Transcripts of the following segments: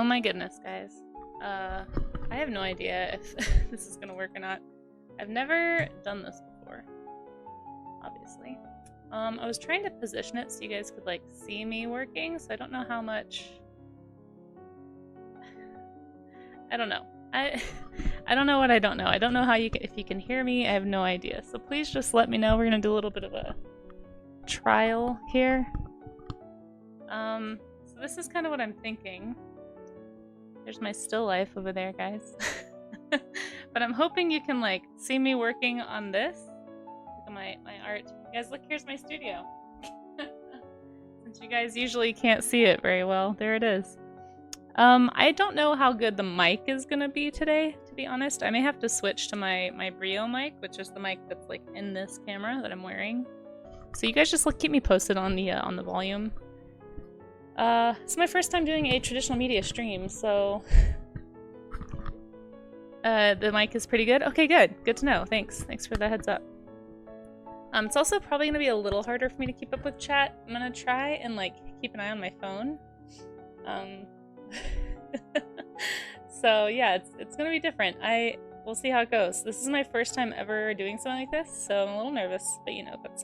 Oh my goodness, guys. I have no idea if this is gonna work or not. I've never done this before, obviously. I was trying to position it so you guys could like see me working, so I don't know how much. I don't know. I don't know what I don't know. I don't know how you can, if you can hear me. I have no idea. So please just let me know. We're gonna do a little bit of a trial here. So this is kind of what I'm thinking. There's my still life over there, guys. But I'm hoping you can like see me working on this. Look at my art. Guys, look, here's my studio. Since you guys usually can't see it very well, there it is. I don't know how good the mic is gonna be today, to be honest. I may have to switch to my Brio mic, which is the mic that's like in this camera that I'm wearing. So you guys just keep me posted on the volume. It's my first time doing a traditional media stream, so the mic is pretty good. Okay, good. Good to know. Thanks. Thanks for the heads up. It's also probably gonna be a little harder for me to keep up with chat. I'm gonna try and like keep an eye on my phone. So yeah, it's gonna be different. We'll see how it goes. This is my first time ever doing something like this, so I'm a little nervous, but you know, that's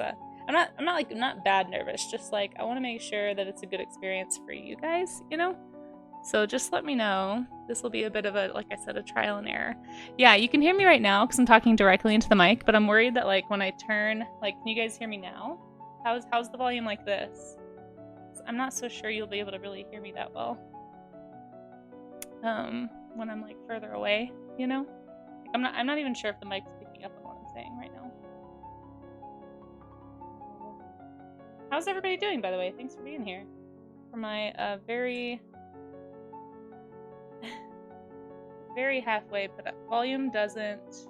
I'm not bad nervous, just like I want to make sure that it's a good experience for you guys, you know? So just let me know. This will be a bit of a, like I said, a trial and error. Yeah, you can hear me right now because I'm talking directly into the mic, but I'm worried that like when I turn, like, can you guys hear me now? How's the volume like this? I'm not so sure you'll be able to really hear me that well. When I'm like further away, you know? Like, I'm not even sure if the mic's picking up on what I'm saying right now. How's everybody doing, by the way? Thanks for being here. For my very very halfway put up. Volume doesn't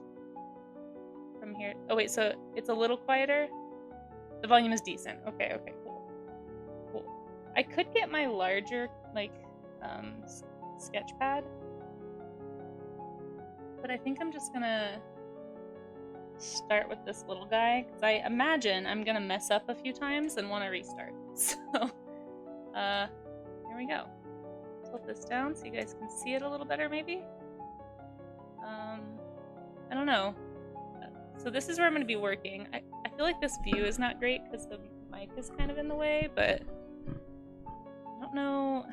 from here. Oh wait, so it's a little quieter? The volume is decent. Okay, okay, cool. Cool. I could get my larger like sketch pad, but I think I'm just gonna start with this little guy because I imagine I'm gonna mess up a few times and want to restart. So here we go. Tilt this down so you guys can see it a little better maybe. I don't know. So this is where I'm gonna be working. I feel like this view is not great because the mic is kind of in the way, but I don't know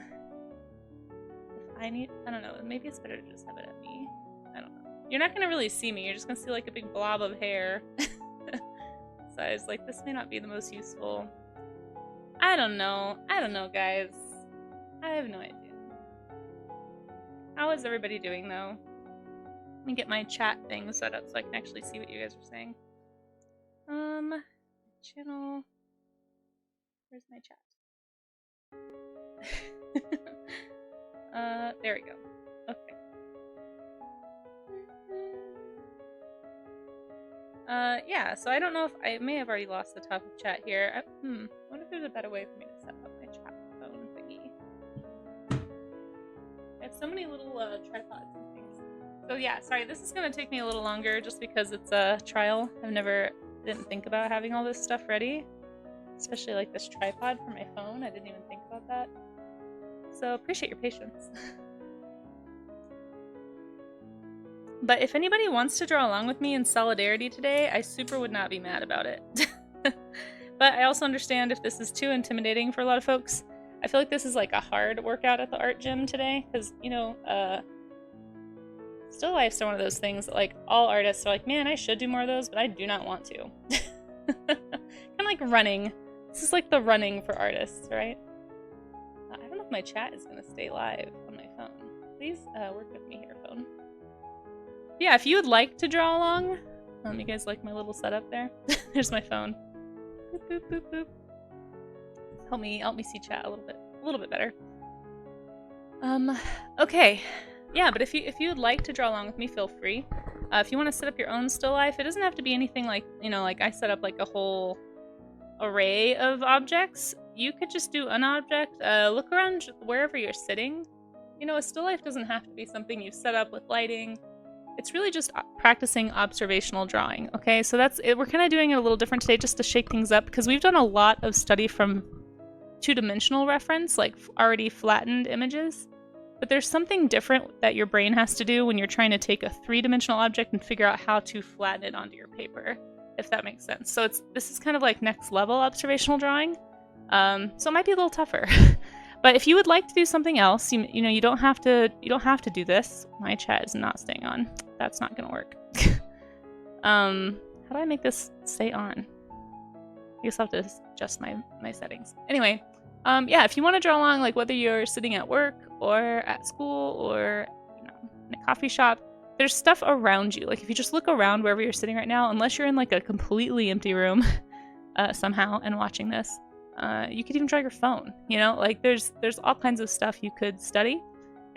if I don't know, maybe it's better to just have it at me. I don't know. You're not gonna really see me, you're just gonna see like a big blob of hair. So I was like, this may not be the most useful. I don't know, guys. I have no idea. How is everybody doing though? Let me get my chat thing set up so I can actually see what you guys are saying. Channel. Where's my chat? There we go. Okay. Yeah, so I don't know if I may have already lost the top of chat here. I wonder if there's a better way for me to set up my chat phone thingy. I have so many little tripods and things. So yeah, sorry, this is gonna take me a little longer just because it's a trial. Didn't think about having all this stuff ready. Especially like this tripod for my phone. I didn't even think about that. So appreciate your patience. But if anybody wants to draw along with me in solidarity today, I super would not be mad about it. But I also understand if this is too intimidating for a lot of folks. I feel like this is like a hard workout at the art gym today, because, you know, still lifes are one of those things that, like, all artists are like, man, I should do more of those, but I do not want to. Kind of like running. This is like the running for artists, right? I don't know if my chat is going to stay live on my phone. Please work with me here, phone. Yeah, if you would like to draw along, you guys like my little setup there? There's my phone. Boop, boop, boop, boop. Help me see chat a little bit better. Okay. Yeah, but if you would like to draw along with me, feel free. If you want to set up your own still life, it doesn't have to be anything like, you know, like I set up like a whole array of objects. You could just do an object. Look around wherever you're sitting. You know, a still life doesn't have to be something you've set up with lighting. It's really just practicing observational drawing, okay? So that's it. We're kind of doing it a little different today just to shake things up because we've done a lot of study from two-dimensional reference, like already flattened images. but there's something different that your brain has to do when you're trying to take a three-dimensional object and figure out how to flatten it onto your paper, if that makes sense. So this is kind of like next level observational drawing. So it might be a little tougher. But if you would like to do something else, you know, you don't have to do this. My chat is not staying on. That's not gonna work. How do I make this stay on? I guess I'll have to adjust my settings. Anyway, yeah, if you want to draw along, like whether you're sitting at work or at school or, you know, in a coffee shop, there's stuff around you. Like if you just look around wherever you're sitting right now, unless you're in like a completely empty room somehow and watching this, you could even draw your phone, you know, like there's all kinds of stuff you could study.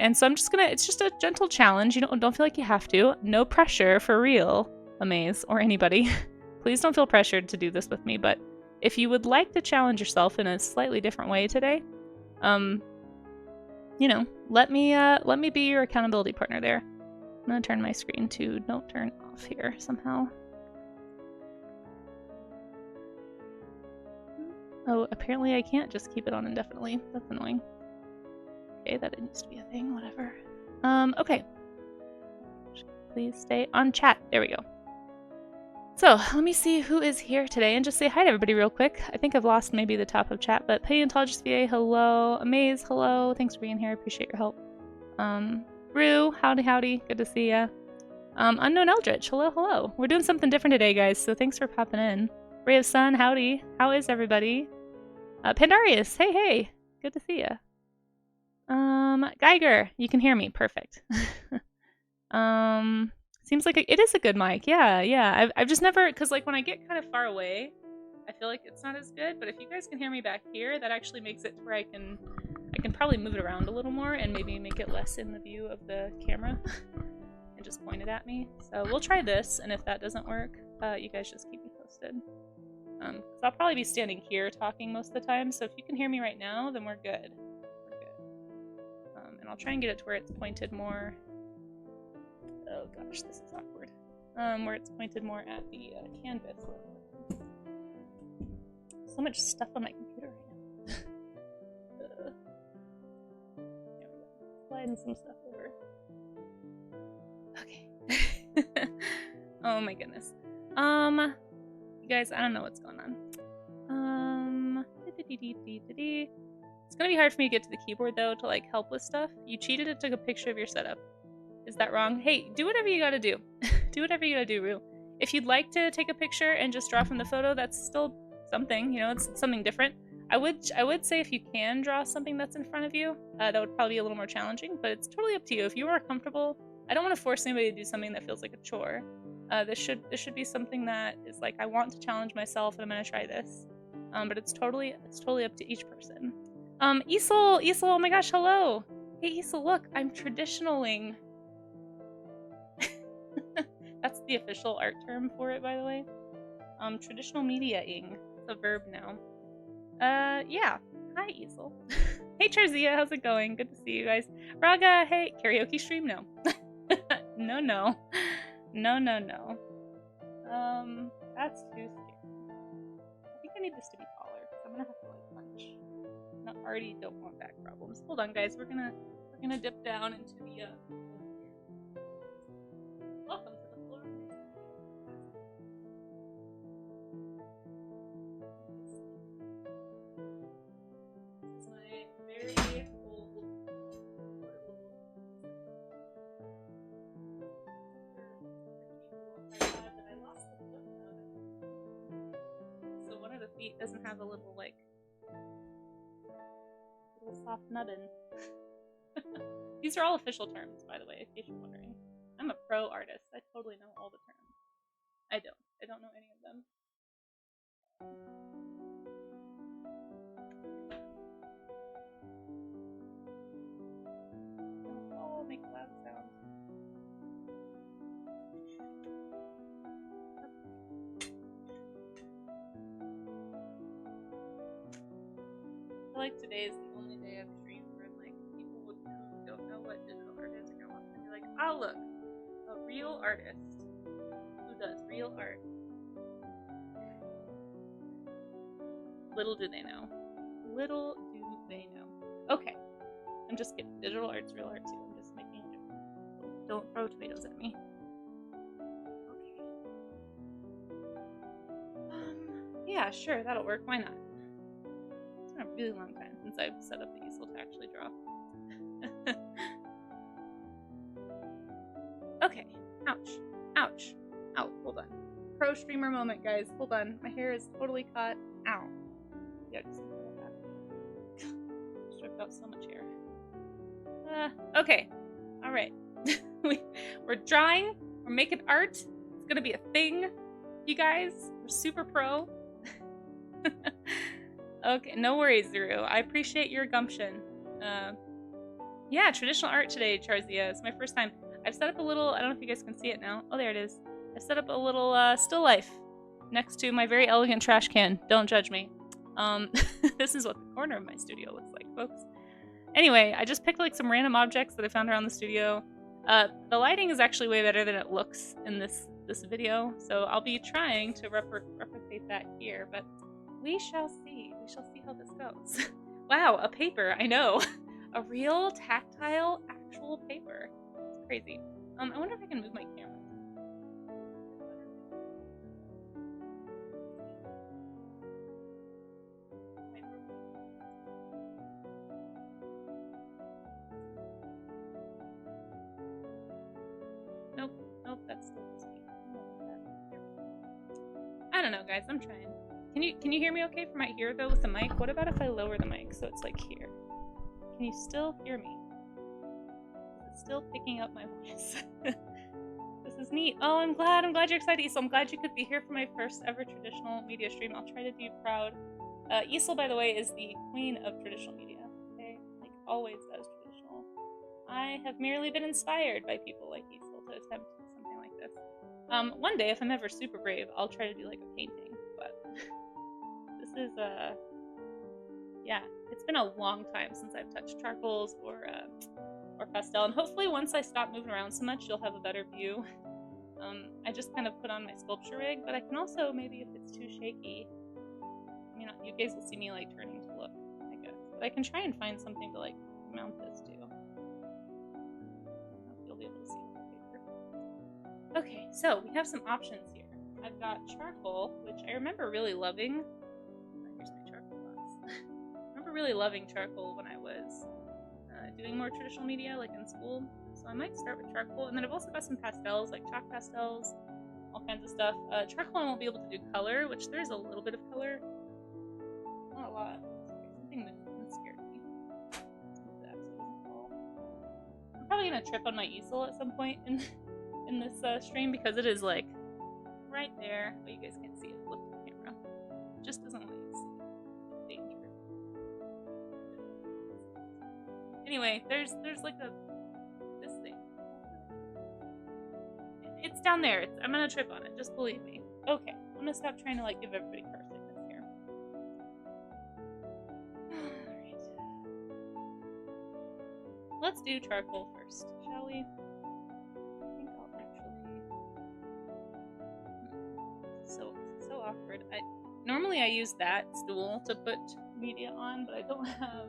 And so it's just a gentle challenge. You don't feel like you have to. No pressure for real, Amaze, or anybody. Please don't feel pressured to do this with me, but if you would like to challenge yourself in a slightly different way today, you know, let me be your accountability partner there. I'm gonna turn my screen to don't turn off here somehow. Oh, apparently I can't just keep it on indefinitely. That's annoying. Okay, that didn't used to be a thing, whatever. Okay. Please stay on chat. There we go. So, let me see who is here today and just say hi to everybody real quick. I think I've lost maybe the top of chat, but Paleontologist VA, hello. Amaze, hello. Thanks for being here. I appreciate your help. Rue, howdy. Good to see ya. Unknown Eldritch, hello. We're doing something different today, guys, so thanks for popping in. Ray of Sun, howdy. How is everybody? Pandarius, hey. Good to see ya. Geiger, you can hear me. Perfect. Seems like it is a good mic. Yeah. I've just never, because like when I get kind of far away, I feel like it's not as good. But if you guys can hear me back here, that actually makes it to where I can probably move it around a little more and maybe make it less in the view of the camera and just point it at me. So we'll try this, and if that doesn't work, you guys just keep me posted. So I'll probably be standing here talking most of the time. So if you can hear me right now, then we're good. And I'll try and get it to where it's pointed more. Oh gosh, this is awkward. Where it's pointed more at the canvas. So much stuff on my computer right now. There we go. Sliding some stuff over. Okay. Oh my goodness. You guys, I don't know what's going on. It's gonna be hard for me to get to the keyboard though to like help with stuff. You cheated and took a picture of your setup. Is that wrong? Hey, do whatever you gotta do. Do whatever you gotta do, Rue. If you'd like to take a picture and just draw from the photo, that's still something, you know, it's something different. I would say if you can draw something that's in front of you, that would probably be a little more challenging, but it's totally up to you. If you are comfortable, I don't want to force anybody to do something that feels like a chore. This should be something that is like, I want to challenge myself and I'm gonna try this. But it's totally up to each person. Isel, oh my gosh, hello. Hey Isel, look, I'm traditionaling. That's the official art term for it, by the way. Traditional media-ing. It's a verb now. Yeah. Hi, Isel. Hey, Charzia, how's it going? Good to see you guys. Raga, hey. Karaoke stream? No. No. That's too scary. I think I need this to be taller, because I'm gonna have to, like, punch. I already don't want back problems. Hold on, guys. We're gonna dip down into the, welcome to the floor. This is my very old portable that I lost the foot of. So one of the feet doesn't have a little like soft nubbin. These are all official terms, by the way, in case you're wondering. I'm a pro artist. I totally know all the terms. I don't know any of them. Oh, make loud sounds. I feel like today is the only day I've streamed where like people who don't know what digital art is are gonna watch and be like, oh look, a real artist who does real art. Little do they know. Okay. I'm just kidding. Digital art's real art too. I'm just making a joke. Don't throw tomatoes at me. Okay. Yeah, sure, that'll work. Why not? It's been a really long time since I've set up the easel to actually draw. Okay. Ouch. Ouch. Ow, hold on. Pro streamer moment, guys. Hold on. My hair is totally caught. Ow. Yeah, just stripped out so much hair. Okay. Alright. We're drawing. We're making art. It's gonna be a thing. You guys, we're super pro. Okay, no worries, Zuru. I appreciate your gumption. Yeah, traditional art today, Charzia. It's my first time. I've set up a little, I don't know if you guys can see it now. Oh, there it is. I set up a little still life next to my very elegant trash can. Don't judge me. This is what the corner of my studio looks like, folks. Anyway, I just picked like some random objects that I found around the studio. The lighting is actually way better than it looks in this video, so I'll be trying to replicate that here, but we shall see. We shall see how this goes. Wow, a paper, I know. A real tactile, actual paper. It's crazy. I wonder if I can move my camera. Nope, that's still the same. I don't know, guys. I'm trying. Can you hear me okay from right here though with the mic? What about if I lower the mic so it's like here? Can you still hear me? Is it still picking up my voice? This is neat. Oh, I'm glad you're excited, Isel. I'm glad you could be here for my first ever traditional media stream. I'll try to do you proud. Isel, by the way, is the queen of traditional media. Okay, like always does traditional. I have merely been inspired by people like Isel to attempt something like this. One day, if I'm ever super brave, I'll try to do like a painting, but this is, yeah, it's been a long time since I've touched charcoals or pastel, and hopefully once I stop moving around so much, you'll have a better view. I just kind of put on my sculpture rig, but I can also, maybe if it's too shaky, I mean, you guys will see me like turning to look, I guess, but I can try and find something to like mount this to. You'll be able to see the paper. Okay, so we have some options here. I've got charcoal, which I remember really loving. Here's my charcoal box. I remember really loving charcoal when I was doing more traditional media, like in school. So I might start with charcoal, and then I've also got some pastels, like chalk pastels, all kinds of stuff. Charcoal I won't be able to do color, which there's a little bit of color. Not a lot. Something that scared me. I'm probably gonna trip on my easel at some point in this stream because it is like right there, but you guys can't see it. Look at the camera. It just doesn't let you see the danger. Anyway, there's like this thing. It's down there. I'm gonna trip on it. Just believe me. Okay, I'm gonna stop trying to like give everybody car sickness here. Alright. Let's do charcoal first, shall we? I think I'll actually... So awkward. Normally I use that stool to put media on, but I don't have...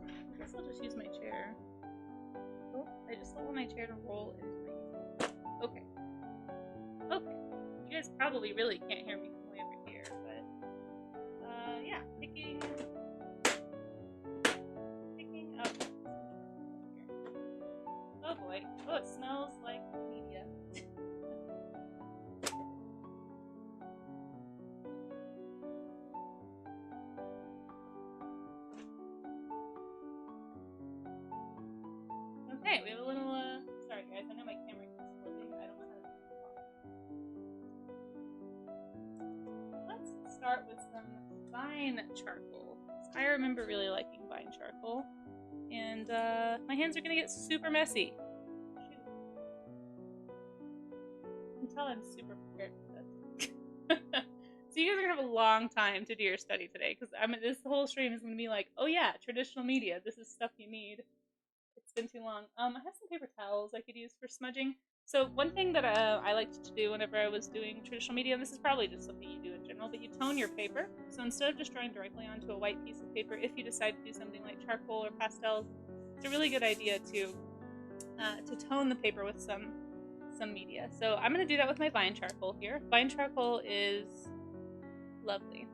I guess I'll just use my chair. Oh, I just don't want my chair to roll into my easel. Okay. Okay. You guys probably really can't hear me from way over here, but... yeah, picking up some here. Oh boy. Oh, it smells like media. Okay, we have a little, sorry guys, I know my camera keeps flipping, I don't know how to do it. Let's start with some vine charcoal. I remember really liking vine charcoal, and my hands are gonna get super messy. Shoot. You can tell I'm super prepared for this. So you guys are gonna have a long time to do your study today, because this whole stream is gonna be like, oh yeah, traditional media, this is stuff you need. It's been too long. I have some paper towels I could use for smudging. So one thing that I liked to do whenever I was doing traditional media, and this is probably just something you do in general, but you tone your paper. So instead of just drawing directly onto a white piece of paper, if you decide to do something like charcoal or pastels, it's a really good idea to tone the paper with some media. So I'm going to do that with my vine charcoal here. Vine charcoal is lovely.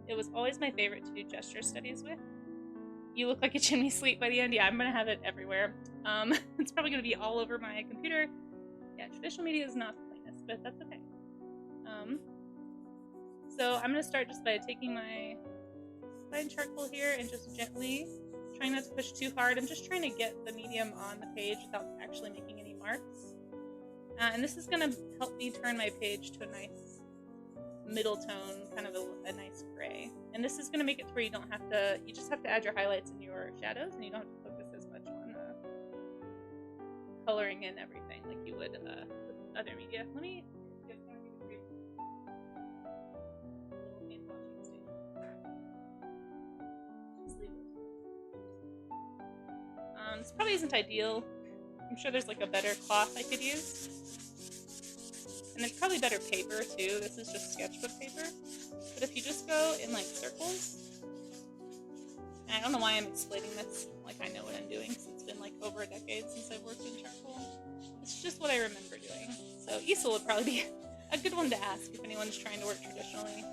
It was always my favorite to do gesture studies with. You look like a chimney sweep by the end. Yeah, I'm going to have it everywhere. It's probably going to be all over my computer. Yeah, traditional media is not the cleanest, but that's okay. So I'm going to start just by taking my vine charcoal here and just gently, trying not to push too hard. I'm just trying to get the medium on the page without actually making any marks. And this is going to help me turn my page to a nice middle tone, kind of a nice gray. And this is going to make it to where you don't have to, you just have to add your highlights and your shadows, and you don't have to focus as much on coloring in everything like you would with other media. Let me get a little hand washing station. Just leave it. This probably isn't ideal. I'm sure there's like a better cloth I could use. And there's probably better paper too. This is just sketchbook paper. But if you just go in like circles, and I don't know why I'm explaining this like I know what I'm doing, since it's been like over a decade since I've worked in charcoal. It's just what I remember doing. So Isel would probably be a good one to ask if anyone's trying to work traditionally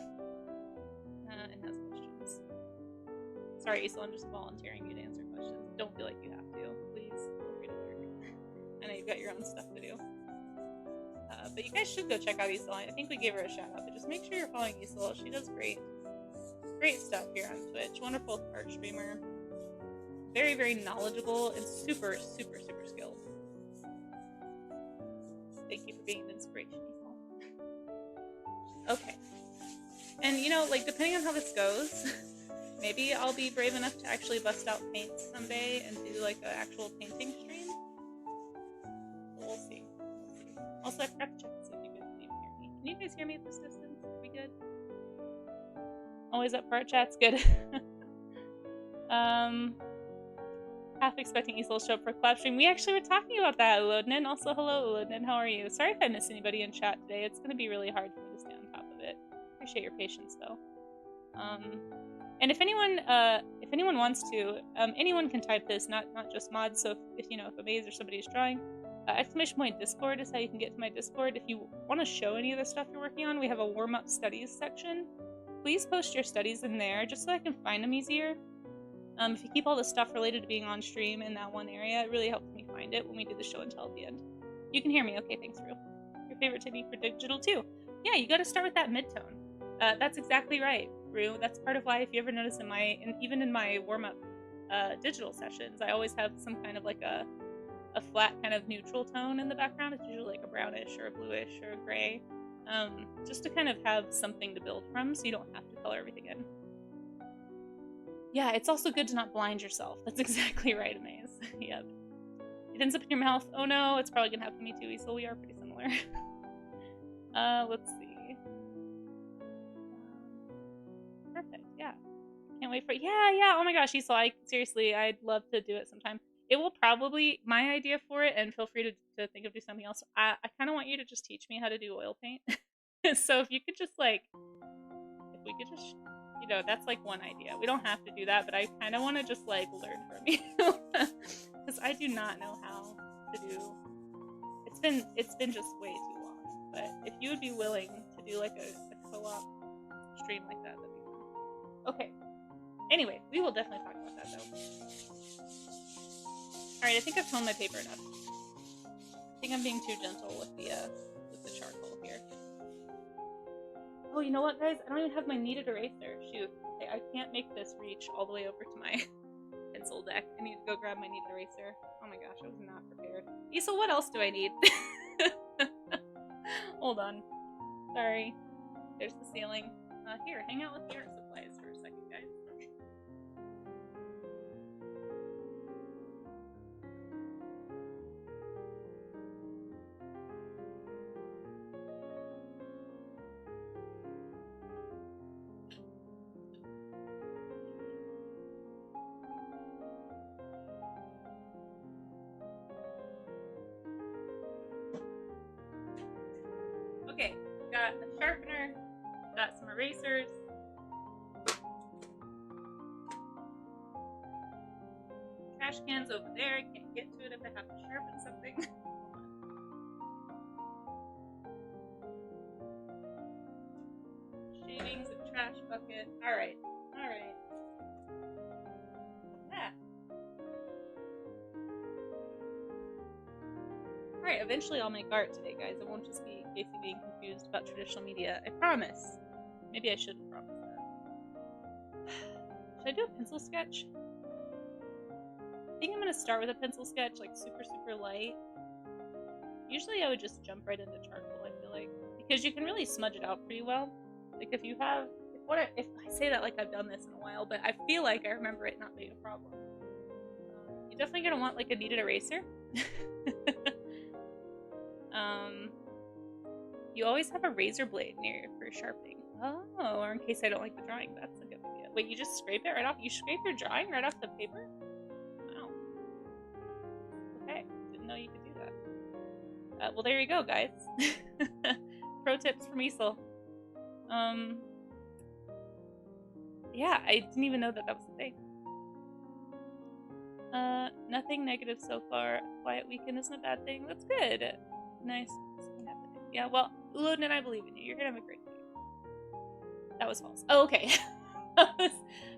and has questions. Sorry, Isel, I'm just volunteering you to answer questions. Don't feel like you have to. Please feel free to work. I know you've got your own stuff to do. But you guys should go check out Isel. I think we gave her a shout out, but just make sure you're following Isel. She does great stuff here on Twitch. Wonderful art streamer. Very, very knowledgeable and super, super, super skilled. Thank you for being an inspiration, Isel. Okay. And you know, like depending on how this goes, maybe I'll be brave enough to actually bust out paint someday and do like an actual painting stream. We'll see. Also, I forgot to check to see if you guys can even hear me. Can you guys hear me at this distance? Are we good? Always up for our chats. Good. Half expecting Isel to show up for a collab stream. We actually were talking about that, Ulodnin. Also, hello, Ulodnin. How are you? Sorry if I missed anybody in chat today. It's going to be really hard for me to stay on top of it. Appreciate your patience, though. And if anyone wants to, anyone can type this, not just mods. So if you know, if a maze or somebody is drawing. ! Discord is how you can get to my Discord. If you want to show any of the stuff you're working on, we have a warm-up studies section. Please post your studies in there, just so I can find them easier. If you keep all the stuff related to being on stream in that one area, it really helps me find it when we do the show and tell at the end. You can hear me, okay, thanks, Rue. Your favorite technique for digital too. Yeah, you gotta start with that mid-tone. That's exactly right, Rue. That's part of why, if you ever notice even in my warm-up digital sessions, I always have some kind of like a flat kind of neutral tone in the background. It's usually like a brownish or a bluish or a gray, just to kind of have something to build from so you don't have to color everything in. Yeah, it's also good to not blind yourself. That's exactly right, Amaze. Yep. It ends up in your mouth. Oh no, it's probably gonna happen to me too, Isel. We are pretty similar. Let's see. Perfect, yeah. Can't wait for it. Yeah, oh my gosh, Isel, seriously, I'd love to do it sometime. It will probably, my idea for it, and feel free to think of do something else. I kind of want you to just teach me how to do oil paint. So if you could just like, if we could just, you know, that's like one idea. We don't have to do that, but I kind of want to just like learn from you. Because I do not know how to do, it's been just way too long. But if you would be willing to do like a co-op stream like that, that'd be fun. Okay. Anyway, we will definitely talk about that though. Alright, I think I've toned my paper enough. I think I'm being too gentle with the charcoal here. Oh, you know what, guys? I don't even have my kneaded eraser. Shoot. Okay, I can't make this reach all the way over to my pencil deck. I need to go grab my kneaded eraser. Oh my gosh, I was not prepared. Isel, what else do I need? Hold on. Sorry. There's the ceiling. Here, hang out with the art supplies for a second, guys. got a sharpener, got some erasers. Trash cans over there. I can't get to it if I have to sharpen something. Shavings and trash bucket. Alright. Alright. That. Alright, eventually I'll make art today, guys. It won't just be Casey being confused about traditional media. I promise. Maybe I shouldn't promise that. Should I do a pencil sketch? I think I'm gonna start with a pencil sketch, like super, super light. Usually I would just jump right into charcoal, I feel like. Because you can really smudge it out pretty well. Like if you have, if I say that like I've done this in a while, but I feel like I remember it not being a problem. You're definitely gonna want like a kneaded eraser. You always have a razor blade near you for sharpening. Oh, or in case I don't like the drawing, that's a good idea. Wait, you just scrape it right off? You scrape your drawing right off the paper? Wow. Okay, didn't know you could do that. Well, there you go, guys. Pro tips from Isel. Yeah, I didn't even know that that was a thing. Nothing negative so far. Quiet weekend isn't a bad thing. That's good. Nice. Yeah, well, Ulodin and I believe in you. You're gonna have a great day. That was false. Oh, okay.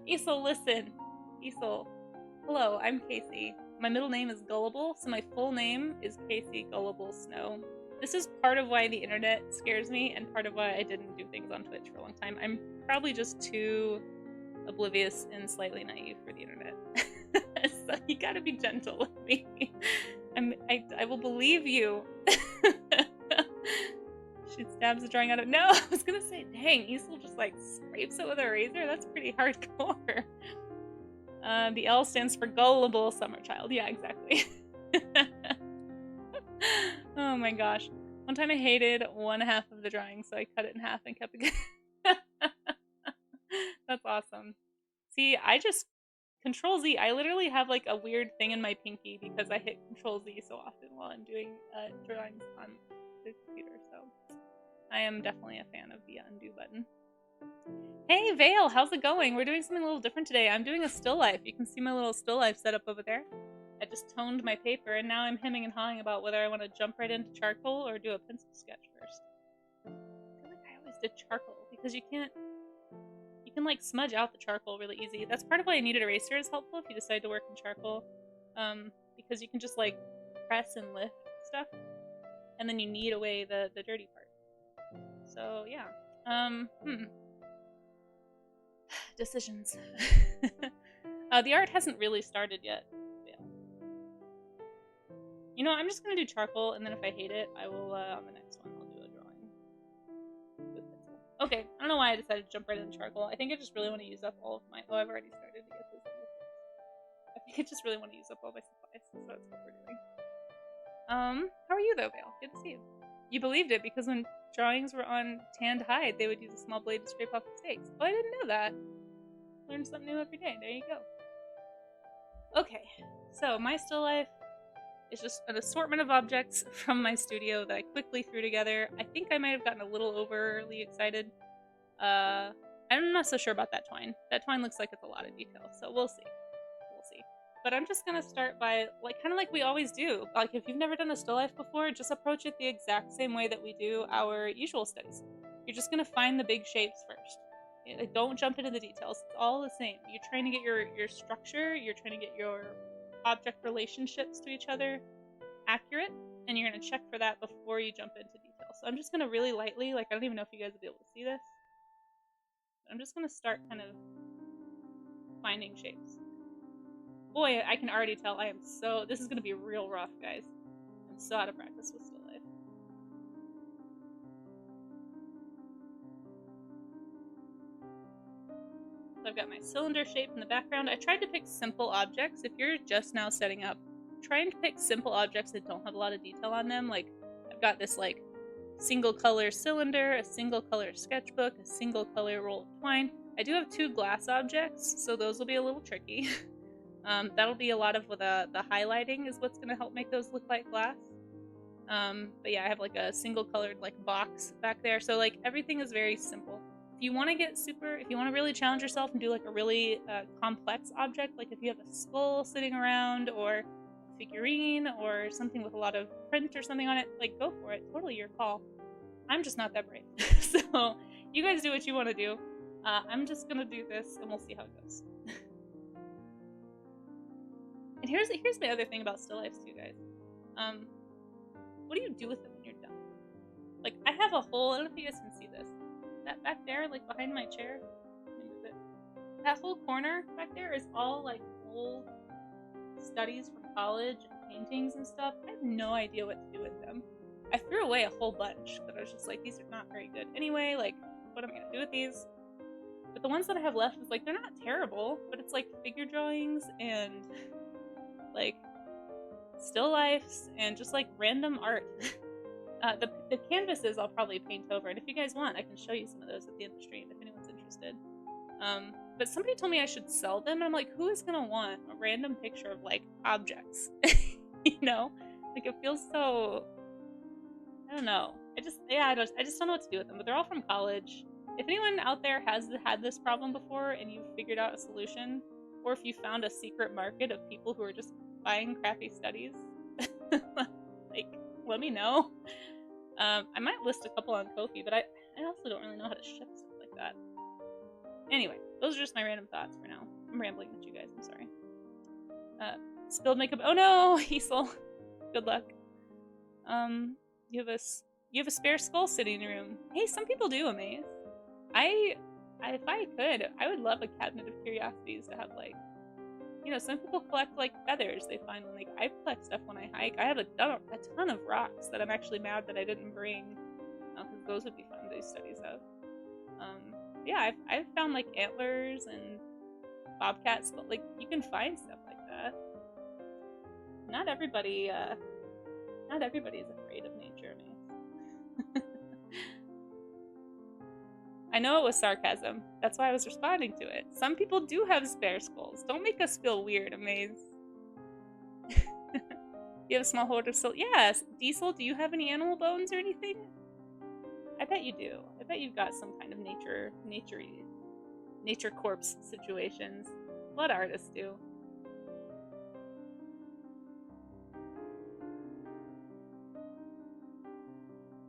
Isel, listen. Isel. Hello, I'm Casey. My middle name is Gullible, so my full name is Casey Gullible Snow. This is part of why the internet scares me, and part of why I didn't do things on Twitch for a long time. I'm probably just too oblivious and slightly naive for the internet. So you gotta be gentle with me. I will believe you. She stabs the drawing out of— No, I was gonna say, dang, Isel just like scrapes it with a razor. That's pretty hardcore. The L stands for Gullible Summer Child. Yeah, exactly. Oh my gosh. One time I hated one half of the drawing, so I cut it in half and kept it. That's awesome. See, I just Control Z. I literally have like a weird thing in my pinky because I hit Control Z so often while I'm doing drawings on the computer. So I am definitely a fan of the undo button. Hey Vale, how's it going? We're doing something a little different today. I'm doing a still life. You can see my little still life set up over there. I just toned my paper and now I'm hemming and hawing about whether I want to jump right into charcoal or do a pencil sketch first. I feel like I always did charcoal because you can like smudge out the charcoal really easy. That's part of why a kneaded eraser is helpful if you decide to work in charcoal, because you can just like press and lift stuff and then you knead away the dirty part. So yeah. Decisions. The art hasn't really started yet. Yeah. You know, I'm just gonna do charcoal, and then if I hate it, I will, on the next one, I'll do a drawing with pencil. Okay, I don't know why I decided to jump right into charcoal. I think I just really want to use up all of my— oh, I've already started to get this. I think I just really want to use up all my supplies, so that's what we're doing. How are you though, Vale? Good to see you. You believed it, because when drawings were on tanned hide, they would use a small blade to scrape off the stakes. Oh, I didn't know that. Learn something new every day. There you go. Okay, so my still life is just an assortment of objects from my studio that I quickly threw together. I think I might have gotten a little overly excited. I'm not so sure about that twine. That twine looks like it's a lot of detail, so we'll see. We'll see. But I'm just gonna start by, like, kind of like we always do. Like, if you've never done a still life before, just approach it the exact same way that we do our usual studies. You're just gonna find the big shapes first. Don't jump into the details. It's all the same. You're trying to get your structure, you're trying to get your object relationships to each other accurate, and you're going to check for that before you jump into details. So I'm just going to really lightly, like, I don't even know if you guys will be able to see this. I'm just going to start kind of finding shapes. Boy, I can already tell I am so— this is going to be real rough, guys. I'm so out of practice with still life. So I've got my cylinder shape in the background. I tried to pick simple objects. If you're just now setting up, try and pick simple objects that don't have a lot of detail on them. Like, I've got this like single color cylinder, a single color sketchbook, a single color roll of twine. I do have 2 glass objects, so those will be a little tricky. That'll be a lot of the highlighting is what's going to help make those look like glass. But yeah, I have like a single colored like box back there. So like everything is very simple. If you want to get if you want to really challenge yourself and do like a really complex object, like if you have a skull sitting around or a figurine or something with a lot of print or something on it, like go for it. Totally your call. I'm just not that brave. So you guys do what you want to do. I'm just gonna do this and we'll see how it goes. And here's the other thing about still lifes too, guys. What do you do with them when you're done? Like I have a whole, I don't know if you guys can see this. That back there, like behind my chair, let me move it. That whole corner back there is all like old studies from college and paintings and stuff. I have no idea what to do with them. I threw away a whole bunch that I was just like, these are not very good anyway, like what am I gonna do with these? But the ones that I have left is like, they're not terrible, but it's like figure drawings and like still lifes and just like random art. The canvases I'll probably paint over, and if you guys want, I can show you some of those at the end of the stream if anyone's interested. But somebody told me I should sell them, and I'm like, who is gonna want a random picture of like objects? You know, like it feels so. I don't know. I just don't know what to do with them. But they're all from college. If anyone out there has had this problem before and you've figured out a solution, or if you found a secret market of people who are just buying crappy studies, like let me know. I might list a couple on Ko-fi, but I also don't really know how to ship stuff like that. Anyway, those are just my random thoughts for now. I'm rambling with you guys, I'm sorry. Spilled makeup. Oh no, Hazel. Good luck. You have a spare skull sitting in your room. Hey, some people do, Amaze. If I could, I would love a cabinet of curiosities to have like, you know, some people collect like feathers they find when I collect stuff when I hike. I have a ton of rocks that I'm actually mad that I didn't bring, because those would be fun to do studies of. Yeah, I've found like antlers and bobcats, but like you can find stuff like that. Not everybody is afraid of nature, man. I know it was sarcasm. That's why I was responding to it. Some people do have spare skulls. Don't make us feel weird, Amaze. You have a small hoard of soul. Yes, Diesel, do you have any animal bones or anything? I bet you do. I bet you've got some kind of nature corpse situations. What artists do.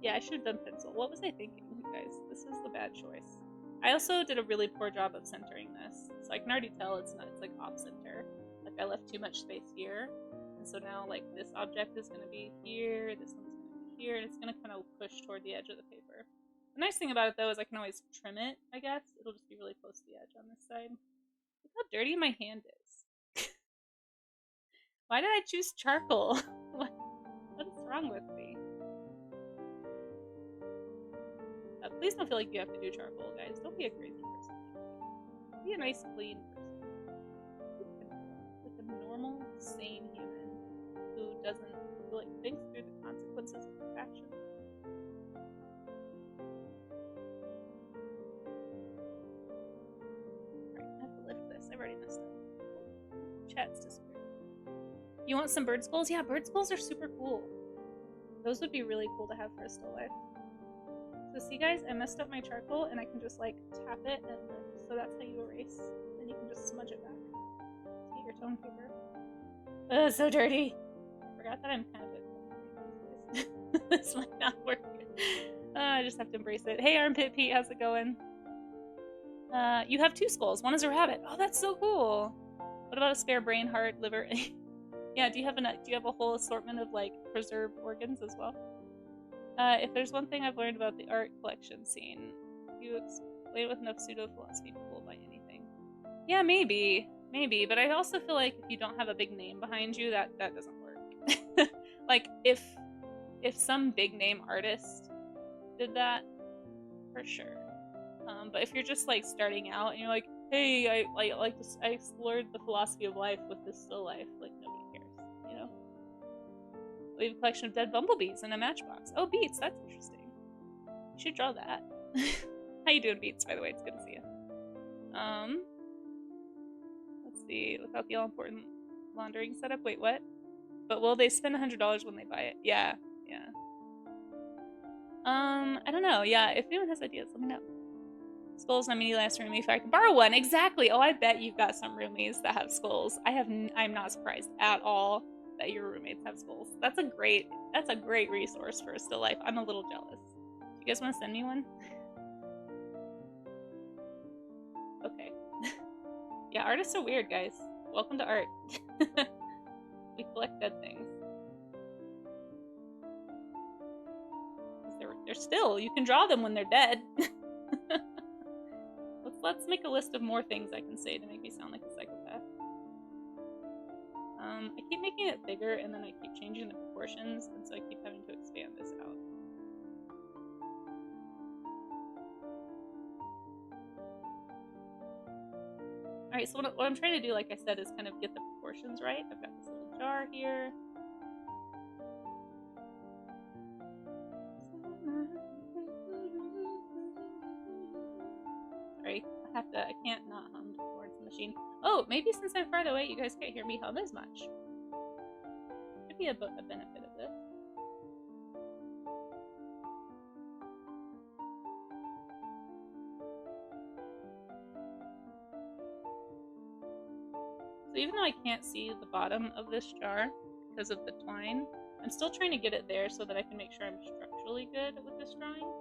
Yeah, I should have done pencil. What was I thinking, you guys? This was the bad choice. I also did a really poor job of centering this. So I can already tell it's like off center. Like I left too much space here. And so now like this object is gonna be here, this one's gonna be here, and it's gonna kind of push toward the edge of the paper. The nice thing about it though is I can always trim it, I guess. It'll just be really close to the edge on this side. Look how dirty my hand is. Why did I choose charcoal? What is wrong with me? Please don't feel like you have to do charcoal, guys. Don't be a crazy person. Be a nice, clean person. Like a normal, sane human who doesn't like think through the consequences of their actions. Alright, I have to lift this. I've already messed up. Chat's disappeared. You want some bird skulls? Yeah, bird skulls are super cool. Those would be really cool to have for a still life. So see guys, I messed up my charcoal and I can just like tap it and lift. So that's how you erase. Then you can just smudge it back to get your tone paper. Ugh, so dirty. I forgot that I'm kind of a this might not work. I just have to embrace it. Hey Armpit Pete, how's it going? You have 2 skulls. One is a rabbit. Oh, that's so cool. What about a spare brain, heart, liver? Yeah, do you have a whole assortment of like preserved organs as well? If there's one thing I've learned about the art collection scene, you explain with enough pseudo-philosophy, people will buy anything. Yeah, maybe, but I also feel like if you don't have a big name behind you, that doesn't work. Like, if some big name artist did that, for sure. But if you're just, like, starting out, and you're like, hey, I explored the philosophy of life with this still life, like, nobody cares, you know? We have a collection of dead bumblebees in a matchbox. Oh, Beats, that's interesting. You should draw that. How you doing, Beats, by the way? It's good to see you. Let's see. Without the all-important laundering setup. Wait, what? But will they spend $100 when they buy it? Yeah. Yeah. I don't know. Yeah, if anyone has ideas, let me know. Skulls, my mini last roomie. If I can borrow one, exactly. Oh, I bet you've got some roomies that have skulls. I'm not surprised at all that your roommates have skulls. That's a great resource for a still life. I'm a little jealous. Do you guys want to send me one? Okay. Yeah, artists are weird, guys. Welcome to art. We collect dead things. They're still. You can draw them when they're dead. Let's make a list of more things I can say to make me sound like a psychopath. I keep making it bigger and then I keep changing the proportions, and so I keep having to expand this out. Alright, so what I'm trying to do, like I said, is kind of get the proportions right. I've got this little jar here. Sorry, I can't not hum towards the machine. Oh, maybe since I'm farther away, you guys can't hear me hum as much. Could be a benefit of this. So even though I can't see the bottom of this jar because of the twine, I'm still trying to get it there so that I can make sure I'm structurally good with this drawing.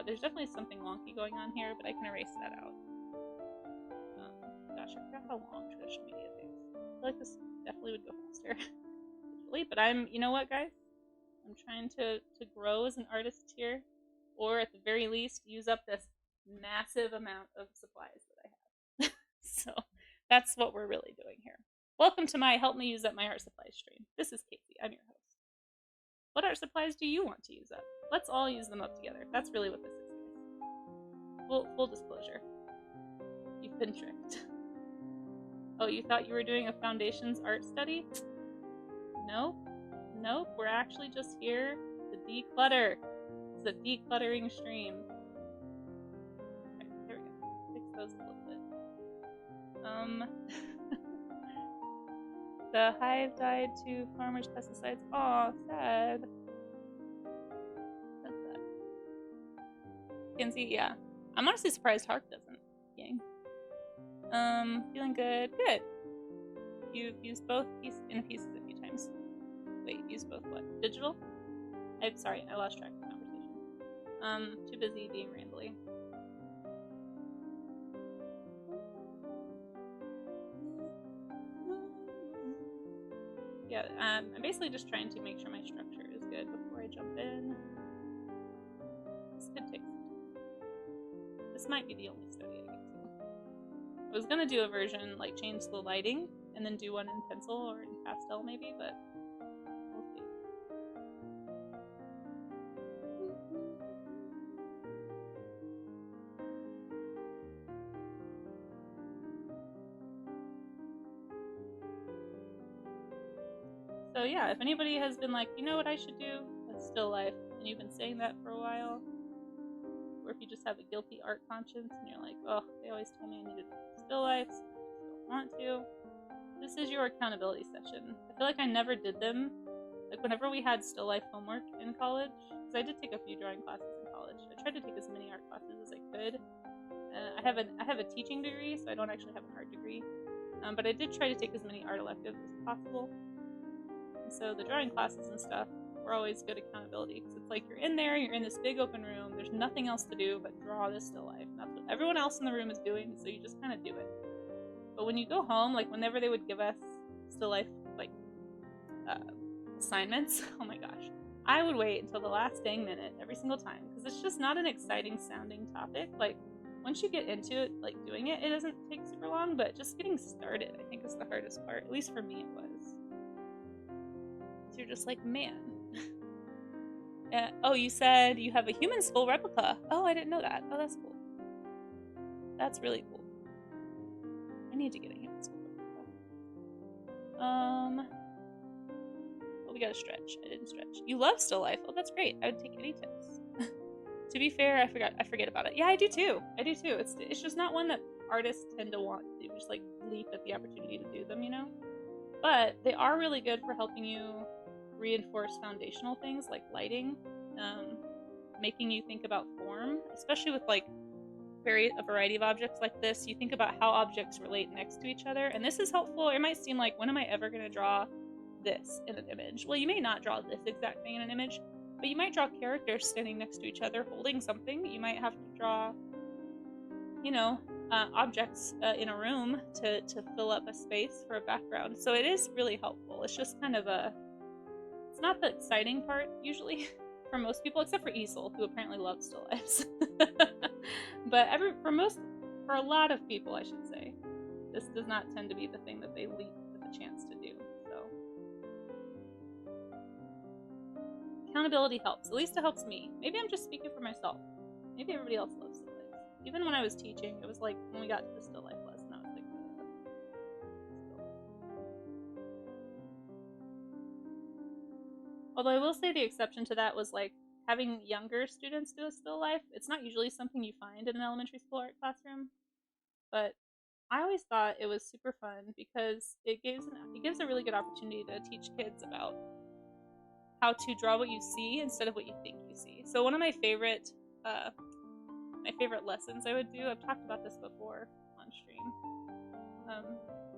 There's definitely something wonky going on here, but I can erase that out. Gosh, I forgot how long traditional media takes. I feel like this definitely would go faster digitally, but you know what, guys? I'm trying to grow as an artist here, or at the very least, use up this massive amount of supplies that I have. So that's what we're really doing here. Welcome to my Help Me Use Up My Art Supplies stream. This is Casey. I'm your host. What art supplies do you want to use up? Let's all use them up together. That's really what this is, guys. Full disclosure. You've been tricked. Oh, you thought you were doing a foundations art study? Nope. We're actually just here to declutter. It's a decluttering stream. Okay, there we go. Fix those a little bit. The hive died to farmers' pesticides. Aw, sad. That's sad. Kinsey, yeah. I'm honestly surprised Hark doesn't. Yang. Feeling good. Good. You've used both pieces a few times. Wait, used both what? Digital? I'm sorry, I lost track of the conversation. Too busy being rambly. Yeah, I'm basically just trying to make sure my structure is good before I jump in. This could take some time. This might be the only study I get to. I was gonna do a version, like change the lighting, and then do one in pencil or in pastel maybe, but we'll see. So yeah, if anybody has been like, you know what I should do? A still life, and you've been saying that for a while, or if you just have a guilty art conscience and you're like, oh, they always told me I needed still life, so I just don't want to. This is your accountability session. I feel like I never did them. Like whenever we had still life homework in college, because I did take a few drawing classes in college. I tried to take as many art classes as I could. I have a teaching degree, so I don't actually have an art degree. But I did try to take as many art electives as possible. And so the drawing classes and stuff were always good accountability, because it's like you're in there, you're in this big open room, there's nothing else to do but draw this still life. And that's what everyone else in the room is doing, so you just kind of do it. But when you go home, like whenever they would give us still life like assignments, oh my gosh, I would wait until the last dang minute every single time, because it's just not an exciting sounding topic. Like once you get into it, like doing it, it doesn't take super long, but just getting started, I think, is the hardest part. At least for me, it was. So you're just like, man. Oh, you said you have a human skull replica. Oh, I didn't know that. Oh, that's cool. That's really cool. I need to get a human skull replica. Oh, we gotta stretch. I didn't stretch. You love still life. Oh, that's great. I would take any tips. To be fair, I forget about it. Yeah, I do too. It's just not one that artists tend to want to just like leap at the opportunity to do them, you know? But they are really good for helping you reinforce foundational things like lighting, making you think about form, especially with like a variety of objects like this. You think about how objects relate next to each other, and this is helpful. It might seem like, when am I ever going to draw this in an image? Well, you may not draw this exact thing in an image, but you might draw characters standing next to each other holding something. You might have to draw, you know, objects in a room to fill up a space for a background. So it is really helpful. It's just kind of it's not the exciting part usually for most people, except for Easel, who apparently loves still lifes. But for a lot of people, I should say, this does not tend to be the thing that they leap at the chance to do. So accountability helps. At least it helps me. Maybe I'm just speaking for myself. Maybe everybody else loves still lifes. Even when I was teaching, it was like, when we got to the still life lesson, I was like, although I will say the exception to that was like having younger students do a still life. It's not usually something you find in an elementary school art classroom, but I always thought it was super fun because it gives a really good opportunity to teach kids about how to draw what you see instead of what you think you see. So one of my favorite lessons I would do, I've talked about this before on stream,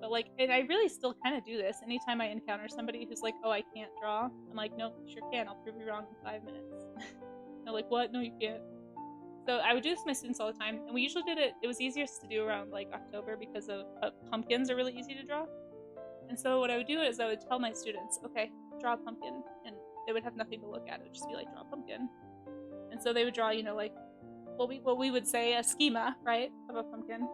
but like, and I really still kind of do this anytime I encounter somebody who's like, oh, I can't draw. I'm like, nope, you sure can. I'll prove you wrong in 5 minutes. They're like, what? No, you can't. So I would do this to my students all the time, and we usually did it was easiest to do around like October because of pumpkins are really easy to draw. And so what I would do is I would tell my students, okay, draw a pumpkin, and they would have nothing to look at. It would just be like, draw a pumpkin. And so they would draw, you know, like what we would say a schema, right, of a pumpkin,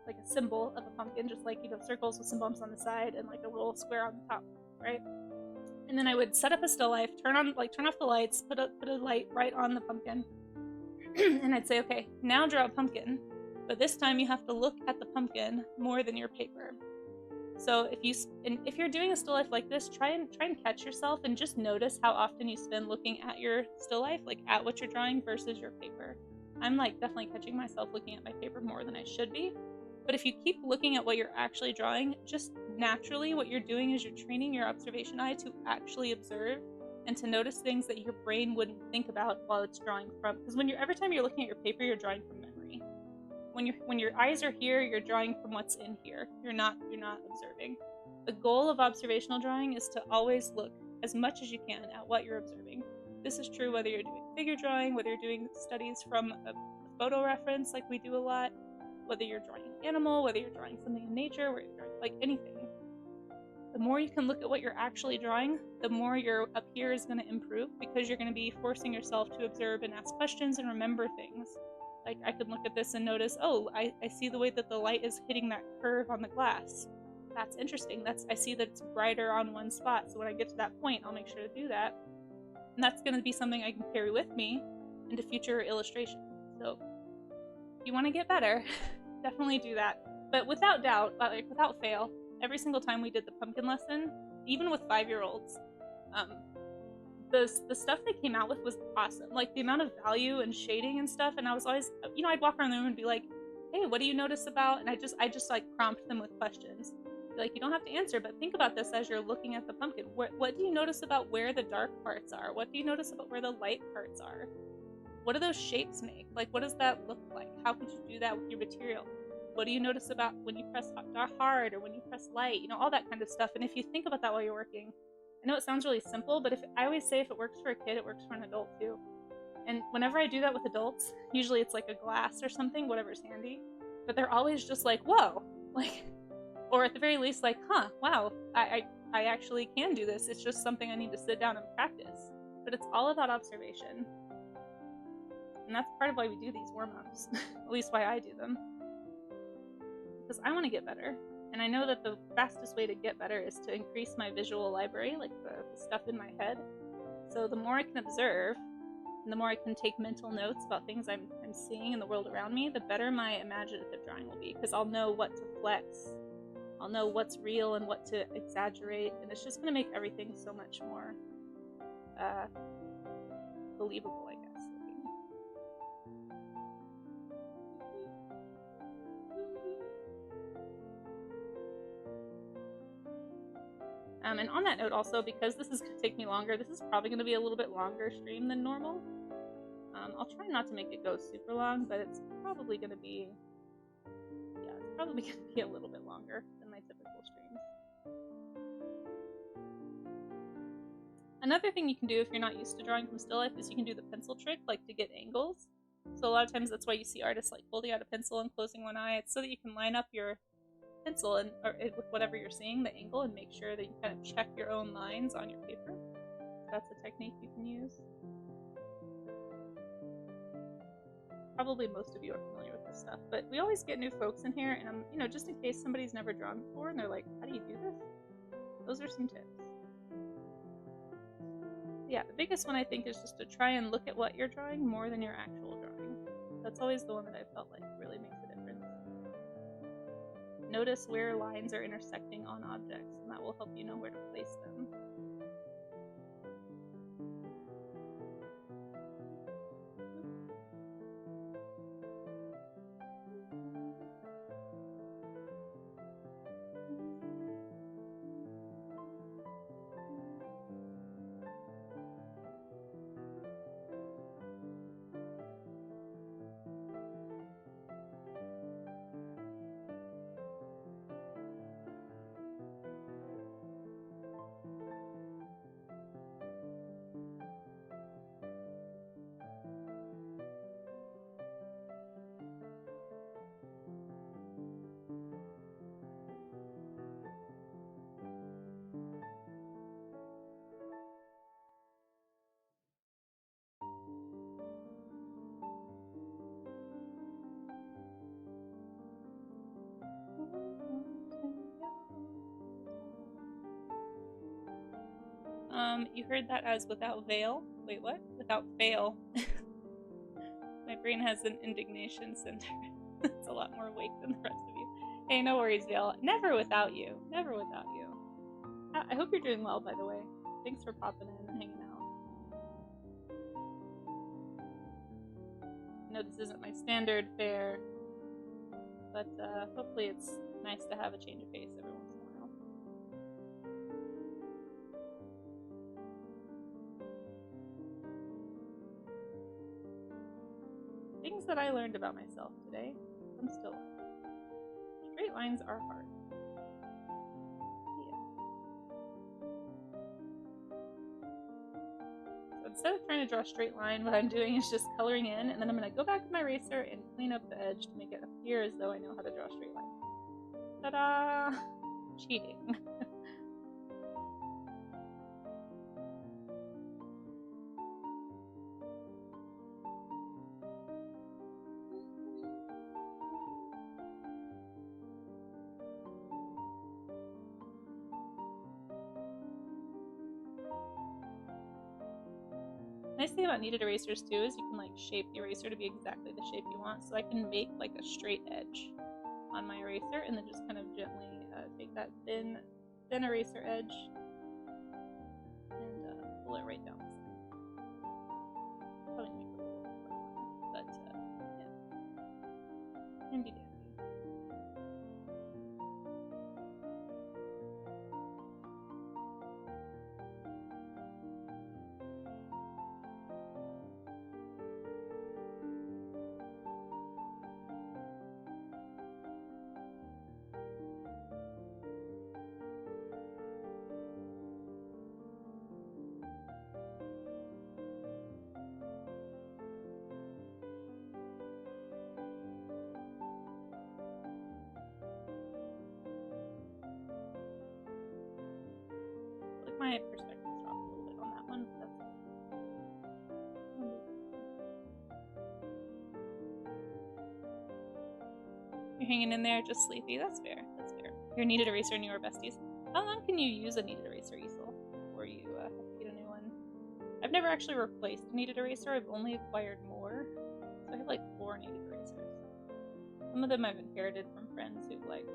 like a symbol of a pumpkin, just like, you know, circles with some bumps on the side and like a little square on the top, right? And then I would set up a still life, turn off the lights, put a light right on the pumpkin, and I'd say, okay, now draw a pumpkin, but this time you have to look at the pumpkin more than your paper. So if you're doing a still life like this, try and catch yourself and just notice how often you spend looking at your still life, like at what you're drawing versus your paper. I'm like definitely catching myself looking at my paper more than I should be. But if you keep looking at what you're actually drawing, just naturally what you're doing is you're training your observation eye to actually observe and to notice things that your brain wouldn't think about while it's drawing from. Because every time you're looking at your paper, you're drawing from memory. When your eyes are here, you're drawing from what's in here. You're not observing. The goal of observational drawing is to always look as much as you can at what you're observing. This is true whether you're doing figure drawing, whether you're doing studies from a photo reference like we do a lot, whether you're drawing an animal, whether you're drawing something in nature, whether you're drawing like anything. The more you can look at what you're actually drawing, the more your up here is going to improve, because you're going to be forcing yourself to observe and ask questions and remember things. Like, I could look at this and notice, oh, I see the way that the light is hitting that curve on the glass. That's interesting. I see that it's brighter on one spot, so when I get to that point, I'll make sure to do that. And that's going to be something I can carry with me into future illustrations. So if you want to get better, definitely do that. But without doubt, like without fail, every single time we did the pumpkin lesson, even with 5-year-olds, the stuff they came out with was awesome. Like the amount of value and shading and stuff. And I was always, you know, I'd walk around the room and be like, hey, what do you notice about? And I just like prompt them with questions. Like, you don't have to answer, but think about this as you're looking at the pumpkin. What do you notice about where the dark parts are? What do you notice about where the light parts are? What do those shapes make? Like, what does that look like? How could you do that with your material? What do you notice about when you press hard or when you press light? You know, all that kind of stuff. And if you think about that while you're working, I know it sounds really simple, but I always say if it works for a kid, it works for an adult too. And whenever I do that with adults, usually it's like a glass or something, whatever's handy. But they're always just like, whoa, like, or at the very least, like, huh, wow, I actually can do this. It's just something I need to sit down and practice. But it's all about observation. And that's part of why we do these warm-ups, at least why I do them. Because I want to get better. And I know that the fastest way to get better is to increase my visual library, like the stuff in my head. So the more I can observe, and the more I can take mental notes about things I'm seeing in the world around me, the better my imaginative drawing will be. Because I'll know what to flex. I'll know what's real and what to exaggerate. And it's just going to make everything so much more believable, I guess. And on that note also, because this is going to take me longer, this is probably going to be a little bit longer stream than normal. I'll try not to make it go super long, but it's probably going to be, yeah, it's probably going to be a little bit longer than my typical streams. Another thing you can do if you're not used to drawing from still life is you can do the pencil trick, like to get angles. So a lot of times that's why you see artists like holding out a pencil and closing one eye. It's so that you can line up your pencil and with whatever you're seeing, the angle, and make sure that you kind of check your own lines on your paper. That's a technique you can use. Probably most of you are familiar with this stuff, but we always get new folks in here, and I'm, just in case somebody's never drawn before and they're like, how do you do this? Those are some tips. Yeah, the biggest one I think is just to try and look at what you're drawing more than your actual drawing. That's always the one that I felt like really makes a difference. Notice where lines are intersecting on objects, and that will help you know where to place them. You heard that as without veil. Wait, what? Without fail. My brain has an indignation center. It's a lot more awake than the rest of you. Hey, no worries, Veil. Never without you. Never without you. I hope you're doing well, by the way. Thanks for popping in and hanging out. I know this isn't my standard fare, but hopefully it's nice to have a change of pace every once in a while. Things that I learned about myself today from still life. Straight lines are hard. Yeah. So instead of trying to draw a straight line, what I'm doing is just coloring in, and then I'm going to go back with my eraser and clean up the edge to make it appear as though I know how to draw a straight line. Ta-da! Cheating. Nice thing about kneaded erasers too is you can like shape the eraser to be exactly the shape you want. So I can make like a straight edge on my eraser and then just kind of gently take that thin eraser edge and pull it right down the side. Probably make it a little bit more, but yeah, handy dandy. My perspective's dropped a little bit on that one, but that's okay. You're hanging in there, just sleepy. That's fair. That's fair. Your kneaded eraser and your besties. How long can you use a kneaded eraser, Easel, before you have to get a new one? I've never actually replaced a kneaded eraser. I've only acquired more. So I have like 4 kneaded erasers. Some of them I've inherited from friends who've like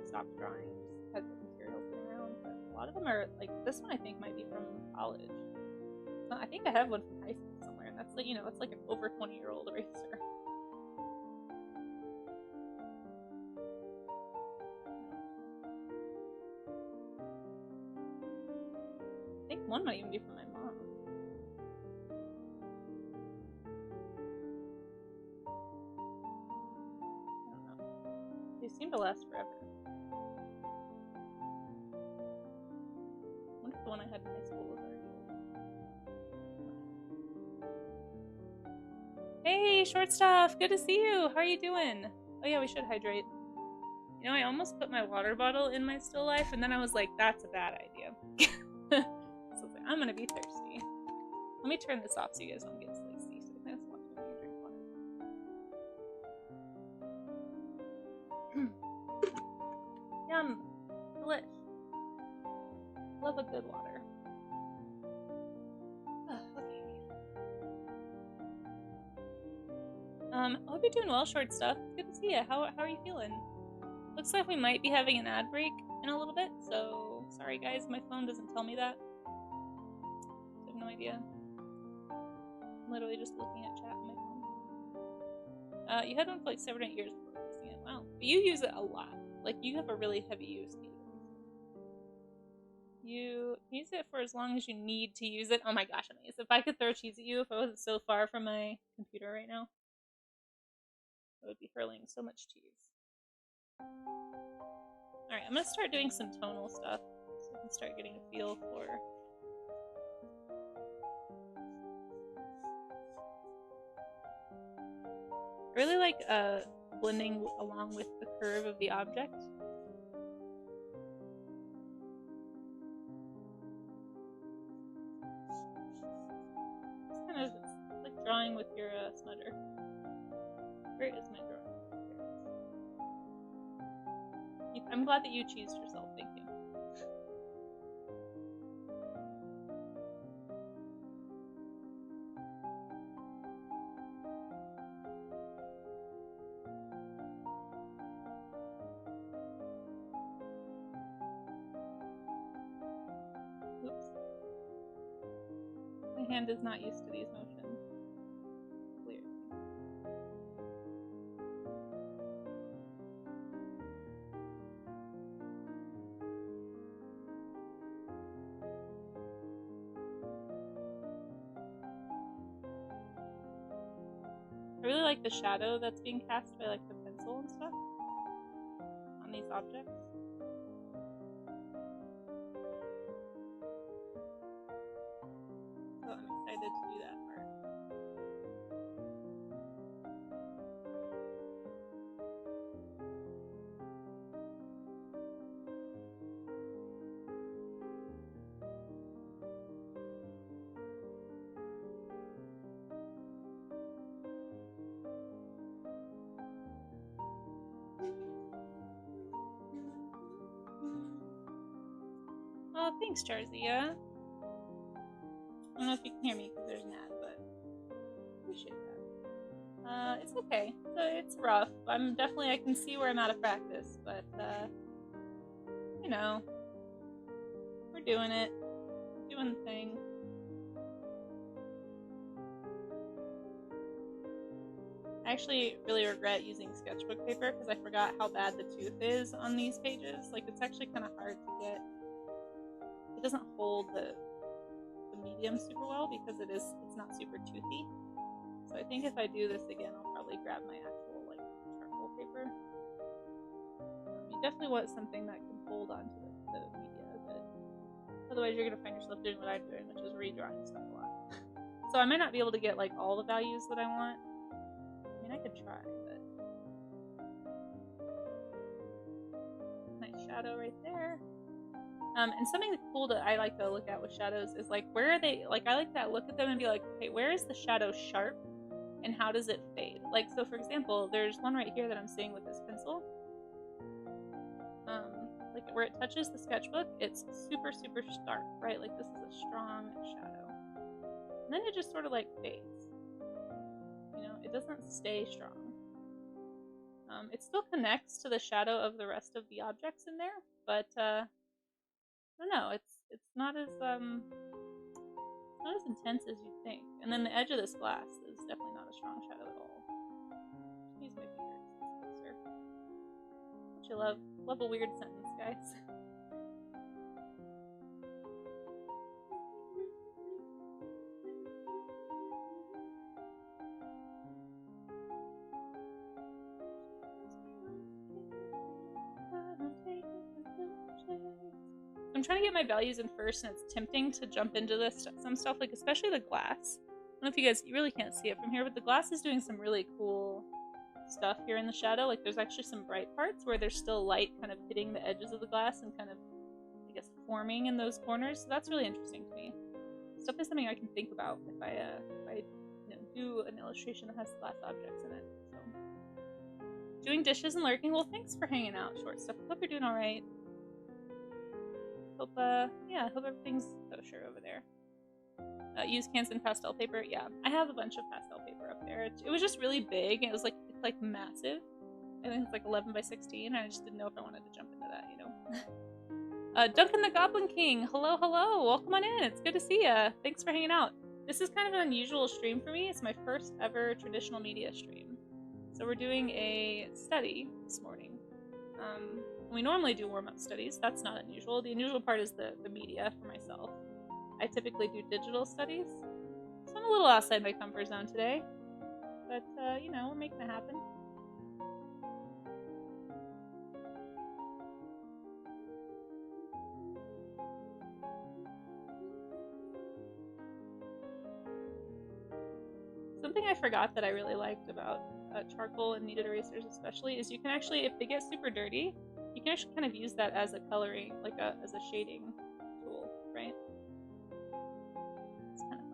stopped drawing, just had the material sitting around. But a lot of them are like, this one I think might be from college. So I think I have one from high school somewhere, and that's like, it's like an over 20-year-old eraser. one might even be from my mom. I don't know. They seem to last forever. I wonder if the one I had in high school was already old. Hey, Short Stuff! Good to see you! How are you doing? Oh yeah, we should hydrate. You know, I almost put my water bottle in my still life, and then I was like, that's a bad idea. So I was like, I'm gonna be thirsty. Let me turn this off so you guys don't get sleepy. So I just watch me drink water. Yum! Delish. Love a good water. Okay. I hope you're doing well, Short Stuff. Good to see you. How are you feeling? Looks like we might be having an ad break in a little bit, so sorry guys, my phone doesn't tell me that. I have no idea. I'm literally just looking at chat on my phone. You had one for like 7 or 8 years before using it. Wow. But you use it a lot. Like, you have a really heavy use case. You use it for as long as you need to use it. Oh my gosh, Anaïs. If I could throw cheese at you, if I wasn't so far from my computer right now, I would be hurling so much cheese. Alright, I'm gonna start doing some tonal stuff so I can start getting a feel for... I really like blending along with the curve of the object. It's kind of like drawing with your smudger. Where is my drawing? I'm glad that you cheesed yourself, thank you. Oops. My hand is not used to these motions. Weird. I really like the shadow that's being cast by like the pencil and stuff on these objects. So I'm excited to do that part. Oh, thanks, Jarzia. I don't know if you can hear me because there's an ad, but I appreciate that. It's okay. It's rough. I can see where I'm out of practice, but, you know, we're doing it. Doing the thing. I actually really regret using sketchbook paper because I forgot how bad the tooth is on these pages. Like, it's actually kind of hard to get. It doesn't hold the medium super well because it's not super toothy. So I think if I do this again, I'll probably grab my actual like charcoal paper. You definitely want something that can hold onto the media, but otherwise you're gonna find yourself doing what I'm doing, which is redrawing stuff a lot. So I might not be able to get like all the values that I want. I mean, I could try, but nice shadow right there. And something cool that I like to look at with shadows is like, where are they? Like, I like to look at them and be like, okay, where is the shadow sharp and how does it fade? Like, so for example, there's one right here that I'm seeing with this pencil. Like where it touches the sketchbook, it's super, super stark, right? Like this is a strong shadow. And then it just sort of like fades. You know, it doesn't stay strong. It still connects to the shadow of the rest of the objects in there, but I don't know, it's not as intense as you'd think. And then the edge of this glass is definitely not a strong shadow at all. Use my finger to see closer. Don't you love a weird sentence, guys? I'm trying to get my values in first, and it's tempting to jump into this some stuff, like especially the glass. I don't know if you guys, you really can't see it from here, but the glass is doing some really cool stuff here in the shadow. Like there's actually some bright parts where there's still light kind of hitting the edges of the glass and kind of, I guess, forming in those corners. So that's really interesting to me. It's definitely something I can think about if I do an illustration that has glass objects in it. So, doing dishes and lurking. Well, thanks for hanging out, Short Stuff. Hope you're doing all right. Hope yeah, hope everything's kosher over there. Use Canson pastel paper. Yeah, I have a bunch of pastel paper up there. It was just really big. And it was like massive. I think it's like 11 by 16. I just didn't know if I wanted to jump into that, you know. Duncan the Goblin King. Hello, hello. Welcome on in. It's good to see ya. Thanks for hanging out. This is kind of an unusual stream for me. It's my first ever traditional media stream. So we're doing a study this morning. We normally do warm-up studies. That's not unusual. The unusual part is the media for myself. I typically do digital studies. So I'm a little outside my comfort zone today. But, you know, we're making it happen. Something I forgot that I really liked about charcoal and kneaded erasers especially is you can actually, if they get super dirty, you can actually kind of use that as a coloring, like as a shading tool, right? It's kind of fun.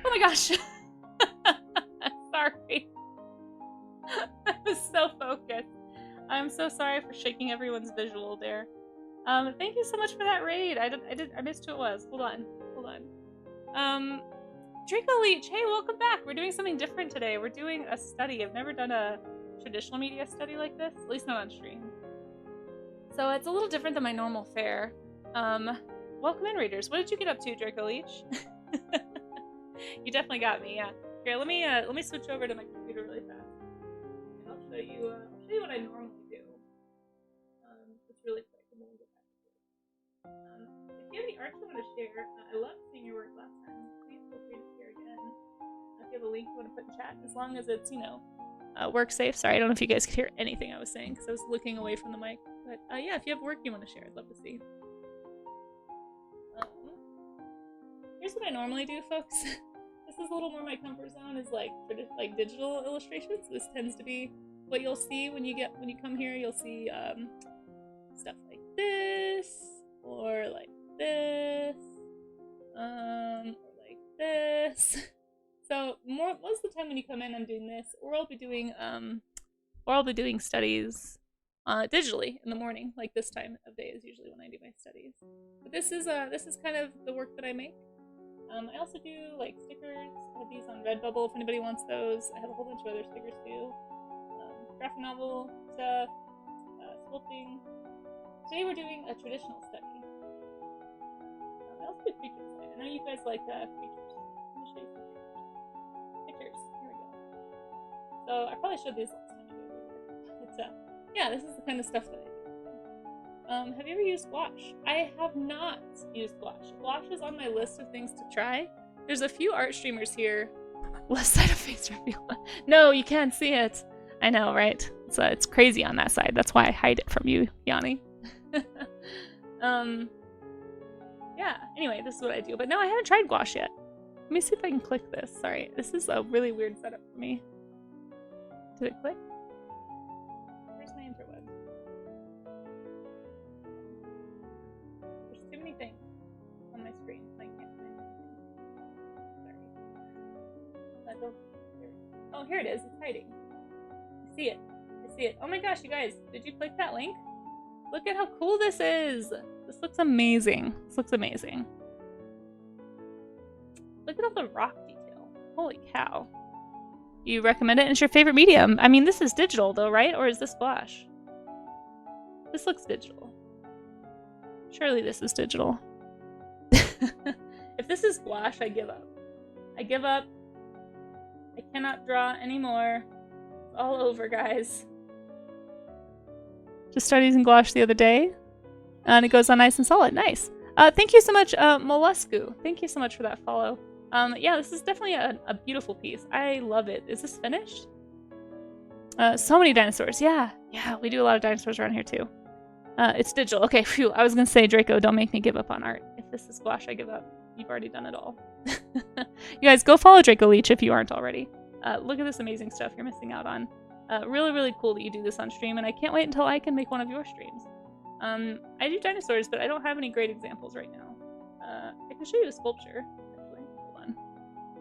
Oh my gosh! Sorry. I was so focused. I'm so sorry for shaking everyone's visual there. Thank you so much for that raid. I missed who it was. Hold on. Draco Leech, hey, welcome back. We're doing something different today. We're doing a study. I've never done a traditional media study like this, at least not on stream. So it's a little different than my normal fare. Welcome in, raiders. What did you get up to, Draco Leech? You definitely got me, yeah. Here, let me switch over to my computer really fast. And I'll show you what I normally do. Just really quick, and then we'll get back to it. If you have any art you want to share, I loved seeing your work last time. Please feel free to share again. If you have a link you want to put in chat, as long as it's, you know, work safe. Sorry, I don't know if you guys could hear anything I was saying because I was looking away from the mic. But yeah, if you have work you want to share, I'd love to see. Here's what I normally do, folks. This is a little more my comfort zone, is like digital illustrations. This tends to be what you'll see when you come here. You'll see stuff like this, or like this, or like this. So most of the time when you come in, I'm doing this, or I'll be doing studies digitally in the morning. Like this time of day is usually when I do my studies. But this is kind of the work that I make. I also do like stickers. I have these on Redbubble if anybody wants those. I have a whole bunch of other stickers too. Graphic novel stuff, sculpting. Today we're doing a traditional study. I also do creature design. I know you guys like creatures. Let me show you some pictures. Here we go. So I probably showed these last time. But yeah, this is the kind of stuff that I do. Have you ever used gouache? I have not used gouache. Gouache is on my list of things to try. There's a few art streamers here. Left side of face reveal. No, you can't see it. I know, right? It's crazy on that side. That's why I hide it from you, Yanni. Yeah, anyway, this is what I do. But no, I haven't tried gouache yet. Let me see if I can click this. Sorry, this is a really weird setup for me. Did it click? Where's my interweb? There's too many things on my screen. I can't find anything. Sorry. Oh, here it is. It's hiding. I see it. I see it. Oh my gosh, you guys. Did you click that link? Look at how cool this is. This looks amazing. This looks amazing. Look at all the rock detail. Holy cow. You recommend it, and it's your favorite medium. I mean, this is digital though, right? Or is this gouache? This looks digital. Surely this is digital. If this is gouache, I give up. I give up. I cannot draw anymore. It's all over, guys. Just started using gouache the other day, and it goes on nice and solid. Nice. Thank you so much, Mollusku. Thank you so much for that follow. Yeah, this is definitely a beautiful piece. I love it. Is this finished? So many dinosaurs. Yeah, we do a lot of dinosaurs around here too. It's digital. Okay, phew. I was gonna say, Draco, don't make me give up on art. If this is gouache, I give up. You've already done it all. You guys, go follow Draco Leech if you aren't already. Look at this amazing stuff you're missing out on. Really, really cool that you do this on stream, and I can't wait until I can make one of your streams. I do dinosaurs, but I don't have any great examples right now. I can show you a sculpture, actually. Hold on.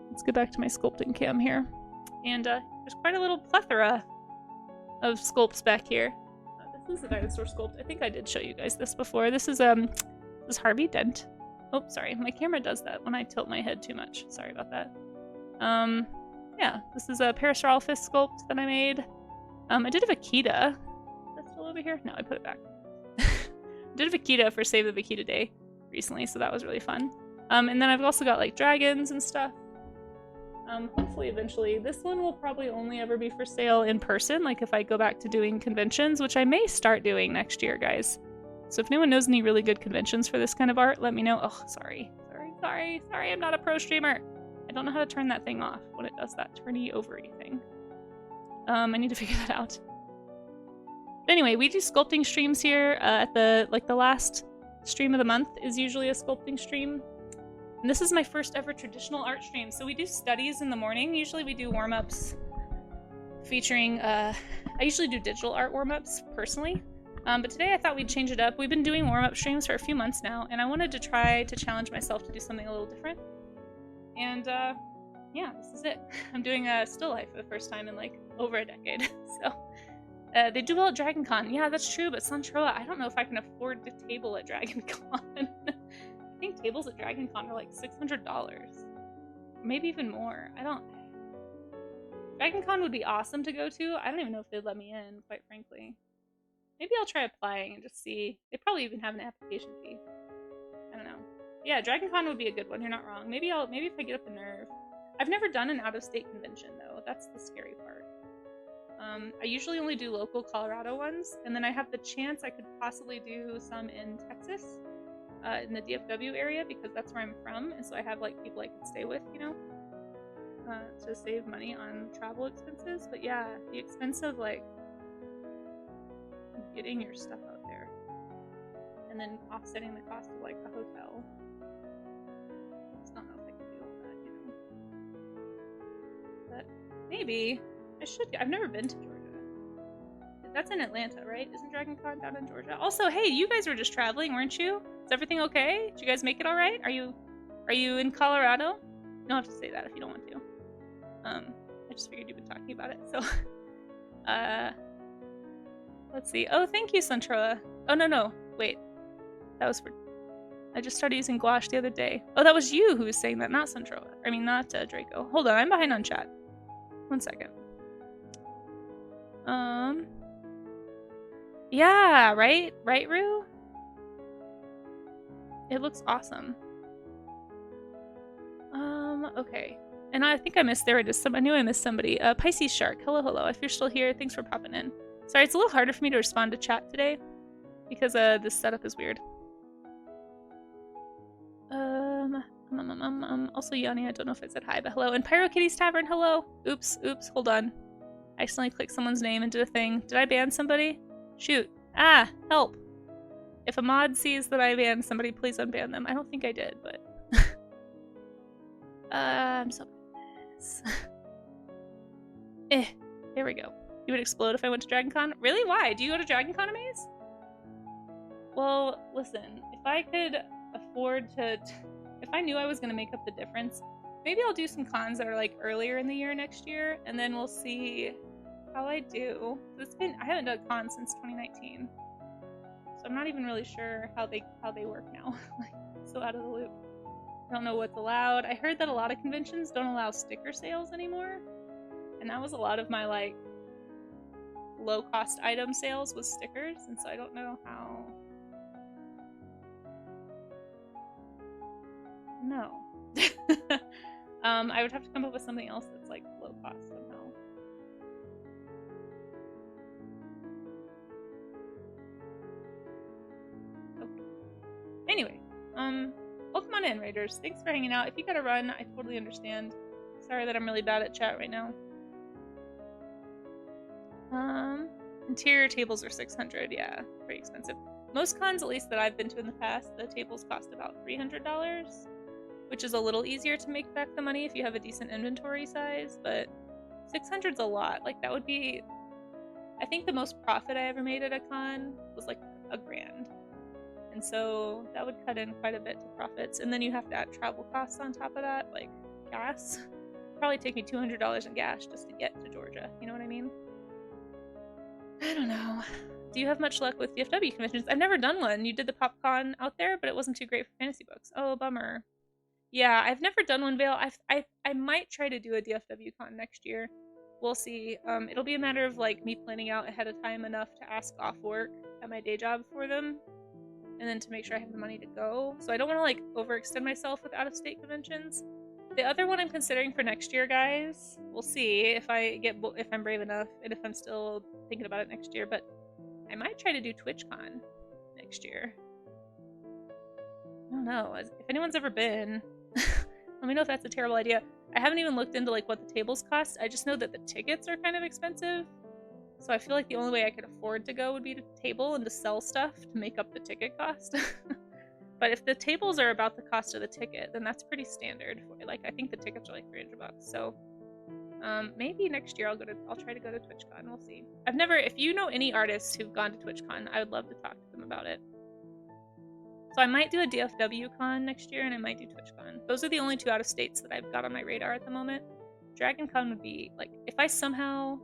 Let's get back to my sculpting cam here. And there's quite a little plethora of sculpts back here. This is a dinosaur sculpt. I think I did show you guys this before. This is Harvey Dent. Oh, sorry. My camera does that when I tilt my head too much. Sorry about that. Yeah, this is a Parasaurolophus sculpt that I made. I did a vaquita. Is that still over here? No, I put it back. I did a vaquita for Save the Vaquita Day recently, so that was really fun. And then I've also got like dragons and stuff. Hopefully eventually. This one will probably only ever be for sale in person, like if I go back to doing conventions, which I may start doing next year, guys. So if anyone knows any really good conventions for this kind of art, let me know. Oh, sorry, I'm not a pro streamer. I don't know how to turn that thing off when it does that turny ovary thing. I need to figure that out. But anyway, we do sculpting streams here at the last stream of the month is usually a sculpting stream. And this is my first ever traditional art stream. So we do studies in the morning. Usually we do warm-ups featuring, I usually do digital art warm-ups personally. But today I thought we'd change it up. We've been doing warm-up streams for a few months now, and I wanted to try to challenge myself to do something a little different. And yeah, this is it. I'm doing a still life for the first time in like over a decade. So they do well at Dragon Con. Yeah, that's true, but Santroa, I don't know if I can afford to table at Dragon Con. I think tables at Dragon Con are like $600. Maybe even more. Dragon Con would be awesome to go to. I don't even know if they'd let me in, quite frankly. Maybe I'll try applying and just see. They probably even have an application fee. I don't know. Yeah, Dragon Con would be a good one. You're not wrong. Maybe if I get up the nerve. I've never done an out-of-state convention though. That's the scary part. I usually only do local Colorado ones, and then I have the chance I could possibly do some in Texas, in the DFW area, because that's where I'm from, and so I have like people I can stay with, you know, to save money on travel expenses. But yeah, the expense of like getting your stuff out there and then offsetting the cost of like a hotel. I just don't know if I can do all that, you know. But maybe I should. I've never been to Georgia. That's in Atlanta, right? Isn't Dragon Con down in Georgia? Also, hey, you guys were just traveling, weren't you? Is everything okay? Did you guys make it all right? Are you in Colorado? You don't have to say that if you don't want to. I just figured you've been talking about it. So, let's see. Oh, thank you, Santroa. Oh, no. Wait. That was for... I just started using gouache the other day. Oh, that was you who was saying that, not Santroa. I mean, not Draco. Hold on, I'm behind on chat. 1 second. Yeah, right? Right, Rue? It looks awesome. Okay. And I think I missed, there it is. I knew I missed somebody. Pisces Shark. Hello. If you're still here, thanks for popping in. Sorry, it's a little harder for me to respond to chat today because this setup is weird. Also, Yanni, I don't know if I said hi, but hello. And PyroKitty's Tavern, hello. Oops, hold on. I accidentally clicked someone's name and did a thing. Did I ban somebody? Shoot. Ah, help. If a mod sees that I banned somebody, please unban them. I don't think I did, but... I'm so bad at this. There we go. You would explode if I went to Dragon Con? Really? Why? Do you go to Dragon Con, Amaze? Well, listen, if I could afford to... If I knew I was going to make up the difference, maybe I'll do some cons that are like earlier in the year next year, and then we'll see how I do. I haven't done cons since 2019, so I'm not even really sure how they work now. Like, so out of the loop. I don't know what's allowed. I heard that a lot of conventions don't allow sticker sales anymore. And that was a lot of my like low cost item sales was stickers, and so I don't know how. No. I would have to come up with something else that's like low cost somehow. Okay. Anyway, welcome on in, Raiders. Thanks for hanging out. If you gotta run, I totally understand. Sorry that I'm really bad at chat right now. Interior tables are $600. Yeah, pretty expensive. Most cons, at least that I've been to in the past, the tables cost about $300, which is a little easier to make back the money if you have a decent inventory size, but 600's a lot. Like, that would be, I think the most profit I ever made at a con was like $1,000. And so that would cut in quite a bit to profits. And then you have to add travel costs on top of that, like gas. It'd probably take me $200 in gas just to get to Georgia. You know what I mean? I don't know. Do you have much luck with DFW conventions? I've never done one. You did the PopCon out there, but it wasn't too great for fantasy books. Oh, bummer. Yeah, I've never done one, Vale. I might try to do a DFW con next year. We'll see. It'll be a matter of like me planning out ahead of time enough to ask off work at my day job for them, and then to make sure I have the money to go. So I don't want to like overextend myself with out-of-state conventions. The other one I'm considering for next year, guys, we'll see if I'm brave enough and if I'm still thinking about it next year, but I might try to do TwitchCon next year. I don't know. If anyone's ever been, let me know if that's a terrible idea. I haven't even looked into like what the tables cost. I just know that the tickets are kind of expensive. So I feel like the only way I could afford to go would be to table and to sell stuff to make up the ticket cost. But if the tables are about the cost of the ticket, then that's pretty standard. Like, I think the tickets are like $300. So maybe next year I'll try to go to TwitchCon. We'll see. If you know any artists who've gone to TwitchCon, I would love to talk to them about it. So I might do a DFW con next year, and I might do TwitchCon. Those are the only two out of states that I've got on my radar at the moment. Dragon Con would be like, if I somehow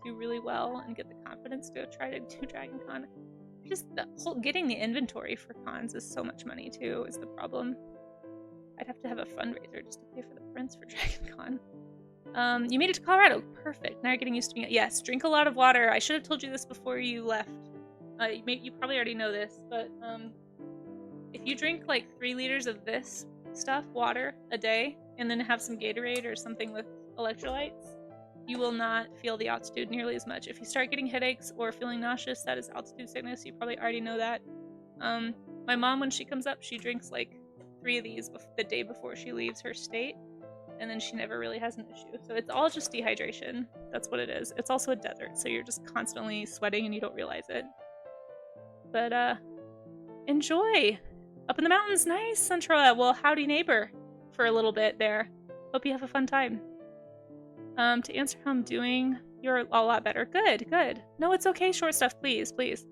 do really well and get the confidence to try to do Dragon Con. Just the whole getting the inventory for cons is so much money too, is the problem. I'd have to have a fundraiser just to pay for the prints for Dragon Con. You made it to Colorado. Perfect. Now you're getting used to me. Yes, drink a lot of water. I should have told you this before you left. You probably already know this, but if you drink like 3 liters of this stuff, water, a day, and then have some Gatorade or something with electrolytes, you will not feel the altitude nearly as much. If you start getting headaches or feeling nauseous, that is altitude sickness. You probably already know that. My mom, when she comes up, she drinks like 3 of these the day before she leaves her state, and then she never really has an issue. So it's all just dehydration. That's what it is. It's also a desert, so you're just constantly sweating and you don't realize it. But enjoy. Up in the mountains, nice, Centrola. Well, howdy neighbor for a little bit there. Hope you have a fun time. To answer how I'm doing, you're a lot better. Good, good. No, it's okay, short stuff, please, please.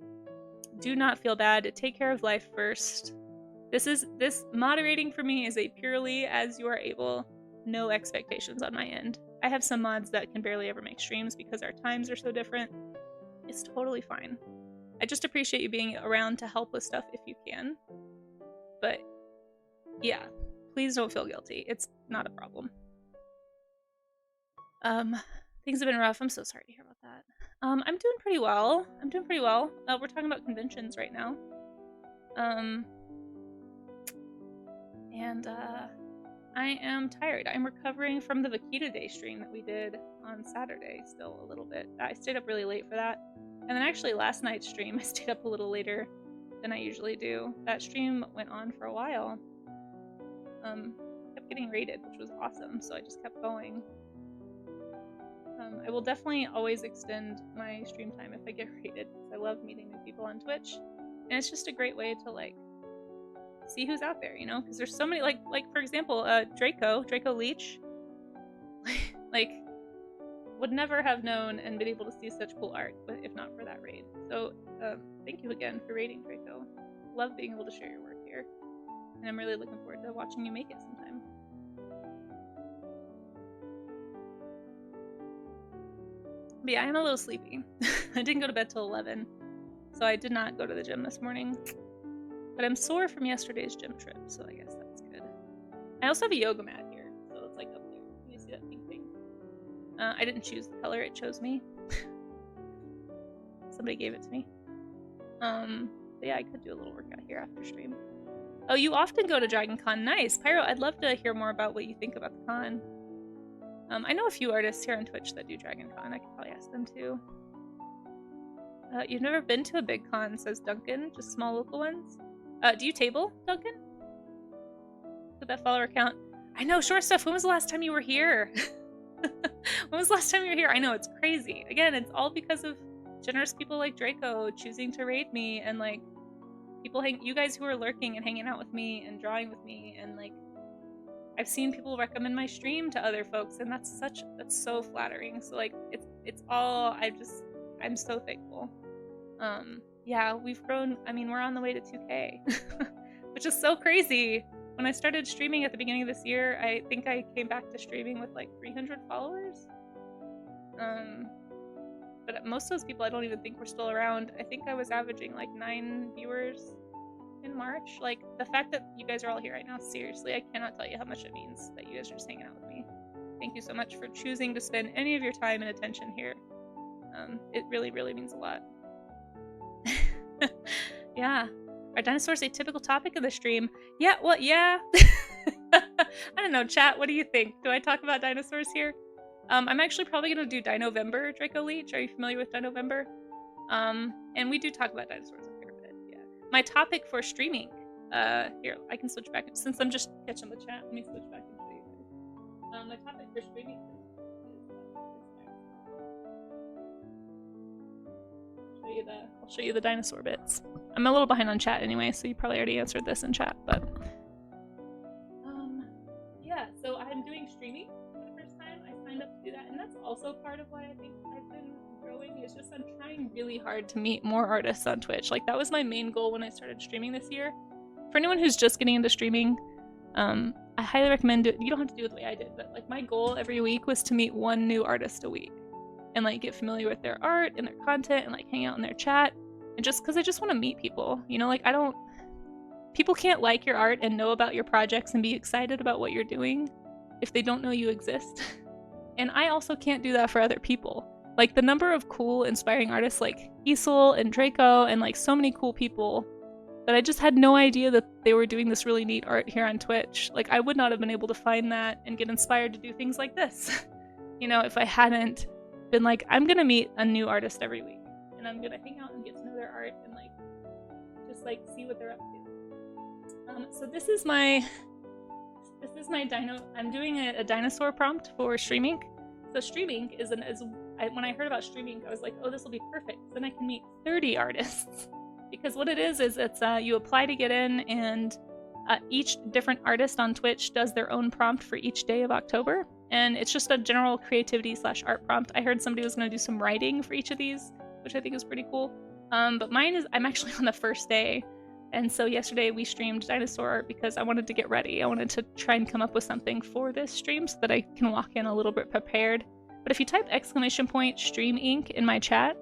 Do not feel bad. Take care of life first. This moderating for me is a purely as you are able, no expectations on my end. I have some mods that can barely ever make streams because our times are so different. It's totally fine. I just appreciate you being around to help with stuff if you can. But yeah, please don't feel guilty. It's not a problem. Things have been rough. I'm so sorry to hear about that. I'm doing pretty well. We're talking about conventions right now. And I am tired. I'm recovering from the Vaquita Day stream that we did on Saturday still a little bit. I stayed up really late for that. And then actually last night's stream, I stayed up a little later than I usually do. That stream went on for a while. Kept getting rated, which was awesome, so I just kept going. I will definitely always extend my stream time if I get rated, because I love meeting new people on Twitch. And it's just a great way to, like, see who's out there, you know? Because there's so many, like for example, Draco Leech, like, would never have known and been able to see such cool art if not for that raid. So, thank you again for raiding, Draco. Love being able to share your work here. And I'm really looking forward to watching you make it sometime. But yeah, I'm a little sleepy. I didn't go to bed till 11, so I did not go to the gym this morning. But I'm sore from yesterday's gym trip, so I guess that's good. I also have a yoga mat here, so it's like up there. Can you see that pink thing? I didn't choose the color, it chose me. Somebody gave it to me. But yeah, I could do a little workout here after stream. Oh, you often go to Dragon Con. Nice. Pyro, I'd love to hear more about what you think about the con. I know a few artists here on Twitch that do Dragon Con. I could probably ask them too. You've never been to a big con, says Duncan. Just small local ones. Do you table, Duncan? With that follower count. I know, Short Stuff, when was the last time you were here? When was the last time you were here? I know, it's crazy. Again, it's all because of generous people like Draco choosing to raid me, and like people you guys who are lurking and hanging out with me and drawing with me, and like I've seen people recommend my stream to other folks, and that's so flattering. So like it's all I'm so thankful. Yeah, we've grown. I mean, we're on the way to 2K, which is so crazy. When I started streaming at the beginning of this year, I think I came back to streaming with like 300 followers. But most of those people I don't even think were still around. I think I was averaging like 9 viewers in March. Like, the fact that you guys are all here right now, seriously, I cannot tell you how much it means that you guys are just hanging out with me. Thank you so much for choosing to spend any of your time and attention here. It really, really means a lot. Yeah. Are dinosaurs a typical topic of the stream? Yeah, well, yeah. I don't know, chat, what do you think? Do I talk about dinosaurs here? I'm actually probably going to do Dinovember, Draco Leech. Are you familiar with Dinovember? And we do talk about dinosaurs a fair bit, yeah. My topic for streaming, here, I can switch back. Since I'm just catching the chat, let me switch back and show you guys. My topic for streaming is I'll show you the dinosaur bits. I'm a little behind on chat anyway, so you probably already answered this in chat, but yeah, so I'm doing streaming for the first time. I signed up to do that, and that's also part of why I think I've been growing. It's just I'm trying really hard to meet more artists on Twitch. Like, that was my main goal when I started streaming this year. For anyone who's just getting into streaming, I highly recommend it. You don't have to do it the way I did, but like, my goal every week was to meet one new artist a week and like get familiar with their art and their content and like hang out in their chat. And just because I just want to meet people, you know, like people can't like your art and know about your projects and be excited about what you're doing if they don't know you exist. And I also can't do that for other people. Like, the number of cool, inspiring artists like Isol and Draco and like so many cool people that I just had no idea that they were doing this really neat art here on Twitch. Like, I would not have been able to find that and get inspired to do things like this, you know, if I hadn't been like, I'm gonna meet a new artist every week and I'm gonna hang out and get to know their art and like just like see what they're up to. So this is my I'm doing a dinosaur prompt for streaming. So streaming when I heard about streaming, I was like, oh, this will be perfect. Then I can meet 30 artists. Because what it is it's you apply to get in, and each different artist on Twitch does their own prompt for each day of October. And it's just a general creativity / art prompt. I heard somebody was going to do some writing for each of these, which I think is pretty cool. But mine is, I'm actually on the first day. And so yesterday we streamed dinosaur art because I wanted to get ready. I wanted to try and come up with something for this stream so that I can walk in a little bit prepared. But if you type !stream ink in my chat,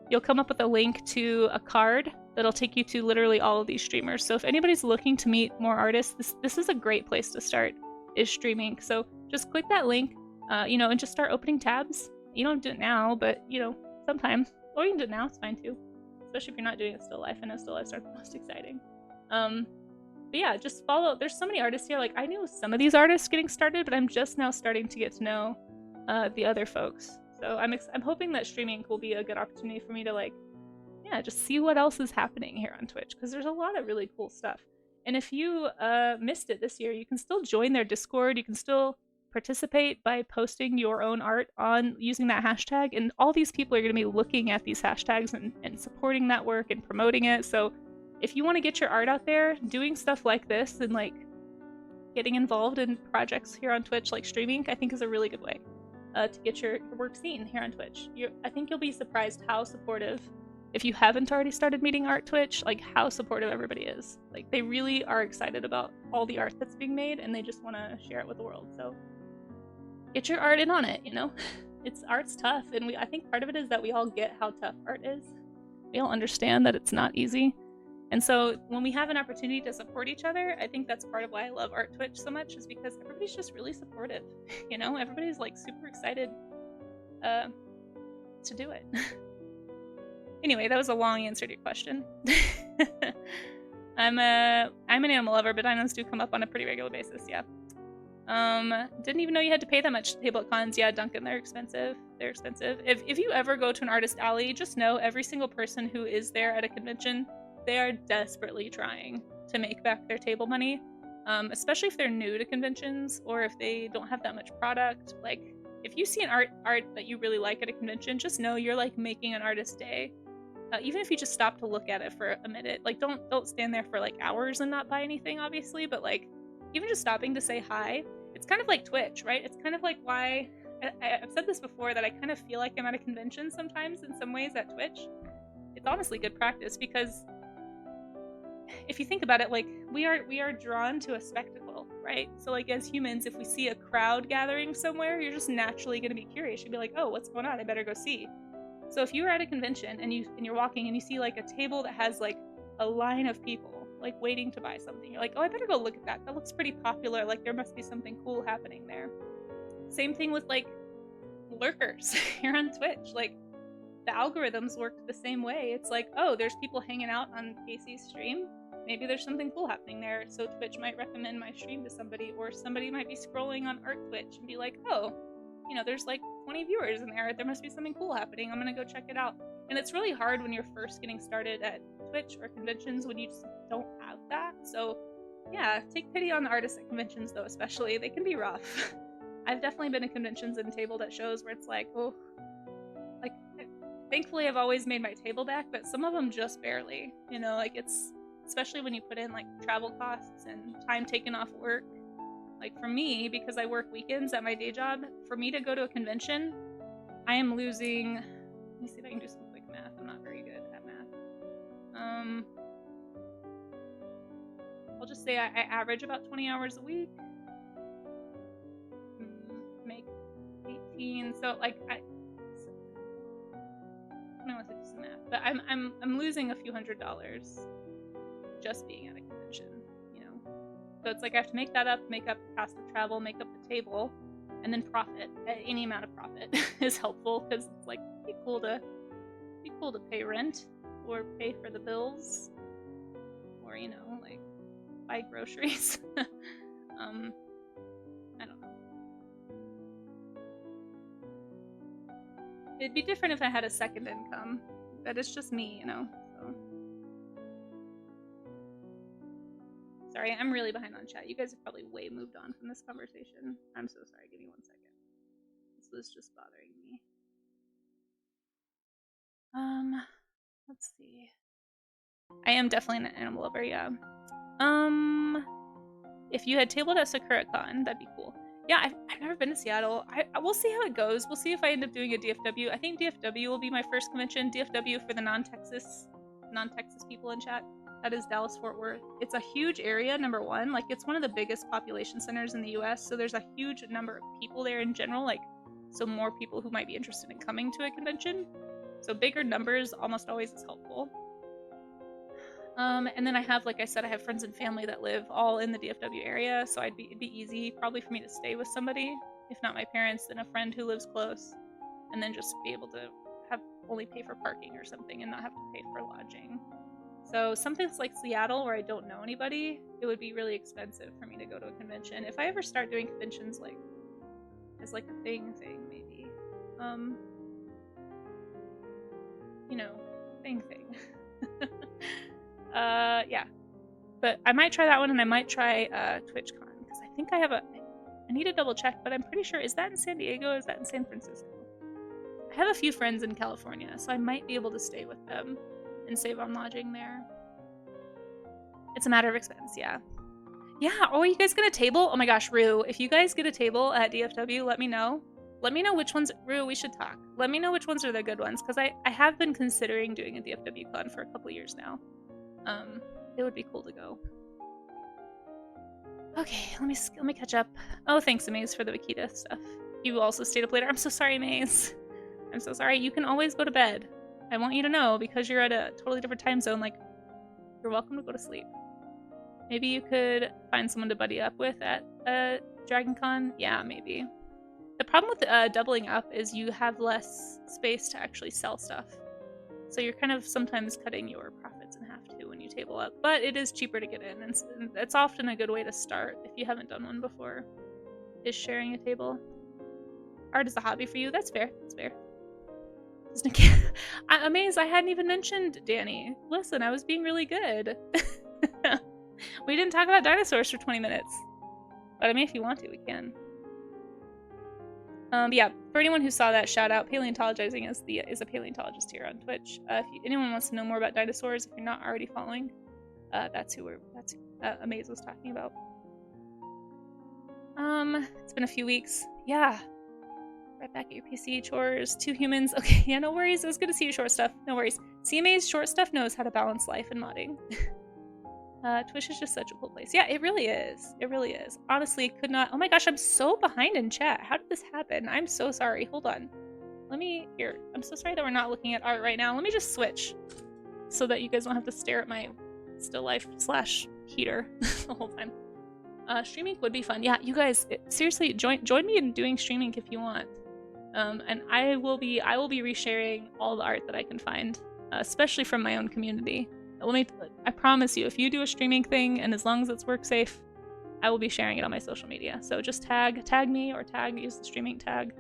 you'll come up with a link to a card that'll take you to literally all of these streamers. So if anybody's looking to meet more artists, this is a great place to start, is streaming. So just click that link, you know, and just start opening tabs. You don't do it now, but, you know, sometime. Or you can do it now, it's fine too. Especially if you're not doing it still life. I know still life's are the most exciting. But yeah, just follow. There's so many artists here. Like, I knew some of these artists getting started, but I'm just now starting to get to know the other folks. So I'm hoping that streaming will be a good opportunity for me to, like, yeah, just see what else is happening here on Twitch, because there's a lot of really cool stuff. And if you missed it this year, you can still join their Discord. You can still participate by posting your own art on using that hashtag, and all these people are going to be looking at these hashtags and supporting that work and promoting it. So if you want to get your art out there, doing stuff like this and like getting involved in projects here on Twitch, like streaming, I think is a really good way to get your work seen here on Twitch. I think you'll be surprised how supportive, if you haven't already started meeting art Twitch, like how supportive everybody is. Like, they really are excited about all the art that's being made, and they just want to share it with the world. So get your art in on it, you know? Art's tough, and I think part of it is that we all get how tough art is. We all understand that it's not easy. And so when we have an opportunity to support each other, I think that's part of why I love Art Twitch so much, is because everybody's just really supportive. You know, everybody's like super excited to do it. Anyway, that was a long answer to your question. I'm an animal lover, but dinos do come up on a pretty regular basis, yeah. Didn't even know you had to pay that much to table at cons. Yeah, Duncan, they're expensive. They're expensive. If you ever go to an artist alley, just know every single person who is there at a convention, they are desperately trying to make back their table money. Especially if they're new to conventions or if they don't have that much product. Like, if you see an art that you really like at a convention, just know you're like making an artist's day. Even if you just stop to look at it for a minute, like don't stand there for like hours and not buy anything, obviously, but like even just stopping to say hi. It's kind of like Twitch, right? It's kind of like why I've said this before, that I kind of feel like I'm at a convention sometimes in some ways at Twitch. It's honestly good practice, because if you think about it, like we are drawn to a spectacle, right? So like as humans, if we see a crowd gathering somewhere, you're just naturally going to be curious. You'd be like, oh, what's going on? I better go see. So if you were at a convention and you're walking and you see like a table that has like a line of people like waiting to buy something, you're like, oh, I better go look at that. That looks pretty popular. Like there must be something cool happening there. Same thing with like lurkers here on Twitch. Like the algorithms work the same way. It's like, oh, there's people hanging out on Casey's stream. Maybe there's something cool happening there. So Twitch might recommend my stream to somebody, or somebody might be scrolling on Art Twitch and be like, oh, you know, there's like 20 viewers in there. There must be something cool happening. I'm gonna go check it out. And it's really hard when you're first getting started at Twitch or conventions when you just don't have that. So yeah, take pity on the artists at conventions though, especially. They can be rough. I've definitely been to conventions and tabled at shows where it's like, oh, like, thankfully I've always made my table back, but some of them just barely, you know, like it's, especially when you put in like travel costs and time taken off work. Like for me, because I work weekends at my day job, for me to go to a convention, I am losing, let me see if I can do some quick math. I'm not very good at math. I'll just say I average about 20 hours a week. Make 18, so like I don't know what to do some math, but I'm losing a few $100s just being at a convention, you know. So it's like I have to make that up, make up the cost of travel, make up the table, and then profit. Any amount of profit is helpful, because it's like it'd be cool to pay rent or pay for the bills, or you know, like buy groceries. I don't know. It'd be different if I had a second income, but it's just me, you know. So. Sorry, I'm really behind on chat. You guys have probably way moved on from this conversation. I'm so sorry. Give me 1 second. This was just bothering me. Let's see. I am definitely an animal lover, yeah. If you had tabled at SakuraCon, that'd be cool. Yeah, I've never been to Seattle. We'll see how it goes. We'll see if I end up doing a DFW. I think DFW will be my first convention. DFW for the non-Texas people in chat. That is Dallas-Fort Worth. It's a huge area, number one. Like, it's one of the biggest population centers in the US, so there's a huge number of people there in general, like, so more people who might be interested in coming to a convention. So bigger numbers almost always is helpful. And then I have, like I said, I have friends and family that live all in the DFW area, so it'd be easy probably for me to stay with somebody, if not my parents, then a friend who lives close, and then just be able to only pay for parking or something and not have to pay for lodging. So something like Seattle, where I don't know anybody, it would be really expensive for me to go to a convention. If I ever start doing conventions like as like a thing maybe, you know, thing. Yeah, but I might try that one, and I might try TwitchCon, because I think I need to double check, but I'm pretty sure, is that in San Diego or is that in San Francisco? I have a few friends in California, so I might be able to stay with them and save on lodging there. It's a matter of expense, yeah. Yeah, oh, are you guys gonna table? Oh my gosh, Rue, if you guys get a table at DFW, let me know. Let me know which ones, Rue, we should talk. Let me know which ones are the good ones, because I have been considering doing a DFW con for a couple years now. It would be cool to go. Okay, let me catch up. Oh, thanks, Amaze, for the Wakita stuff. You also stayed up later. I'm so sorry, Amaze. I'm so sorry. You can always go to bed. I want you to know, because you're at a totally different time zone, like, you're welcome to go to sleep. Maybe you could find someone to buddy up with at DragonCon? Yeah, maybe. The problem with doubling up is you have less space to actually sell stuff. So you're kind of sometimes cutting your profits in half too when you table up. But it is cheaper to get in, and it's often a good way to start if you haven't done one before, is sharing a table. Art is a hobby for you. That's fair. That's fair. I'm amazed I hadn't even mentioned Danny. Listen, I was being really good. We didn't talk about dinosaurs for 20 minutes. But I mean, if you want to, we can. Yeah, for anyone who saw that, shout out. Paleontologizing is a paleontologist here on Twitch. If anyone wants to know more about dinosaurs, if you're not already following, that's who Amaze was talking about. It's been a few weeks. Yeah. Right back at your PC chores. 2 humans. Okay, yeah, no worries. It was good to see you, short stuff. No worries. CMA's short stuff knows how to balance life and modding. Twitch is just such a cool place. Yeah, it really is. It really is. Honestly, could not. Oh my gosh, I'm so behind in chat. How did this happen? I'm so sorry. Hold on. Here. I'm so sorry that we're not looking at art right now. Let me just switch so that you guys don't have to stare at my still life / heater the whole time. Streaming would be fun. Yeah, you guys, seriously, join me in doing streaming if you want. And I will be resharing all the art that I can find, especially from my own community. I promise you, if you do a streaming thing, and as long as it's work safe, I will be sharing it on my social media. So just tag me or use the streaming tag.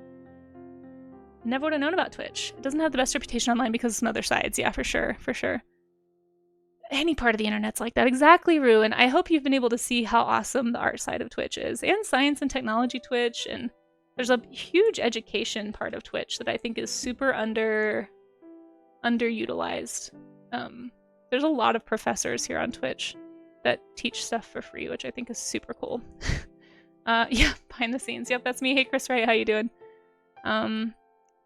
Never would have known about Twitch. It doesn't have the best reputation online because of some other sides. Yeah, for sure. Any part of the internet's like that. Exactly, Rue. And I hope you've been able to see how awesome the art side of Twitch is, and science and technology Twitch. And there's a huge education part of Twitch that I think is super underutilized. There's a lot of professors here on Twitch that teach stuff for free, which I think is super cool. Yeah, behind the scenes. Yep, that's me. Hey, Chris Wright, how you doing?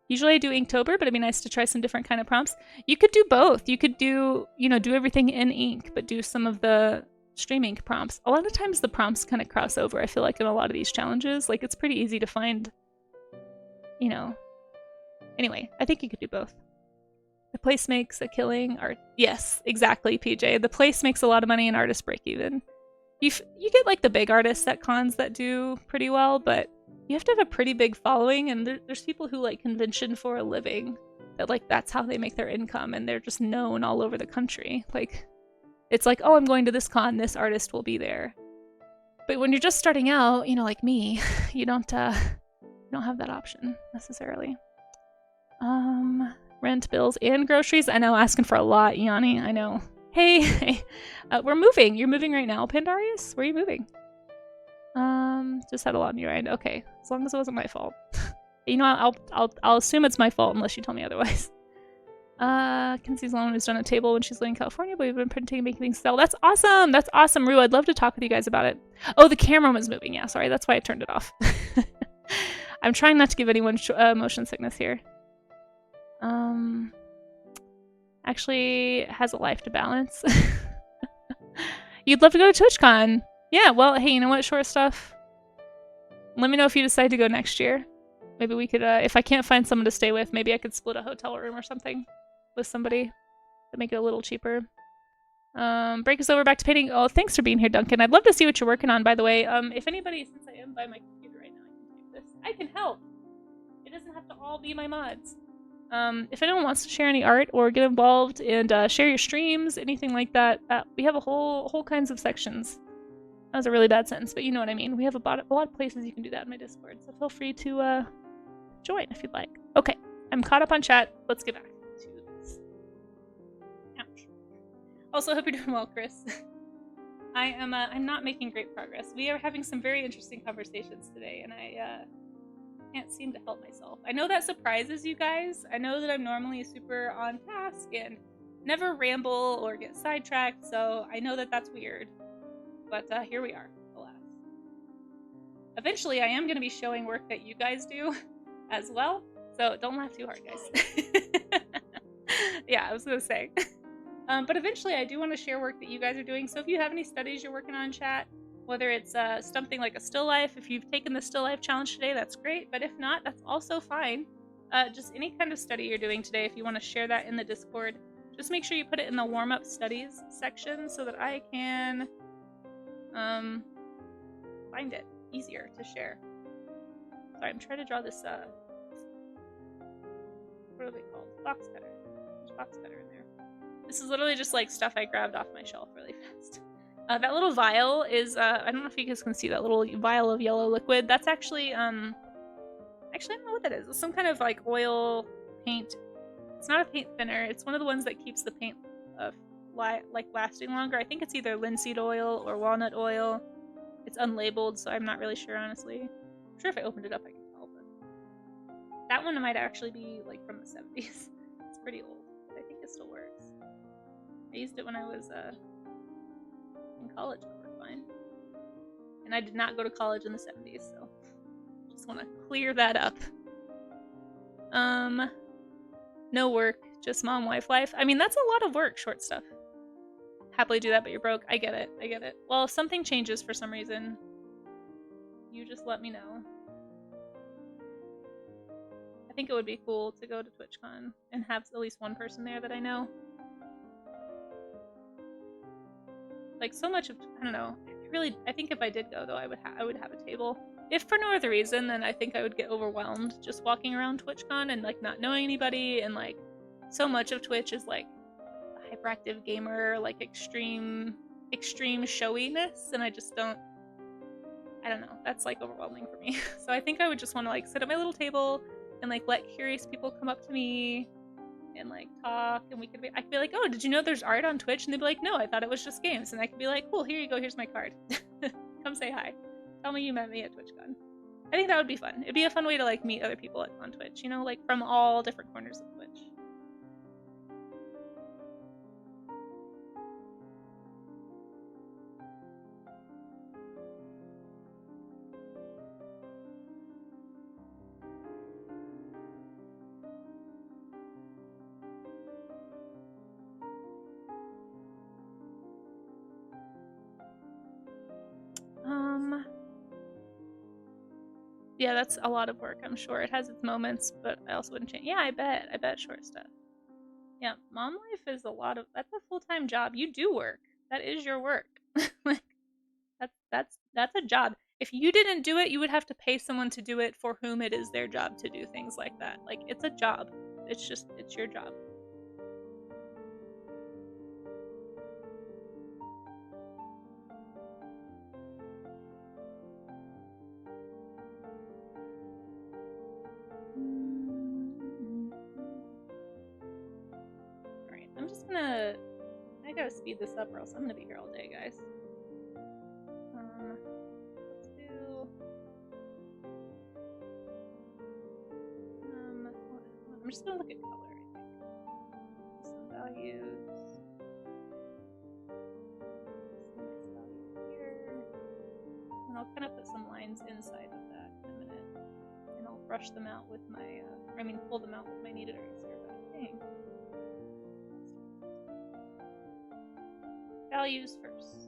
Usually I do Inktober, but it'd be nice to try some different kind of prompts. You could do both. You could do everything in ink, but do some of the streaming prompts. A lot of times the prompts kind of cross over, I feel like, in a lot of these challenges. Like, it's pretty easy to find, Anyway, I think you could do both. The place makes a killing. Art. Yes, exactly, PJ. The place makes a lot of money and artists break even. You get like the big artists at cons that do pretty well, but you have to have a pretty big following, and there's people who like convention for a living that like that's how they make their income, and they're just known all over the country. Like, it's like, oh, I'm going to this con, this artist will be there. But when you're just starting out, like me, you don't have that option necessarily. Rent, bills, and groceries. I know, asking for a lot, Yanni. I know. Hey, we're moving. You're moving right now, Pandarius? Where are you moving? Just had a lot on your end. Okay, as long as it wasn't my fault. I'll assume it's my fault unless you tell me otherwise. Kenzie's the one who's done a table when she's living in California, but we've been printing and making things sell. That's awesome! That's awesome, Rue. I'd love to talk with you guys about it. Oh, the camera was moving. Yeah, sorry. That's why I turned it off. I'm trying not to give anyone motion sickness here. Actually has a life to balance. You'd love to go to TwitchCon. Yeah, well, hey, you know what, short stuff? Let me know if you decide to go next year. Maybe we could, if I can't find someone to stay with, maybe I could split a hotel room or something with somebody to make it a little cheaper. Break is over, back to painting. Oh, thanks for being here, Duncan. I'd love to see what you're working on, by the way. If anybody, since I am by my computer right now, I can do this. I can help. It doesn't have to all be my mods. If anyone wants to share any art or get involved and share your streams, anything like that, we have a whole kinds of sections. That was a really bad sentence, but you know what I mean. We have a lot of places you can do that in my Discord, so feel free to join if you'd like. Okay, I'm caught up on chat. Let's get back to this. Ouch. Also, hope you're doing well, Chris. I'm not making great progress. We are having some very interesting conversations today, and I can't seem to help myself. I know that surprises you guys. I know that I'm normally super on task and never ramble or get sidetracked, so I know that that's weird. But here we are, alas. Eventually, I am going to be showing work that you guys do as well, so don't laugh too hard, guys. Yeah, I was going to say. But eventually, I do want to share work that you guys are doing, so if you have any studies you're working on, chat, whether it's something like a still life, if you've taken the still life challenge today, that's great, but if not, that's also fine. Just any kind of study you're doing today, if you want to share that in the Discord, just make sure you put it in the warm-up studies section so that I can find it easier to share. Sorry, I'm trying to draw this, what are they called? Box cutter. There's box cutter in there. This is literally just like stuff I grabbed off my shelf really fast. That little vial is, I don't know if you guys can see that little vial of yellow liquid. That's actually, actually I don't know what that is. It's some kind of like oil paint. It's not a paint thinner. It's one of the ones that keeps the paint like lasting longer. I think it's either linseed oil or walnut oil. It's unlabeled, so I'm not really sure, honestly. I'm sure if I opened it up I can tell, but that one might actually be like from the 70s. It's pretty old, but I think it still works. I used it when I was in college. It worked fine. And I did not go to college in the 70s, so just want to clear that up. No work, just mom, wife, life. I mean, that's a lot of work, short stuff. Happily do that, but you're broke. I get it. I get it. Well, if something changes for some reason, you just let me know. I think it would be cool to go to TwitchCon and have at least one person there that I know. Like, so much of, I don't know. I think if I did go, though, I would have a table. If for no other reason, then I think I would get overwhelmed just walking around TwitchCon and like not knowing anybody, and like so much of Twitch is like a hyperactive gamer, like extreme showiness, and I just don't, I don't know, that's like overwhelming for me. So I think I would just want to like sit at my little table and like let curious people come up to me and like talk, and I could be like, oh, did you know there's art on Twitch? And they'd be like, no, I thought it was just games. And I could be like, cool, here you go, here's my card. Come say hi. Tell me you met me at TwitchCon. I think that would be fun. It'd be a fun way to like meet other people on Twitch, you know, like from all different corners of Twitch. Yeah, that's a lot of work, I'm sure. It has its moments, but I also wouldn't change. Yeah, I bet short stuff. Yeah, mom life is that's a full-time job. You do work. That is your work. Like, that's a job. If you didn't do it, you would have to pay someone to do it for whom it is their job to do things like that. Like, it's a job. It's your job. Alright, I gotta speed this up or else I'm gonna be here all day, guys. I'm just gonna look at color, I think. Some values. Some nice values here. And I'll kind of put some lines inside of that in a minute. And I'll brush them out with my, pull them out with my kneaded eraser, but I think. Values first.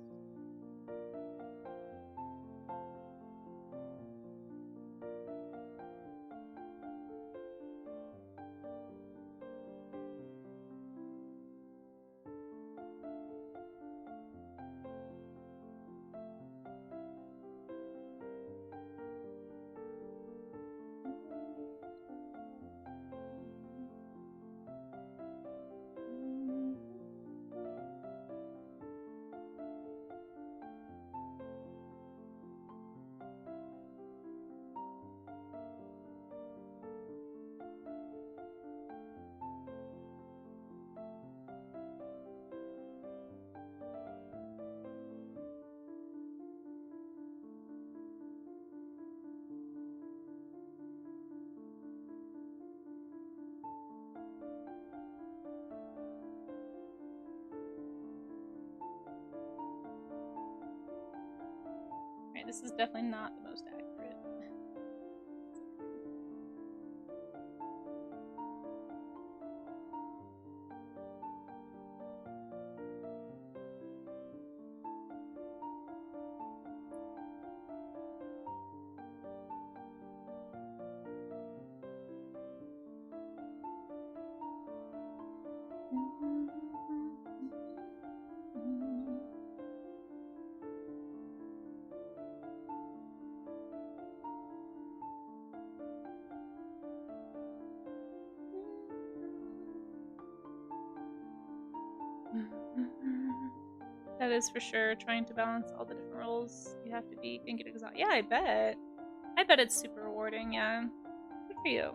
Alright, this is definitely not the most accurate. That is for sure. Trying to balance all the different roles you have to be can get exhausting. Yeah, I bet. I bet it's super rewarding, yeah. Good for you.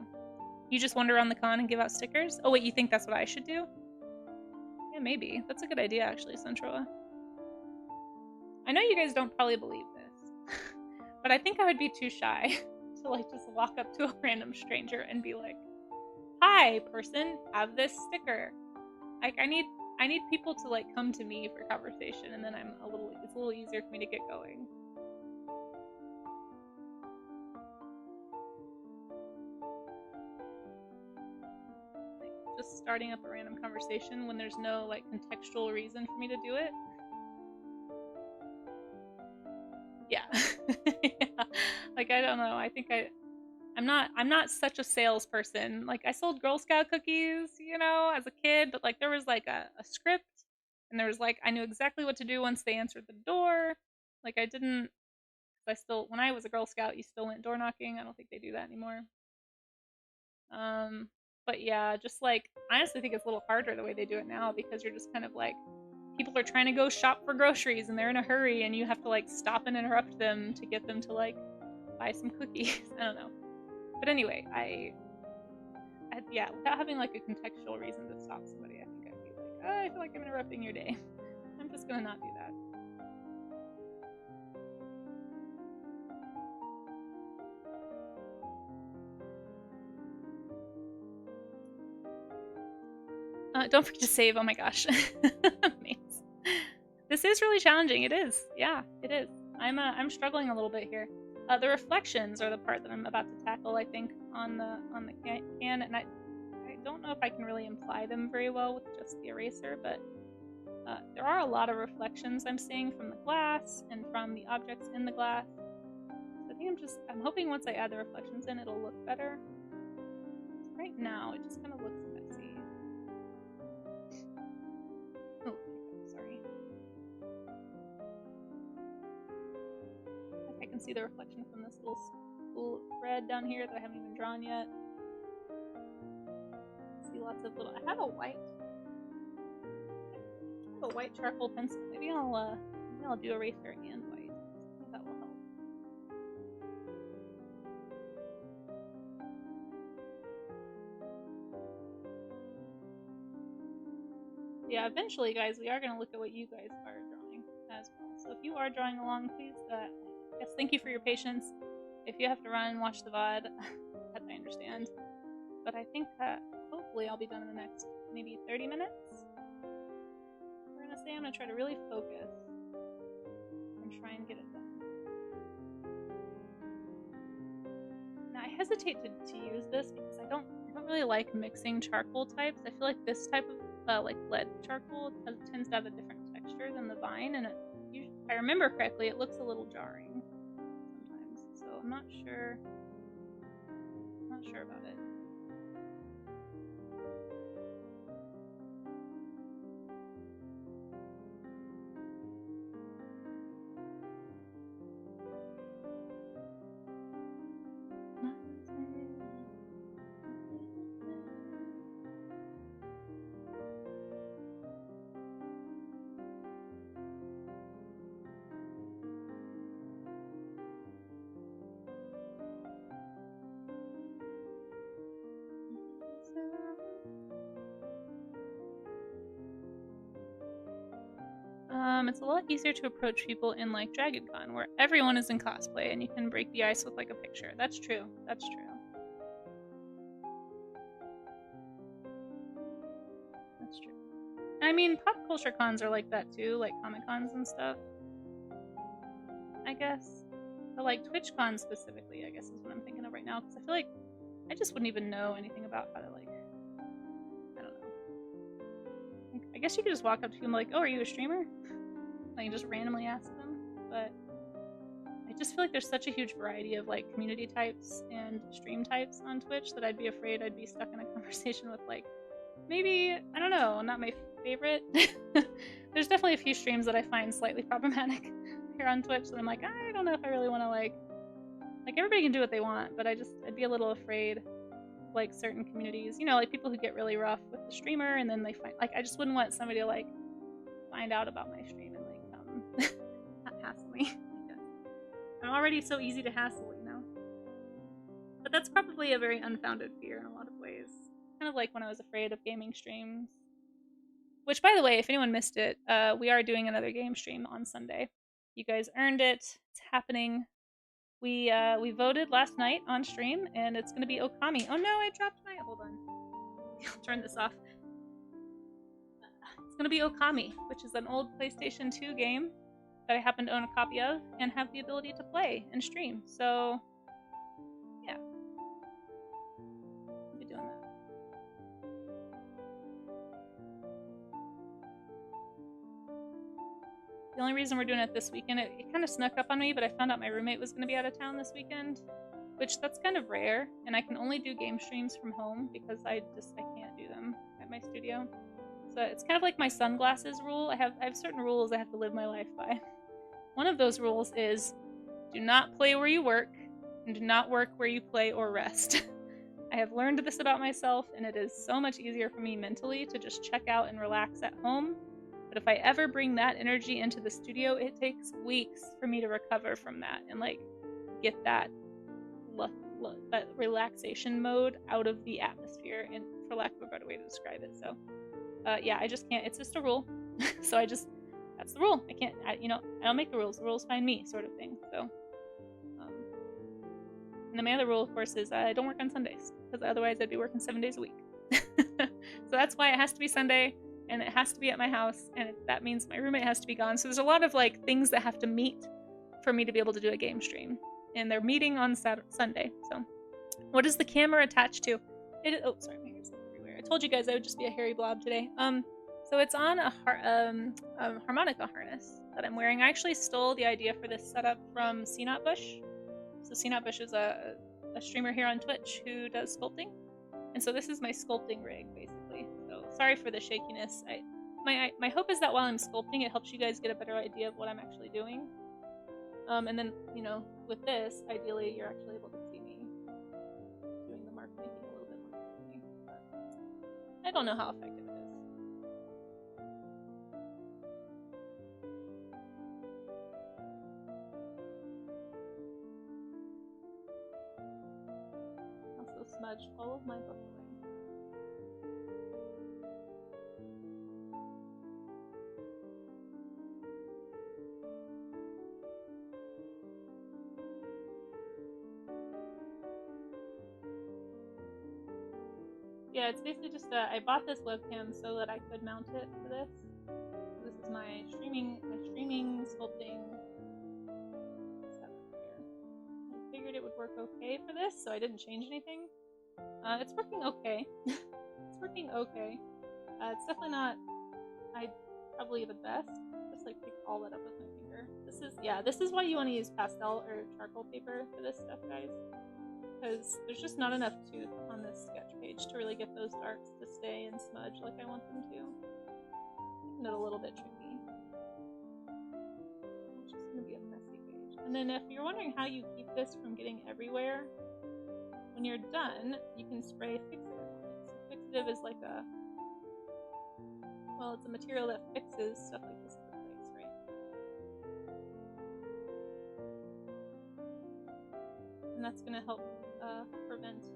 You just wander around the con and give out stickers? Oh wait, you think that's what I should do? Yeah, maybe. That's a good idea, actually, Centroa. I know you guys don't probably believe this, but I think I would be too shy to like just walk up to a random stranger and be like, "Hi, person, have this sticker." Like I need people to like come to me for conversation, and then it's a little easier for me to get going. Like just starting up a random conversation when there's no like contextual reason for me to do it. Yeah. Yeah. Like I don't know. I think I'm not such a salesperson. Like I sold Girl Scout cookies, you know, as a kid, but like there was like a script and there was like I knew exactly what to do once they answered the door. Like when I was a Girl Scout, you still went door knocking. I don't think they do that anymore. But yeah, just like I honestly think it's a little harder the way they do it now because you're just kind of like people are trying to go shop for groceries and they're in a hurry and you have to like stop and interrupt them to get them to like buy some cookies. I don't know. But anyway, yeah, without having like a contextual reason to stop somebody, I think I'd be like, oh, I feel like I'm interrupting your day. I'm just gonna not do that. Don't forget to save. Oh my gosh. This is really challenging. It is. Yeah, it is. I'm struggling a little bit here. The reflections are the part that I'm about to tackle, I think, on the can, and I don't know if I can really imply them very well with just the eraser, but there are a lot of reflections I'm seeing from the glass and from the objects in the glass. So I think I'm hoping once I add the reflections in, it'll look better. Right now, it just kind of looks messy. Oh, sorry. I can see the reflection from this little thread down here that I haven't even drawn yet. See lots of little. I have a white charcoal pencil. Maybe I'll do eraser and white. I think that will help. Yeah, eventually, guys, we are going to look at what you guys are drawing as well. So if you are drawing along, please, yes, thank you for your patience. If you have to run and watch the VOD, that I understand. But I think that hopefully I'll be done in the next maybe 30 minutes. We're going to say I'm going to try to really focus and try and get it done. Now I hesitate to use this because I don't really like mixing charcoal types. I feel like this type of like lead charcoal tends to have a different texture than the vine, and if I remember correctly, it looks a little jarring sometimes. So I'm not sure about it. It's a lot easier to approach people in like Dragon Con, where everyone is in cosplay and you can break the ice with like a picture. That's true. That's true. That's true. I mean, pop culture cons are like that too, like Comic Cons and stuff. I guess. But like Twitch Con specifically, I guess is what I'm thinking of right now, because I feel like I just wouldn't even know anything about how to like, I don't know. I guess you could just walk up to them like, oh, are you a streamer? Like just randomly ask them, but I just feel like there's such a huge variety of like community types and stream types on Twitch that I'd be afraid I'd be stuck in a conversation with like maybe, I don't know, not my favorite. There's definitely a few streams that I find slightly problematic here on Twitch that I'm like, I don't know if I really want to like everybody can do what they want, but I'd be a little afraid of like certain communities, you know, like people who get really rough with the streamer and then they find like I just wouldn't want somebody to like find out about my stream and like not hassle me. I guess. I'm already so easy to hassle, you know? But that's probably a very unfounded fear in a lot of ways. Kind of like when I was afraid of gaming streams. Which, by the way, if anyone missed it, we are doing another game stream on Sunday. You guys earned it. It's happening. We voted last night on stream, and it's going to be Okami. Oh no, I dropped my... Hold on. I'll turn this off. It's going to be Okami, which is an old PlayStation 2 game that I happen to own a copy of and have the ability to play and stream. So, yeah. I'll be doing that. The only reason we're doing it this weekend, it kind of snuck up on me, but I found out my roommate was going to be out of town this weekend, which that's kind of rare, and I can only do game streams from home because I can't do them at my studio. So it's kind of like my sunglasses rule. I have certain rules I have to live my life by. One of those rules is do not play where you work, and do not work where you play or rest. I have learned this about myself, and it is so much easier for me mentally to just check out and relax at home. But if I ever bring that energy into the studio, it takes weeks for me to recover from that and like get that that relaxation mode out of the atmosphere, and for lack of a better way to describe it. So yeah, I just can't. It's just a rule. So that's the rule. I can't. I don't make the rules. The rules find me, sort of thing. So and then my other rule, of course, is I don't work on Sundays because otherwise I'd be working 7 days a week. So that's why it has to be Sunday. And it has to be at my house, and that means my roommate has to be gone. So there's a lot of like things that have to meet for me to be able to do a game stream, and they're meeting on Sunday. So, what is the camera attached to? Oh, sorry, my hair's everywhere. I told you guys I would just be a hairy blob today. So it's on a harmonica harness that I'm wearing. I actually stole the idea for this setup from CNotBush. So CNotBush is a streamer here on Twitch who does sculpting, and so this is my sculpting rig, basically. So sorry for the shakiness. My hope is that while I'm sculpting, it helps you guys get a better idea of what I'm actually doing. And then, with this, ideally, you're actually able to see me doing the mark making a little bit more clearly. But I don't know how effective it is. Also smudged all of my buffering. Yeah, it's basically just I bought this webcam so that I could mount it to this. So this is my streaming sculpting setup here. I figured it would work okay for this, so I didn't change anything. It's working okay. It's working okay. It's definitely not probably the best. Just like pick all that up with my finger. This is why you want to use pastel or charcoal paper for this stuff, guys. Because there's just not enough tooth on this sketch page to really get those darks to stay and smudge like I want them to. Making it a little bit tricky. It's just going to be a messy page. And then if you're wondering how you keep this from getting everywhere, when you're done, you can spray fixative on it. So fixative is like it's a material that fixes stuff like this into place, right? And that's going to help prevent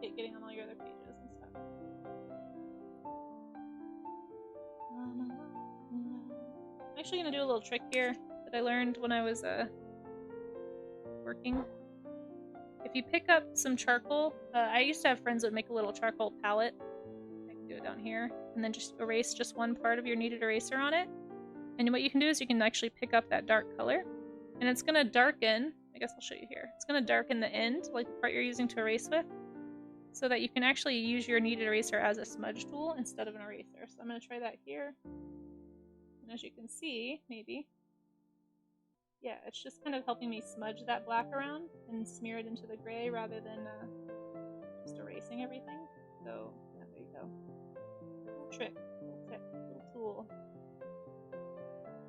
it getting on all your other pages and stuff. I'm actually going to do a little trick here that I learned when I was working. If you pick up some charcoal, I used to have friends that would make a little charcoal palette. I can do it down here, and then just erase just one part of your kneaded eraser on it. And what you can do is you can actually pick up that dark color, and it's going to darken. I guess I'll show you here. It's going to darken the end, like the part you're using to erase with, so that you can actually use your kneaded eraser as a smudge tool instead of an eraser. So I'm going to try that here. And as you can see, maybe, yeah, it's just kind of helping me smudge that black around and smear it into the gray rather than just erasing everything. So, yeah, there you go. Little trick, little tip, little tool.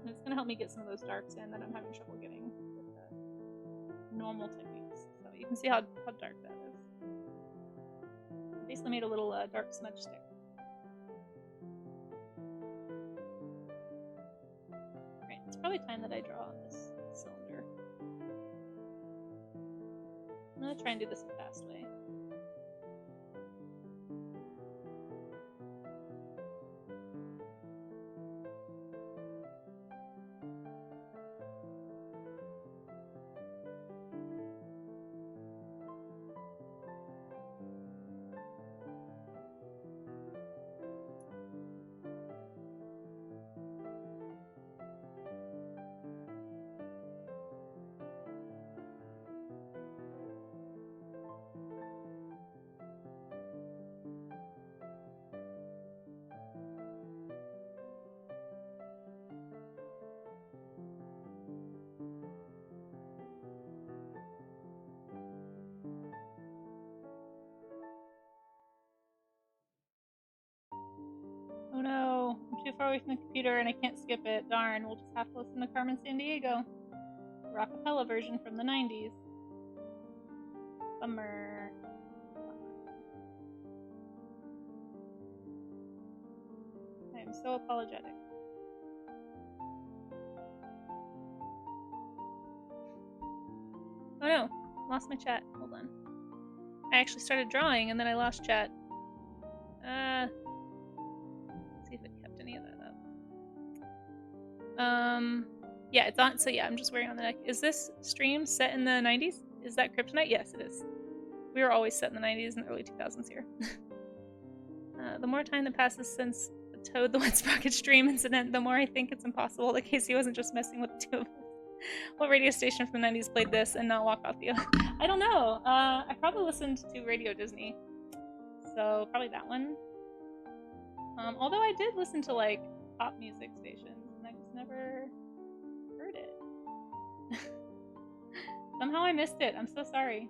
And it's going to help me get some of those darks in that I'm having trouble getting with normal techniques. So you can see how dark that is. Basically made a little dark smudge stick. probably time that I draw this cylinder. I'm gonna try and do this the fast way. Oh no, I'm too far away from the computer and I can't skip it. Darn, we'll just have to listen to Carmen Sandiego. Rockapella version from the 90s. Bummer. I am so apologetic. Oh no, lost my chat. Hold on. I actually started drawing and then I lost chat. Let's see if it kept any of that up. Yeah, it's on. So yeah, I'm just wearing on the neck. Is this stream set in the 90s? Is that Kryptonite? Yes, it is. We were always set in the 90s and early 2000s here. The more time that passes since the Toad the Wet Sprocket stream incident, the more I think it's impossible that Casey wasn't just messing with the two of us. What radio station from the 90s played this and not Walk Off the Oath? I don't know. I probably listened to Radio Disney. So probably that one. Although I did listen to like pop music stations and I just never heard it. Somehow I missed it. I'm so sorry.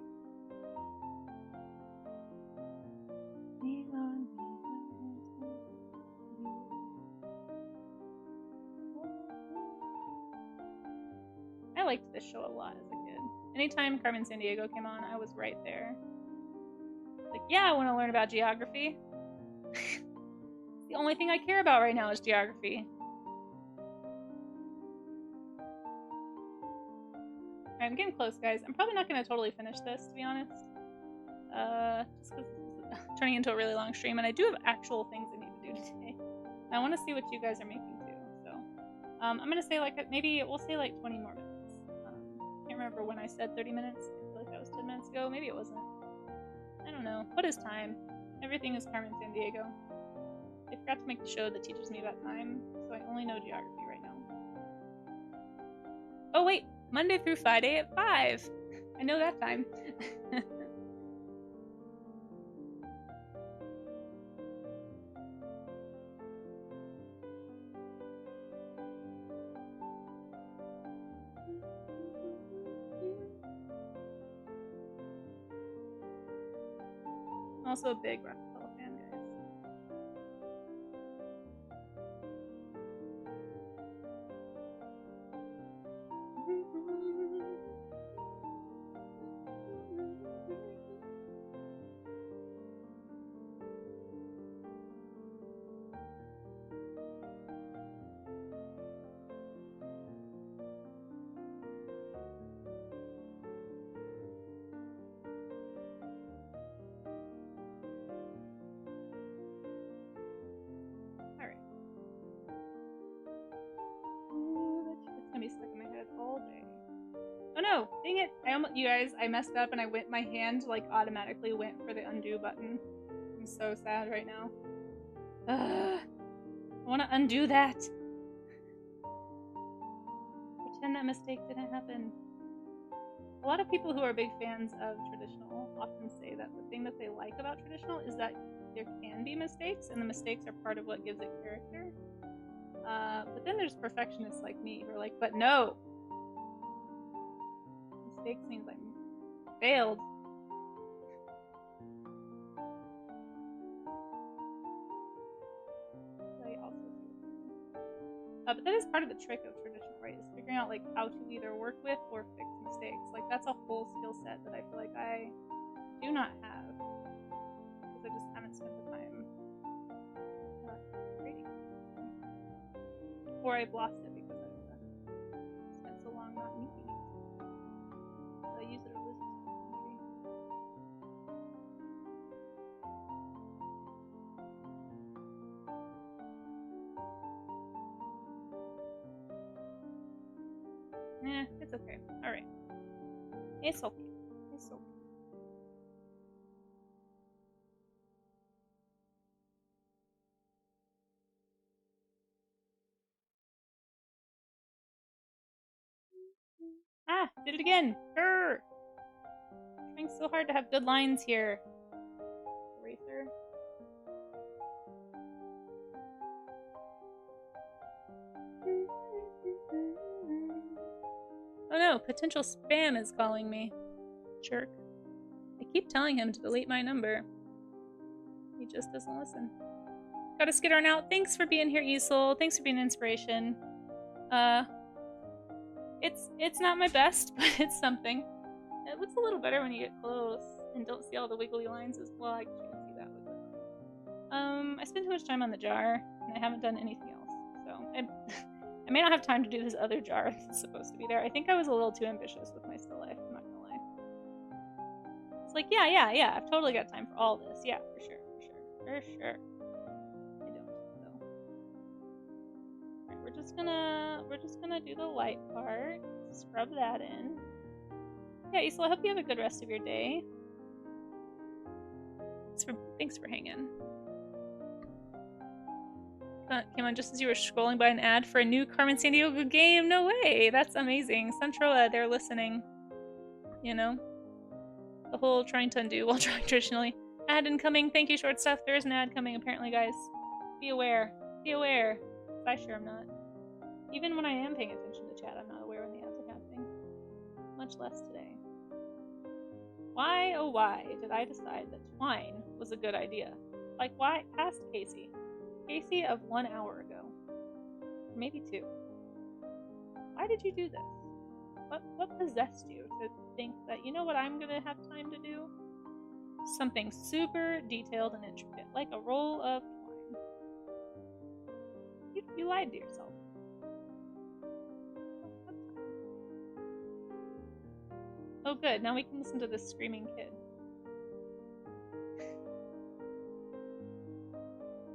I liked this show a lot as a kid. Anytime Carmen Sandiego came on, I was right there. Like, yeah, I want to learn about geography. The only thing I care about right now is geography. Alright, I'm getting close, guys. I'm probably not going to totally finish this, to be honest. Just because this is turning into a really long stream, and I do have actual things I need to do today. I want to see what you guys are making too, so. I'm going to say, like, maybe we'll say, like, 20 more minutes. Can't remember when I said 30 minutes. I feel like that was 10 minutes ago. Maybe it wasn't. I don't know. What is time? Everything is Carmen Sandiego. I forgot to make the show that teaches me about time, so I only know geography right now. Oh wait, Monday through Friday at 5. I know that time. I'm also a big Rockapella fan, guys. Oh no, dang it. You guys, I messed up and my hand like automatically went for the undo button. I'm so sad right now. I want to undo that. Pretend that mistake didn't happen. A lot of people who are big fans of traditional often say that the thing that they like about traditional is that there can be mistakes, and the mistakes are part of what gives it character. But then there's perfectionists like me who are like, but no! Mistakes means I failed. But that is part of the trick of traditional, right? Is figuring out like how to either work with or fix mistakes. Like that's a whole skill set that I feel like I do not have because I just haven't spent the time creating it. Or I've lost it because I've It's okay. Alright. It's okay. It's okay. Ah! Did it again! Grr! Trying so hard to have good lines here. Eraser. Oh no, potential spam is calling me. Jerk. I keep telling him to delete my number. He just doesn't listen. Gotta skitter on out. Thanks for being here, Isol. Thanks for being an inspiration. It's not my best, but it's something. It looks a little better when you get close and don't see all the wiggly lines as well. I can see that wiggly line. I spent too much time on the jar, and I haven't done anything else. So I may not have time to do this other jar that's supposed to be there. I think I was a little too ambitious with my still life, I'm not gonna lie. It's like, yeah, I've totally got time for all this. Yeah, for sure. I don't, though. Alright, we're just gonna do the light part. Scrub that in. Yeah, Isla, I hope you have a good rest of your day. Thanks for hanging. Came on just as you were scrolling by an ad for a new Carmen Sandiego game. No way! That's amazing. Centroa, they're listening. You know? The whole trying to undo while trying traditionally. Ad incoming. Thank you, short stuff. There is an ad coming, apparently, guys. Be aware. Be aware. I sure am not. Even when I am paying attention to chat, I'm not aware when the ads are happening. Much less today. Why, oh why, did I decide that twine was a good idea? Like, why? Past Casey. Casey of 1 hour ago. Maybe 2. Why did you do this? What possessed you to think that, you know what I'm gonna have time to do? Something super detailed and intricate, like a roll of twine. You lied to yourself. Oh good, now we can listen to this screaming kid.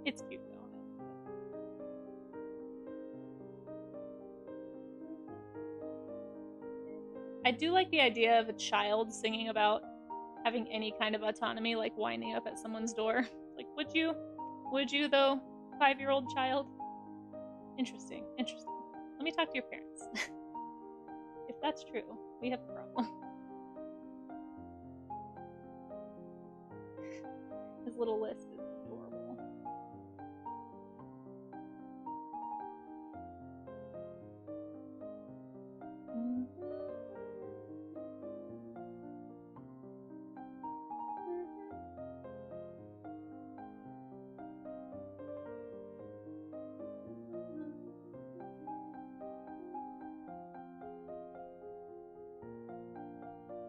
It's cute though. I do like the idea of a child singing about having any kind of autonomy, like winding up at someone's door. Like, would you though, 5-year-old child? Interesting. Let me talk to your parents. If that's true, we have a problem. His little list is adorable.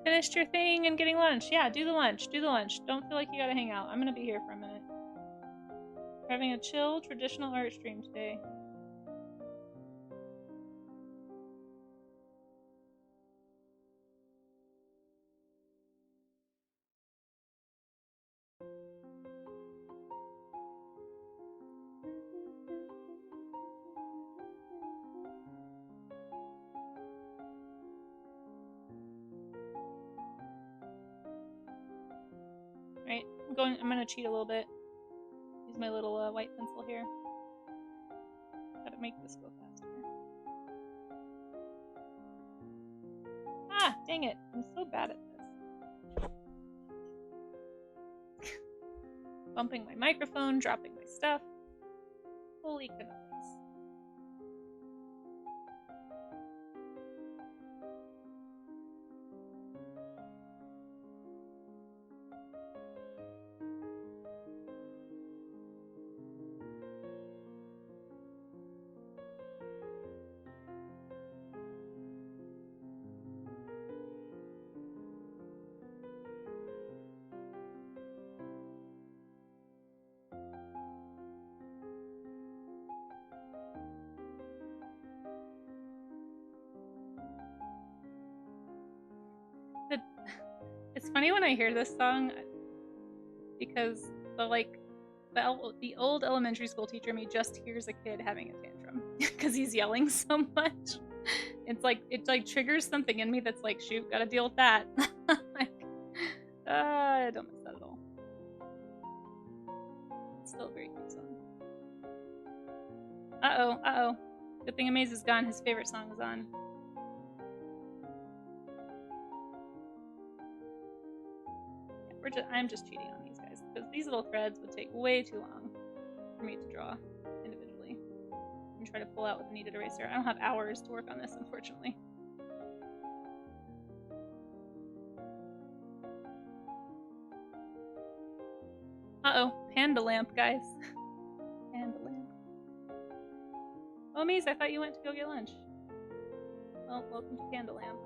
Finished your thing and getting lunch. Yeah, do the lunch. Don't feel like you gotta hang out. I'm gonna be here for a minute. We're having a chill, traditional art stream today. Right, I'm gonna cheat a little bit. Use my little white pencil here. Gotta make this go faster. Ah, dang it! I'm so bad at this. Bumping my microphone, dropping my stuff. Holy cannolis. It's funny when I hear this song because the old elementary school teacher me just hears a kid having a tantrum because he's yelling so much it like triggers something in me that's like, shoot, gotta deal with that. Like, I don't miss that at all. It's still a very cute song. Uh-oh. Good thing Amaze is gone. His favorite song is on. Yeah, I'm just cheating on these guys because these little threads would take way too long for me to draw individually and try to pull out with the kneaded eraser. I don't have hours to work on this, unfortunately. Uh-oh, panda lamp, guys. Panda lamp. Oh, Amaze, I thought you went to go get lunch. Well, welcome to Panda Lamp.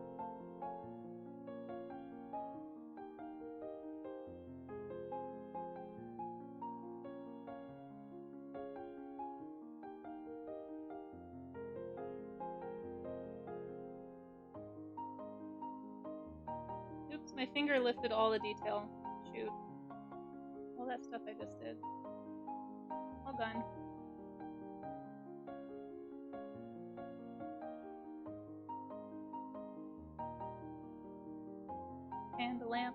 Oops, my finger lifted all the detail. Shoot. All that stuff I just did. All gone. Panda lamp.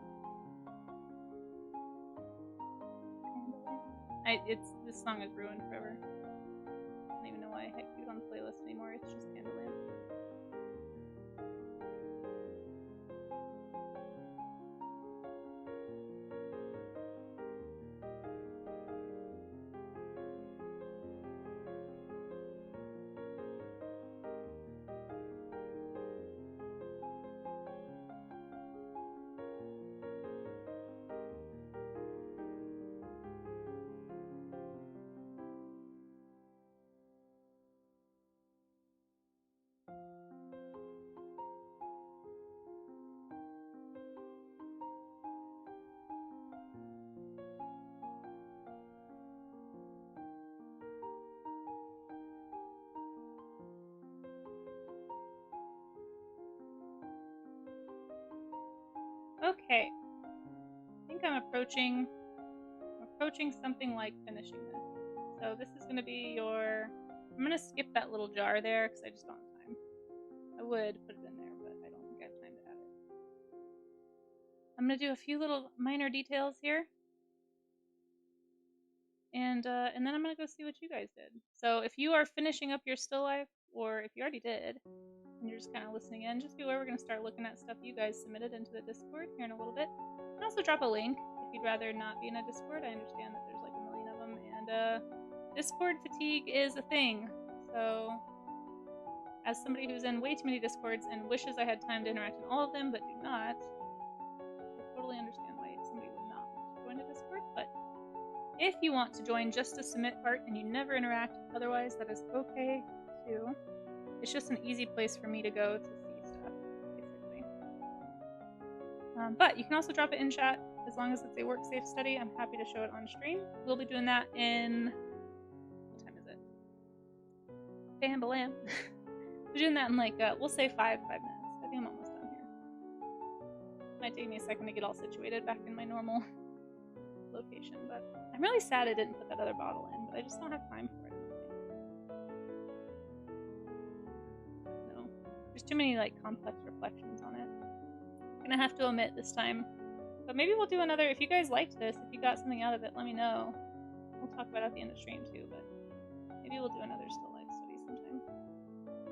This song is ruined forever. I don't even know why I had it on the playlist anymore. It's just Panda lamp. Okay. I think I'm approaching something like finishing this. So this is going to be your... I'm going to skip that little jar there because I just don't have time. I would put it in there, but I don't think I have time to add it. I'm going to do a few little minor details here. And then I'm going to go see what you guys did. So if you are finishing up your still life, or if you already did, and you're just kind of listening in, just be aware we're going to start looking at stuff you guys submitted into the Discord here in a little bit. And also drop a link if you'd rather not be in a Discord. I understand that there's like a million of them, and Discord fatigue is a thing. So as somebody who's in way too many Discords and wishes I had time to interact in all of them, but do not, I totally understand why somebody would not want to join a Discord. But if you want to join just to submit art and you never interact otherwise, that is okay too. It's just an easy place for me to go to see stuff, basically. But you can also drop it in chat as long as it's a work-safe study. I'm happy to show it on stream. We'll be doing that in... What time is it? Bam, balam. We're doing that in like, we'll say 5 minutes. I think I'm almost done here. Might take me a second to get all situated back in my normal location, but I'm really sad I didn't put that other bottle in, but I just don't have time for it. No, there's too many like complex reflections on it. I'm gonna have to omit this time, but maybe we'll do another. If you guys liked this, if you got something out of it, let me know. We'll talk about it at the end of stream too, but maybe we'll do another still life study sometime.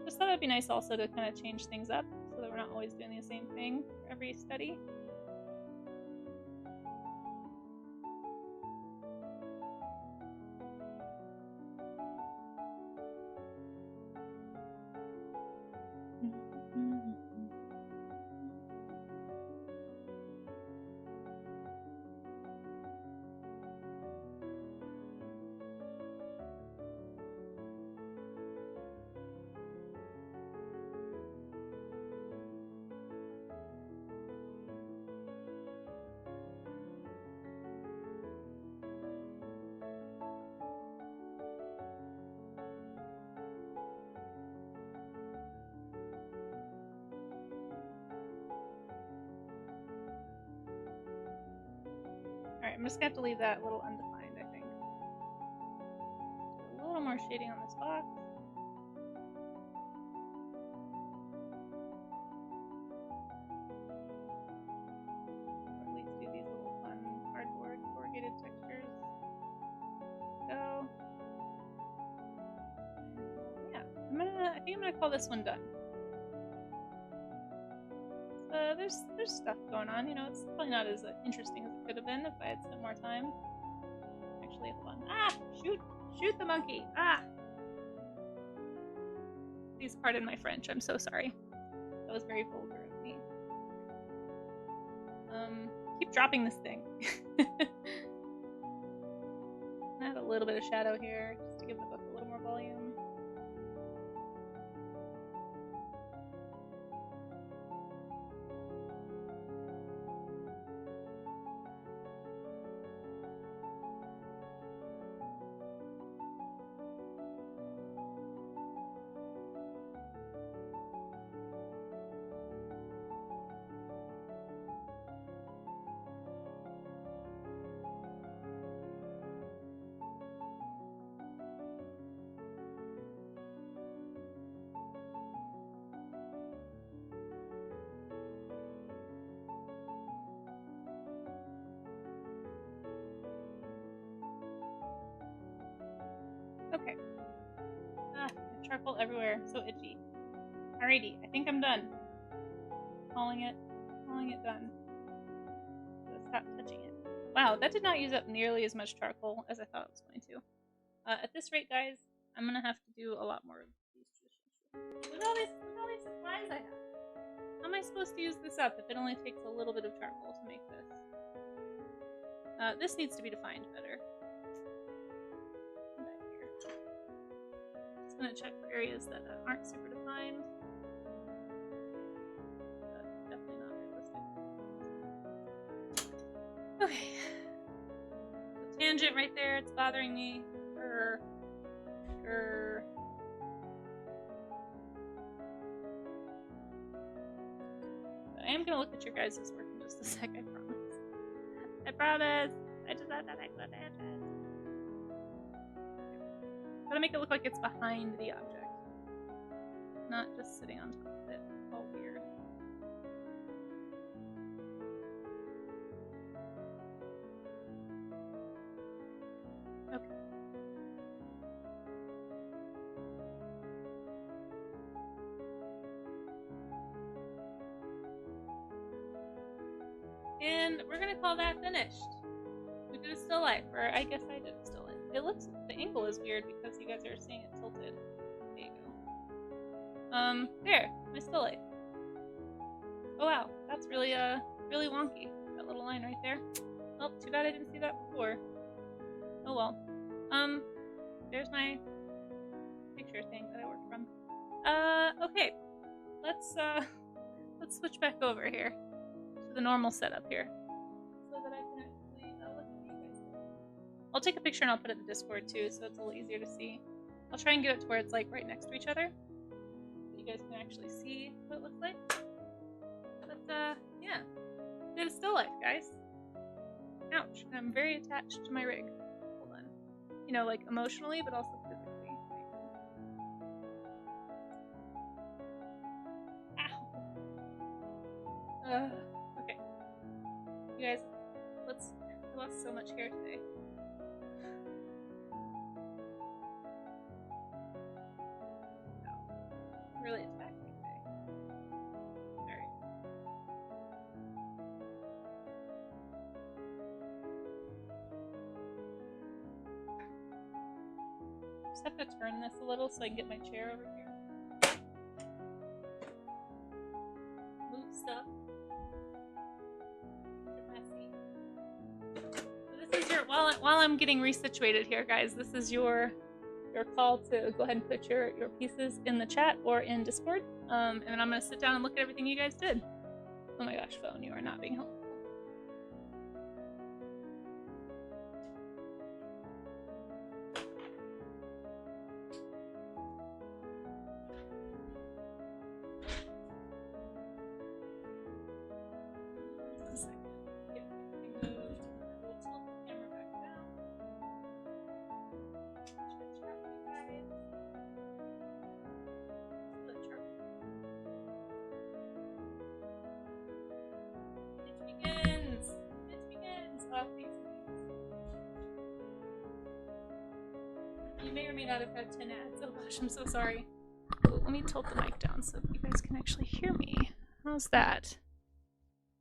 Just thought it'd be nice also to kind of change things up so that we're not always doing the same thing for every study. Alright, I'm just gonna have to leave that a little undefined, I think. A little more shading on this box. think I'm gonna call this one done. There's stuff going on, you know, it's probably not as interesting as it could have been if I had spent more time. Actually, hold on. Ah! Shoot the monkey! Ah! Please pardon my French, I'm so sorry. That was very vulgar of me. Keep dropping this thing. Add a little bit of shadow here, just to give the book a little more volume. Okay. Charcoal everywhere, so itchy. Alrighty, I think I'm done. Calling it done. Gotta stop touching it. Wow, that did not use up nearly as much charcoal as I thought it was going to. At this rate, guys, I'm gonna have to do a lot more of these traditions. Look at all these supplies I have. How am I supposed to use this up if it only takes a little bit of charcoal to make this? This needs to be defined better. I'm gonna check for areas that aren't super defined. Definitely not realistic. Okay. The tangent right there, it's bothering me. I am gonna look at your guys' work in just a sec, I promise. I promise! I just had that excellent tangent. Gotta make it look like it's behind the object, not just sitting on top of it. All weird. Okay. And we're gonna call that finished. We did a still life, or I guess I did a still life. It looks, the angle is weird because you guys are seeing it tilted. There you go. There, my still life. Oh wow, that's really, really wonky. That little line right there. Oh, too bad I didn't see that before. Oh well. There's my picture thing that I worked from. Okay. Let's switch back over here to the normal setup here. So that I can actually look at you guys. I'll take a picture and I'll put it in the Discord too, so it's a little easier to see. I'll try and get it to where it's like right next to each other, so you guys can actually see what it looks like. But yeah, did a still life, guys. Ouch! I'm very attached to my rig. Hold on, you know, like emotionally, but also physically. Ow. Okay, you guys, I lost so much hair today. Really attacking today. Alright. Just have to turn this a little so I can get my chair over here. Move stuff. Get messy. So this is your, while I'm getting resituated here, guys, this is your call to go ahead and put your pieces in the chat or in Discord. And then I'm gonna sit down and look at everything you guys did. Oh my gosh, phone, you are not being helpful. One second. Get everything moved. We'll tilt the camera back down. It begins! Off these things. You may or may not have had 10 ads. Oh gosh, I'm so sorry. let me tilt the mic down so you guys can actually hear me. How's that?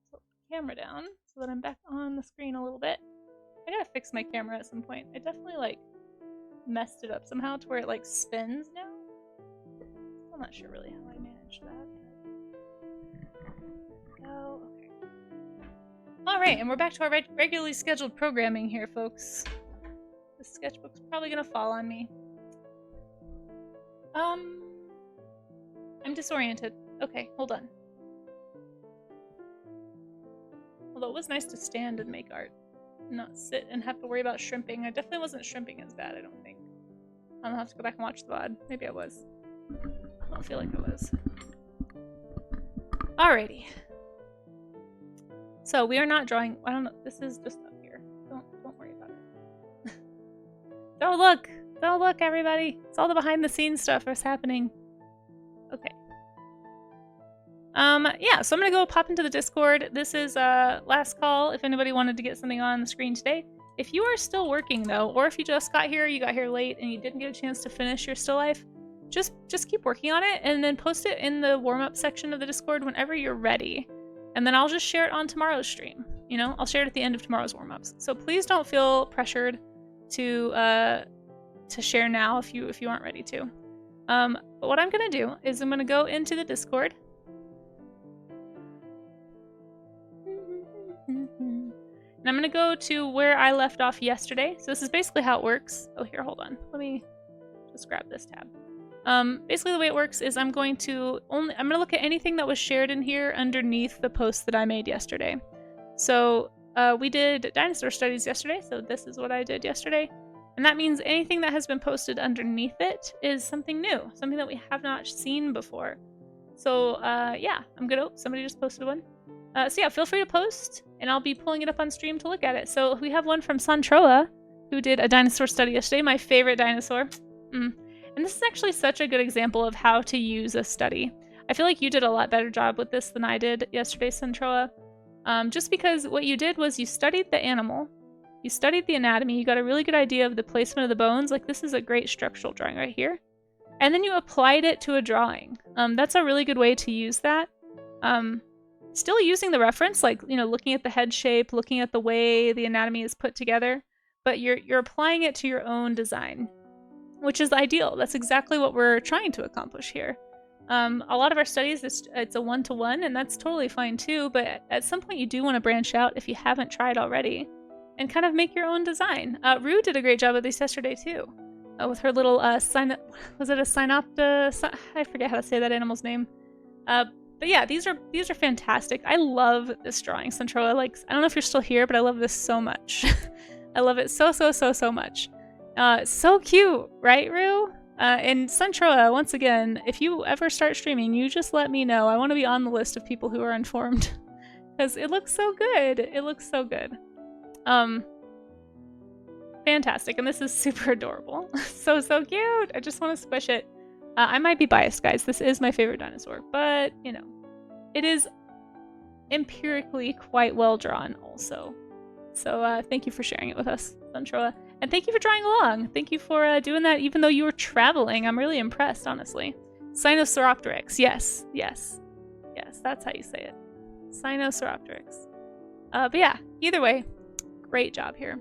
Tilt the camera down so that I'm back on the screen a little bit. I gotta fix my camera at some point. I definitely like messed it up somehow to where it like spins now. I'm not sure really how I managed that. Oh, okay. Alright, and we're back to our regularly scheduled programming here, folks. The sketchbook's probably gonna fall on me. I'm disoriented. Okay, hold on. Although it was nice to stand and make art, not sit and have to worry about shrimping. I definitely wasn't shrimping as bad, I don't think. I'll have to go back and watch the VOD. Maybe I was. I don't feel like I was. Alrighty. So we are not drawing. I don't know. This is just up here. Don't worry about it. Don't look. Don't look, everybody. It's all the behind the scenes stuff that's happening. Okay. Yeah, so I'm gonna go pop into the Discord. This is last call if anybody wanted to get something on the screen today. If you are still working though, or if you just got here, you got here late and you didn't get a chance to finish your still life, just keep working on it and then post it in the warm-up section of the Discord whenever you're ready. And then I'll just share it on tomorrow's stream. You know, I'll share it at the end of tomorrow's warm-ups. So please don't feel pressured to share now if you aren't ready to. But what I'm gonna do is I'm gonna go into the Discord. And I'm gonna go to where I left off yesterday. So this is basically how it works. Oh, here, hold on. Let me just grab this tab. Basically the way it works is I'm gonna look at anything that was shared in here underneath the post that I made yesterday. So we did dinosaur studies yesterday, so this is what I did yesterday. And that means anything that has been posted underneath it is something new, something that we have not seen before. So yeah, somebody just posted one. So yeah, feel free to post, and I'll be pulling it up on stream to look at it. So we have one from Santroa, who did a dinosaur study yesterday, my favorite dinosaur. And this is actually such a good example of how to use a study. I feel like you did a lot better job with this than I did yesterday, Santroa. Just because what you did was you studied the animal, you studied the anatomy, you got a really good idea of the placement of the bones. Like, this is a great structural drawing right here. And then you applied it to a drawing. That's a really good way to use that. Still using the reference, like, you know, looking at the head shape, looking at the way the anatomy is put together, but you're applying it to your own design, which is ideal. That's exactly what we're trying to accomplish here. A lot of our studies, it's a one-to-one, and that's totally fine too, but at some point you do want to branch out if you haven't tried already, and kind of make your own design. Rue did a great job of this yesterday too, with her little, was it a synopta? I forget how to say that animal's name. But yeah, these are fantastic. I love this drawing, Centrola. Like, I don't know if you're still here, but I love this so much. I love it so much. So cute, right, Rue? And Centrola, once again, if you ever start streaming, you just let me know. I want to be on the list of people who are informed, because it looks so good. It looks so good. Fantastic, and this is super adorable. So cute. I just want to squish it. I might be biased, guys. This is my favorite dinosaur, but, you know, it is empirically quite well drawn also. So thank you for sharing it with us, Santroa. And thank you for drawing along. Thank you for doing that even though you were traveling. I'm really impressed, honestly. Sinosauropteryx. Yes, that's how you say it. Sinosauropteryx. But yeah, either way, great job here.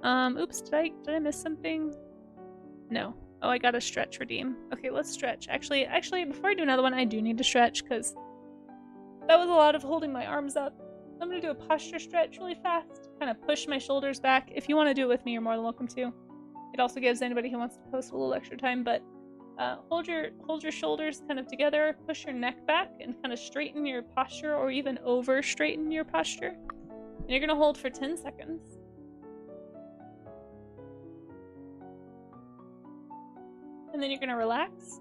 Oops, did I miss something? No. Oh, I got a stretch redeem. Okay, let's stretch. Actually, before I do another one, I do need to stretch because that was a lot of holding my arms up. I'm gonna do a posture stretch really fast. Kind of push my shoulders back. If you want to do it with me, you're more than welcome to. It also gives anybody who wants to post a little extra time, but hold your shoulders kind of together, push your neck back, and kind of straighten your posture, or even over straighten your posture. And you're gonna hold for 10 seconds. And then you're going to relax.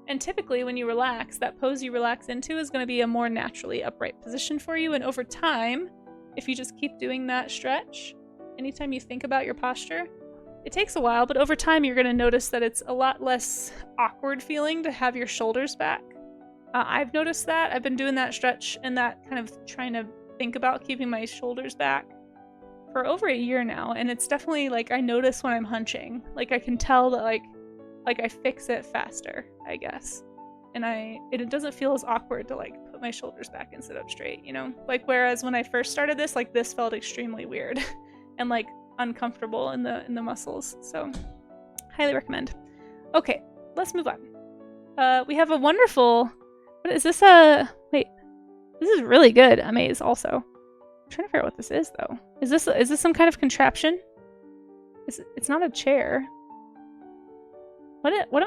And typically when you relax, that pose you relax into is going to be a more naturally upright position for you. And over time, if you just keep doing that stretch, anytime you think about your posture, it takes a while, but over time you're going to notice that it's a lot less awkward feeling to have your shoulders back. I've noticed that. I've been doing that stretch and that kind of trying to think about keeping my shoulders back for over a year now. And it's definitely like I notice when I'm hunching. Like I can tell that like, like I fix it faster, I guess. And it doesn't feel as awkward to like put my shoulders back and sit up straight, you know? Like whereas when I first started this, like this felt extremely weird and like uncomfortable in the muscles. So highly recommend. Okay, let's move on. We have a wonderful, what is this? Wait, this is really good. Amaze also. I'm trying to figure out what this is though. Is this some kind of contraption? It's not a chair.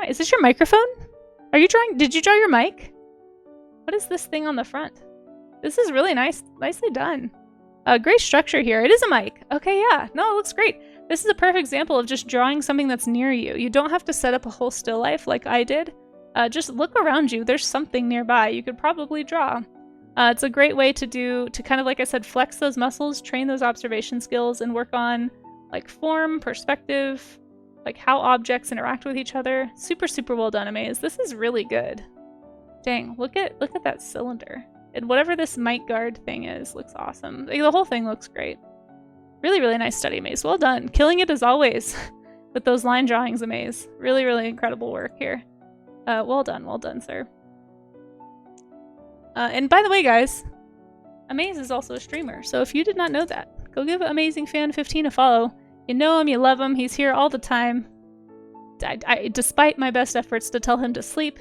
Is this your microphone? Are you drawing? Did you draw your mic? What is this thing on the front? This is really nicely done. Great structure here. It is a mic. Okay, yeah. No, it looks great. This is a perfect example of just drawing something that's near you. You don't have to set up a whole still life like I did. Just look around you. There's something nearby you could probably draw. It's a great way to kind of, like I said, flex those muscles, train those observation skills, and work on like form, perspective, like how objects interact with each other. Super, super well done, Amaze. This is really good. Dang, look at that cylinder. And whatever this mic guard thing is looks awesome. Like, the whole thing looks great. Really, really nice study, Amaze. Well done. Killing it as always with those line drawings, Amaze. Really, really incredible work here. Well done, sir. And by the way, guys, Amaze is also a streamer. So if you did not know that, go give AmazingFan15 a follow. You know him, you love him, he's here all the time. Despite my best efforts to tell him to sleep.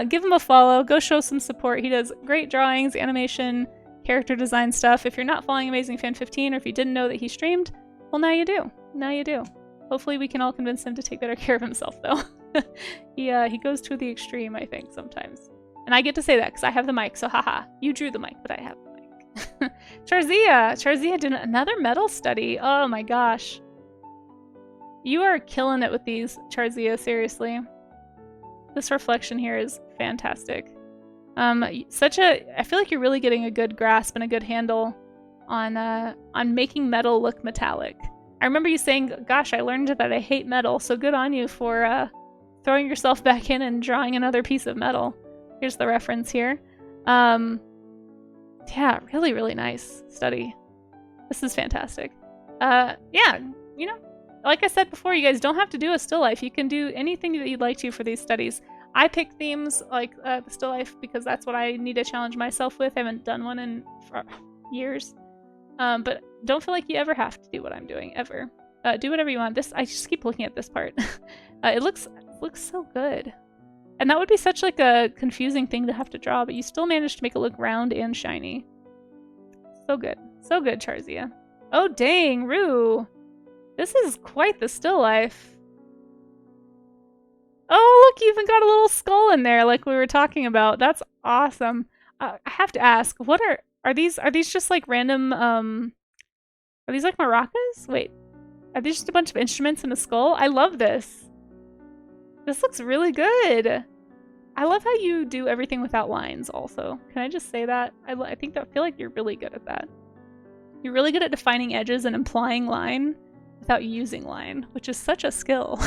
Give him a follow, go show some support. He does great drawings, animation, character design stuff. If you're not following AmazingFan15, or if you didn't know that he streamed, well, now you do. Now you do. Hopefully we can all convince him to take better care of himself, though. He goes to the extreme, I think, sometimes. And I get to say that because I have the mic, so haha. You drew the mic, but I have the mic. Charzia did another metal study. Oh my gosh. You are killing it with these, Charzia, seriously. This reflection here is fantastic. I feel like you're really getting a good grasp and a good handle on making metal look metallic. I remember you saying, gosh, I learned that I hate metal, so good on you for throwing yourself back in and drawing another piece of metal. Here's the reference here. Yeah, really, really nice study. This is fantastic. Yeah, you know, like I said before, you guys don't have to do a still life. You can do anything that you'd like to for these studies. I pick themes like the still life because that's what I need to challenge myself with. I haven't done one in years. But don't feel like you ever have to do what I'm doing, ever. Do whatever you want. I just keep looking at this part. It looks so good. And that would be such like a confusing thing to have to draw, but you still managed to make it look round and shiny. So good. So good, Charzia. Oh, dang, Rue. This is quite the still life. Oh, look, you even got a little skull in there like we were talking about. That's awesome. I have to ask, what are these just like random, are these like maracas? Wait, are these just a bunch of instruments and a skull? I love this. This looks really good. I love how you do everything without lines also. Can I just say that? I feel like you're really good at that. You're really good at defining edges and implying line without using line, which is such a skill.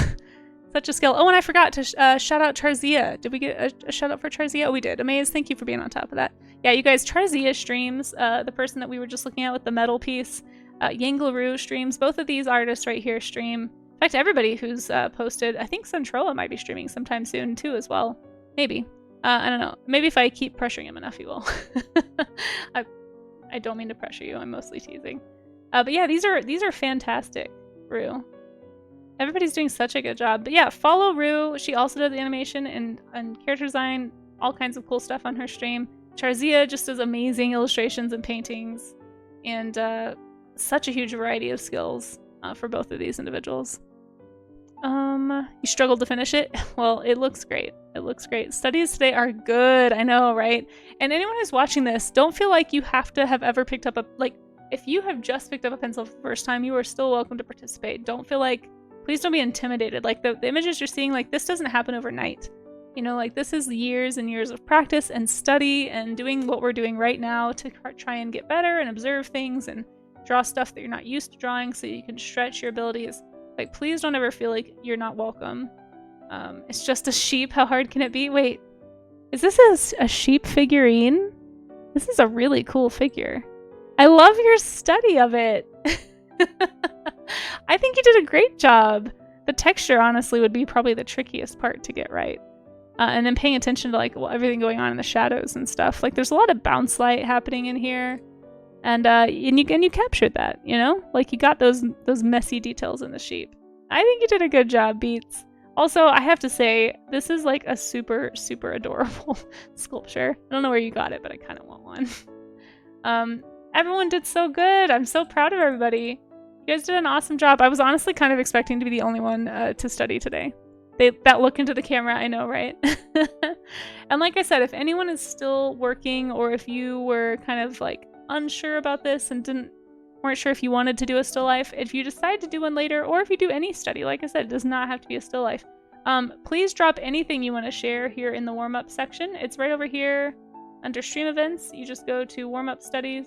Such a skill. Oh, and I forgot to shout out Charzia. Did we get a shout out for Charzia? Oh, we did. Amaze, thank you for being on top of that. Yeah, you guys, Charzia streams, the person that we were just looking at with the metal piece. Yangleru streams. Both of these artists right here stream. In fact, everybody who's posted, I think Centroa might be streaming sometime soon too as well. Maybe. I don't know. Maybe if I keep pressuring him enough, he will. I don't mean to pressure you. I'm mostly teasing. But yeah, these are fantastic, Rue. Everybody's doing such a good job. But yeah, follow Rue. She also does animation and character design, all kinds of cool stuff on her stream. Charzia just does amazing illustrations and paintings, and such a huge variety of skills for both of these individuals. You struggled to finish it? Well, it looks great. It looks great. Studies today are good. I know, right? And anyone who's watching this, don't feel like you have to have ever picked up if you have just picked up a pencil for the first time, you are still welcome to participate. Don't feel like, please don't be intimidated. Like the images you're seeing, like this doesn't happen overnight. You know, like this is years and years of practice and study and doing what we're doing right now to try and get better and observe things and draw stuff that you're not used to drawing so you can stretch your abilities. Like, please don't ever feel like you're not welcome. It's just a sheep. How hard can it be? Wait, is this a sheep figurine? This is a really cool figure. I love your study of it. I think you did a great job. the texture honestly would be probably the trickiest part to get right. And then paying attention to like everything going on in the shadows and stuff. Like there's a lot of bounce light happening in here, and you captured that, you know, like you got those messy details in the sheep. I think you did a good job, Beats. Also, I have to say this is like a super adorable sculpture. I don't know where you got it, but I kind of want one. Everyone did so good. I'm so proud of everybody. You guys did an awesome job. I was honestly kind of expecting to be the only one to study today. That look into the camera, I know, right? And like I said, if anyone is still working, or if you were kind of like unsure about this and weren't sure if you wanted to do a still life, if you decide to do one later, or if you do any study, like I said, it does not have to be a still life. Please drop anything you want to share here in the warm-up section. It's right over here under stream events. You just go to warm-up studies.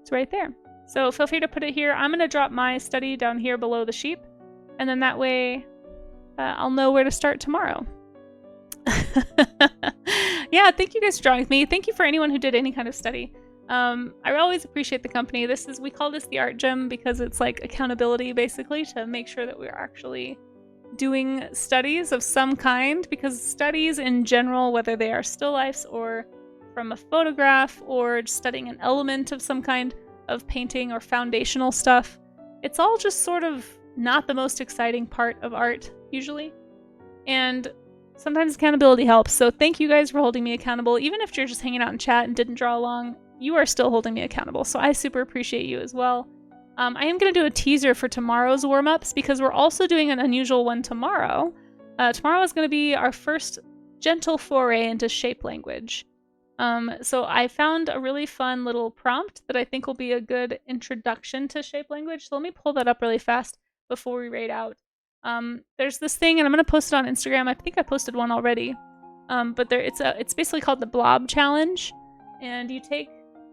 It's right there. So feel free to put it here. I'm going to drop my study down here below the sheep, and then that way I'll know where to start tomorrow. Yeah, thank you guys for drawing with me. Thank you for anyone who did any kind of study. I always appreciate the company. We call this the art gym because it's like accountability basically to make sure that we're actually doing studies of some kind, because studies in general, whether they are still lifes or from a photograph or just studying an element of some kind of painting or foundational stuff, it's all just sort of not the most exciting part of art usually, and sometimes accountability helps. So thank you guys for holding me accountable. Even if you're just hanging out in chat and didn't draw along, you are still holding me accountable, so I super appreciate you as well. I am going to do a teaser for tomorrow's warm-ups because we're also doing an unusual one tomorrow. Tomorrow is going to be our first gentle foray into shape language. So I found a really fun little prompt that I think will be a good introduction to shape language. So let me pull that up really fast before we raid out. There's this thing, and I'm going to post it on Instagram. I think I posted one already. But it's basically called the blob challenge. And you take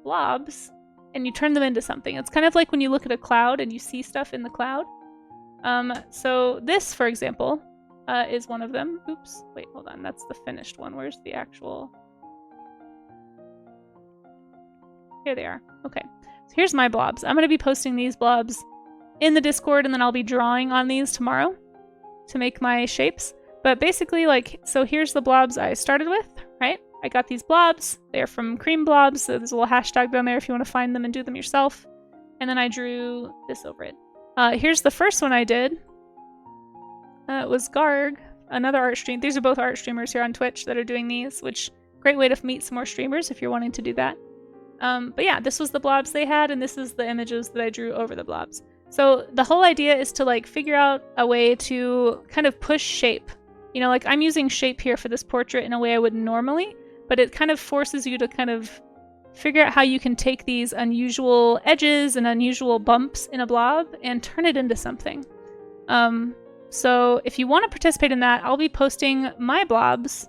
blobs and you turn them into something. It's kind of like when you look at a cloud and you see stuff in the cloud. So this, for example, is one of them. Oops, wait, hold on. That's the finished one. Where's the actual... Here they are. Okay, so here's my blobs. I'm going to be posting these blobs in the Discord, and then I'll be drawing on these tomorrow to make my shapes. But basically, like, so here's the blobs I started with, right? I got these blobs. They're from Cream Blobs, so there's a little hashtag down there if you want to find them and do them yourself. And then I drew this over it. Here's the first one I did. It was Garg, another art stream. These are both art streamers here on Twitch that are doing these, which great way to meet some more streamers if you're wanting to do that. But yeah, this was the blobs they had, and this is the images that I drew over the blobs. So the whole idea is to like figure out a way to kind of push shape. You know, like I'm using shape here for this portrait in a way I wouldn't normally, but it kind of forces you to kind of figure out how you can take these unusual edges and unusual bumps in a blob and turn it into something. So if you want to participate in that, I'll be posting my blobs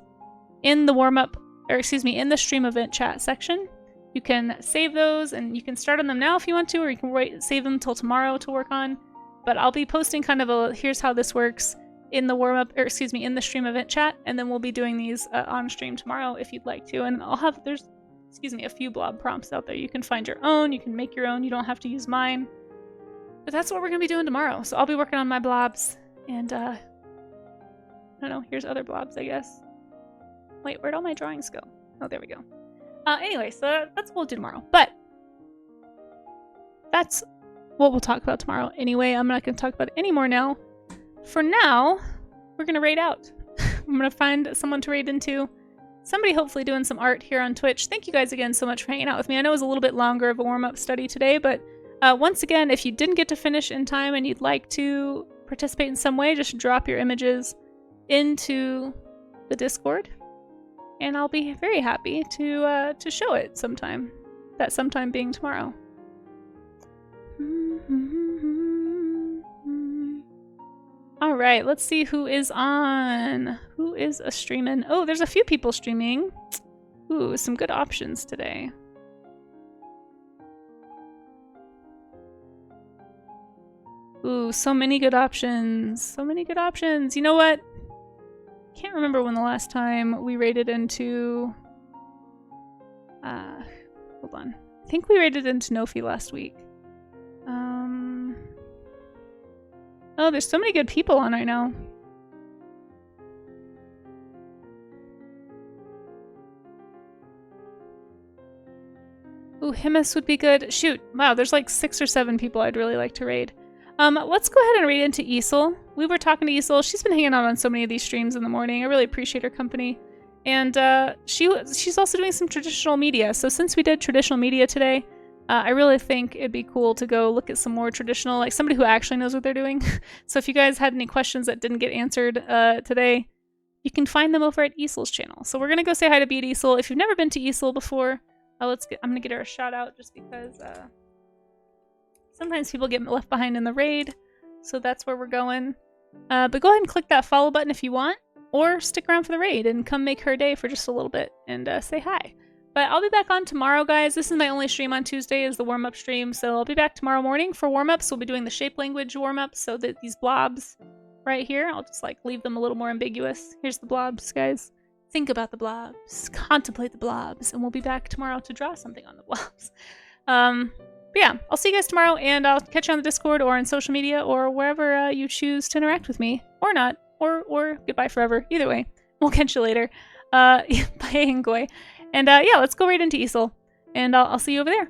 in the warm-up, or excuse me, in the stream event chat section. You can save those, and you can start on them now if you want to, or you can save them till tomorrow to work on. But I'll be posting kind of a here's how this works in the warm-up, or excuse me, in the stream event chat, and then we'll be doing these on stream tomorrow if you'd like to. And I'll have, there's, excuse me, a few blob prompts out there. You can find your own, you can make your own, you don't have to use mine. But that's what we're going to be doing tomorrow. So I'll be working on my blobs, and I don't know, here's other blobs, I guess. Wait, where'd all my drawings go? Oh, there we go. Anyway, so that's what we'll do tomorrow. But that's what we'll talk about tomorrow. Anyway, I'm not going to talk about it anymore now. For now, we're going to raid out. I'm going to find someone to raid into. Somebody hopefully doing some art here on Twitch. Thank you guys again so much for hanging out with me. I know it was a little bit longer of a warm-up study today, but once again, if you didn't get to finish in time and you'd like to participate in some way, just drop your images into the Discord. And I'll be very happy to show it sometime. That sometime being tomorrow. All right, let's see who is on. Who is a streaming? Oh, there's a few people streaming. Ooh, some good options today. Ooh, so many good options. So many good options. You know what? Can't remember when the last time we raided into hold on. I think we raided into Nofi last week. Oh, there's so many good people on right now. Ooh, Himis would be good. Shoot. Wow, there's like 6 or 7 people I'd really like to raid. Let's go ahead and raid into Isel. We were talking to Isel. She's been hanging out on so many of these streams in the morning. I really appreciate her company. And she's also doing some traditional media. So since we did traditional media today, I really think it'd be cool to go look at some more traditional, like somebody who actually knows what they're doing. So if you guys had any questions that didn't get answered today, you can find them over at Isel's channel. So we're going to go say hi to Beat Isel. If you've never been to Isel before, I'm going to get her a shout out just because sometimes people get left behind in the raid. So that's where we're going. But go ahead and click that follow button if you want, or stick around for the raid and come make her day for just a little bit and say hi. But I'll be back on tomorrow, guys. This is my only stream on Tuesday, is the warm-up stream. So I'll be back tomorrow morning for warm-ups. We'll be doing the shape language warm-ups, so that these blobs right here, I'll just like leave them a little more ambiguous. Here's the blobs, guys. Think about the blobs, contemplate the blobs, and we'll be back tomorrow to draw something on the blobs. But yeah, I'll see you guys tomorrow, and I'll catch you on the Discord or on social media or wherever you choose to interact with me, or not, or goodbye forever. Either way, we'll catch you later. Bye, Ngoy. And yeah, let's go right into Isel, and I'll see you over there.